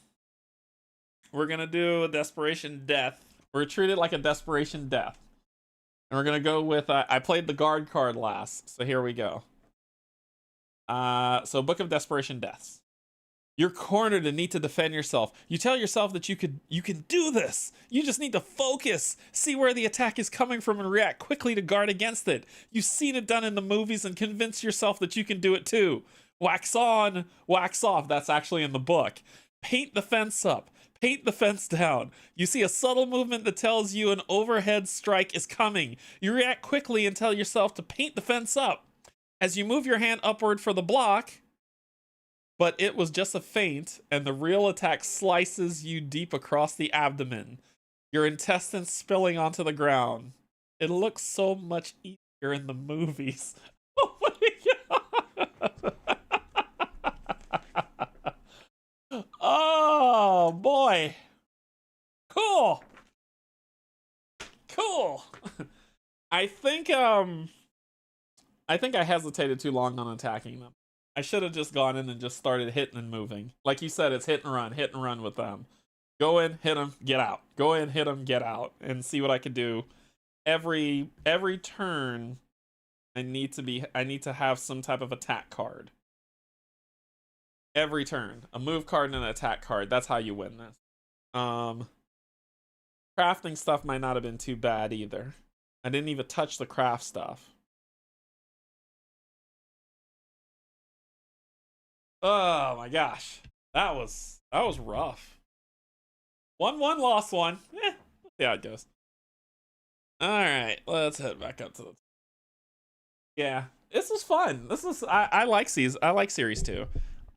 Speaker 1: We're gonna do a desperation death. We're treated like a desperation death. And we're gonna go with, I played the guard card last, so here we go. So Book of Desperation Deaths. You're cornered and need to defend yourself. You tell yourself that you can do this. You just need to focus, see where the attack is coming from, and react quickly to guard against it. You've seen it done in the movies and convince yourself that you can do it too. Wax on, wax off. That's actually in the book. Paint the fence up. Paint the fence down. You see a subtle movement that tells you an overhead strike is coming. You react quickly and tell yourself to paint the fence up. As you move your hand upward for the block, but it was just a feint, and the real attack slices you deep across the abdomen, your intestines spilling onto the ground. It looks so much easier in the movies. Oh my god! Oh boy! Cool! Cool! I think I hesitated too long on attacking them. I should have just gone in and just started hitting and moving. Like you said, it's hit and run with them. Go in, hit them, get out. Go in, hit them, get out, and see what I can do. Every turn, I need to have some type of attack card. Every turn, a move card and an attack card. That's how you win this. Crafting stuff might not have been too bad either. I didn't even touch the craft stuff. Oh my gosh, that was rough. Won one, lost one. Yeah, see how it goes. All right, let's head back up to the. Yeah, this was fun. This was I like series 2.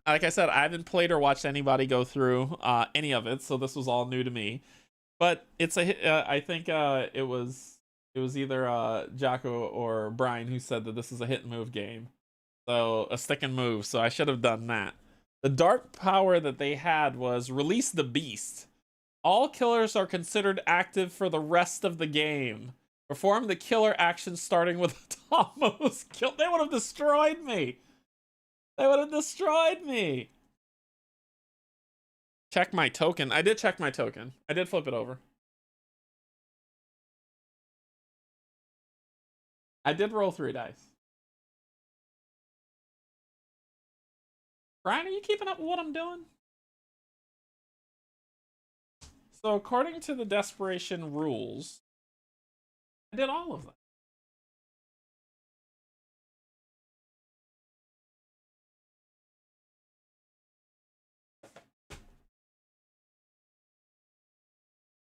Speaker 1: Like I said, I haven't played or watched anybody go through any of it, so this was all new to me. But it's a I think it was either Jocko or Brian who said that this is a hit and move game. So a stick and move, so I should have done that. The dark power that they had was release the beast. All killers are considered active for the rest of the game. Perform the killer action starting with the topmost kill. They would have destroyed me. They would have destroyed me. Check my token. I did check my token. I did flip it over. I did roll 3 dice. Brian, are you keeping up with what I'm doing? So according to the desperation rules, I did all of them.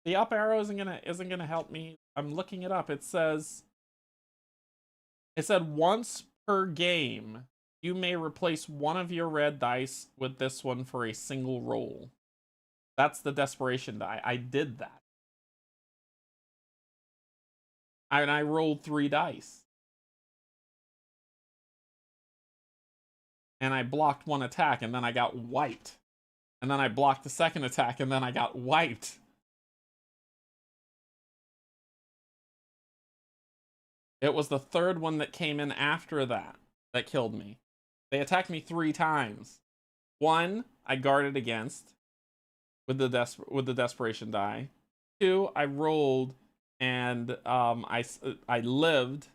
Speaker 1: The up arrow isn't gonna help me. I'm looking it up. It said once per game, you may replace one of your red dice with this one for a single roll. That's the desperation die. I did that. And I rolled 3 dice. And I blocked 1 attack, and then I got wiped. And then I blocked the second attack, and then I got wiped. It was the third one that came in after that that killed me. They attacked me 3 times. 1, I guarded against with the desperation die. 2, I rolled and I lived,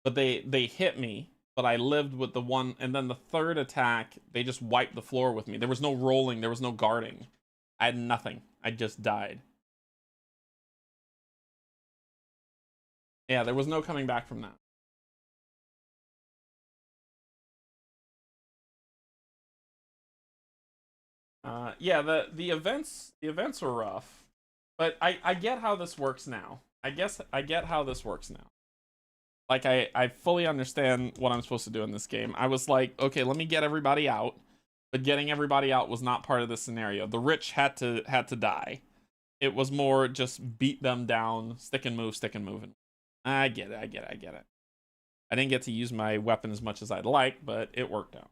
Speaker 1: but they hit me, but I lived with the 1, and then the third attack they just wiped the floor with me. There was no rolling, there was no guarding. I had nothing. I just died. Yeah, there was no coming back from that. Yeah, the events were rough, but I get how this works now. I get how this works now. Like I fully understand what I'm supposed to do in this game. I was like, okay, let me get everybody out, but getting everybody out was not part of the scenario. The rich had to die. It was more just beat them down, stick and move, and I get it. I didn't get to use my weapon as much as I'd like, but it worked out.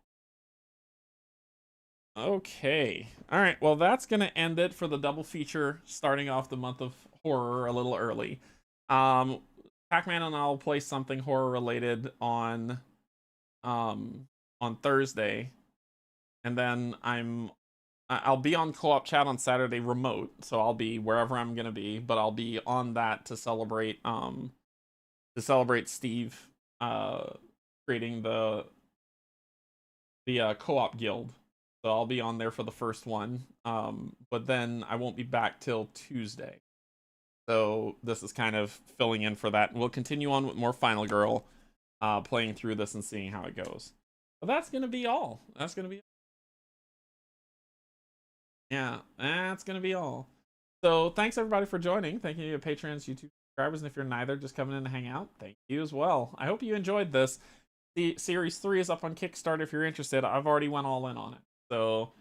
Speaker 1: Okay. All right. Well, that's going to end it for the double feature, starting off the month of horror a little early. Pac-Man and I'll play something horror related on Thursday. And then I'll be on co-op chat on Saturday remote, so I'll be wherever I'm going to be, but I'll be on that to celebrate Steve creating the co-op guild. So I'll be on there for the first one, but then I won't be back till Tuesday. So this is kind of filling in for that. And we'll continue on with more Final Girl, playing through this and seeing how it goes. But that's going to be all. Yeah, that's going to be all. So thanks everybody for joining. Thank you to Patreons, YouTube subscribers, and if you're neither, just coming in to hang out, thank you as well. I hope you enjoyed this. The Series 3 is up on Kickstarter if you're interested. I've already went all in on it. So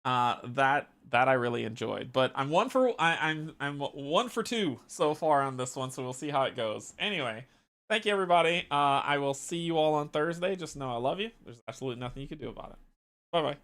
Speaker 1: that I really enjoyed. But I'm 1 for 2 so far on this one, so we'll see how it goes. Anyway, thank you everybody. I will see you all on Thursday. Just know I love you. There's absolutely nothing you can do about it. Bye-bye.